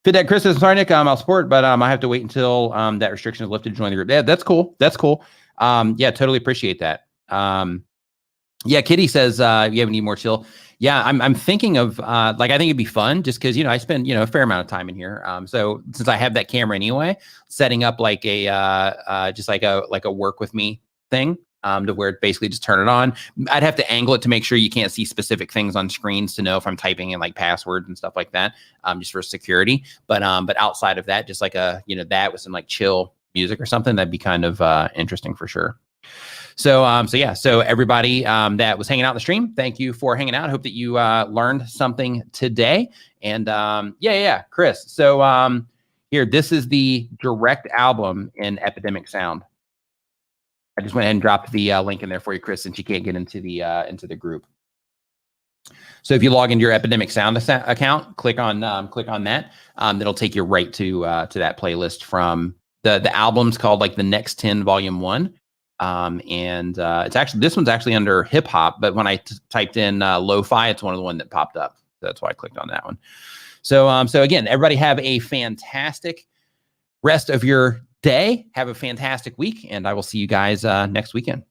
Fit Dad Chris says, sorry, Nick, I'll support, but I have to wait until that restriction is lifted to join the group. Yeah, that's cool. That's cool. Yeah, totally appreciate that. Yeah, Kitty says, you have any more chill. Yeah, I'm thinking of like, I think it'd be fun just because, I spend, a fair amount of time in here. So since I have that camera anyway, setting up like a just like a work with me thing to where it basically just turn it on. I'd have to angle it to make sure you can't see specific things on screens to know if I'm typing in like passwords and stuff like that, just for security. But outside of that, just like that with some like chill music or something, that'd be kind of interesting for sure. So yeah, so everybody that was hanging out in the stream, thank you for hanging out. I hope that you learned something today. And yeah, Chris. So here, this is the direct album in Epidemic Sound. I just went ahead and dropped the link in there for you, Chris, since you can't get into the group. So if you log into your Epidemic Sound account, click on that. That'll take you right to that playlist from the album's called like The Next 10 Volume 1. And it's actually, this one's actually under hip hop, but when I typed in lo-fi, it's one of the one that popped up. So that's why I clicked on that one. So again, everybody have a fantastic rest of your day. Have a fantastic week, and I will see you guys next weekend.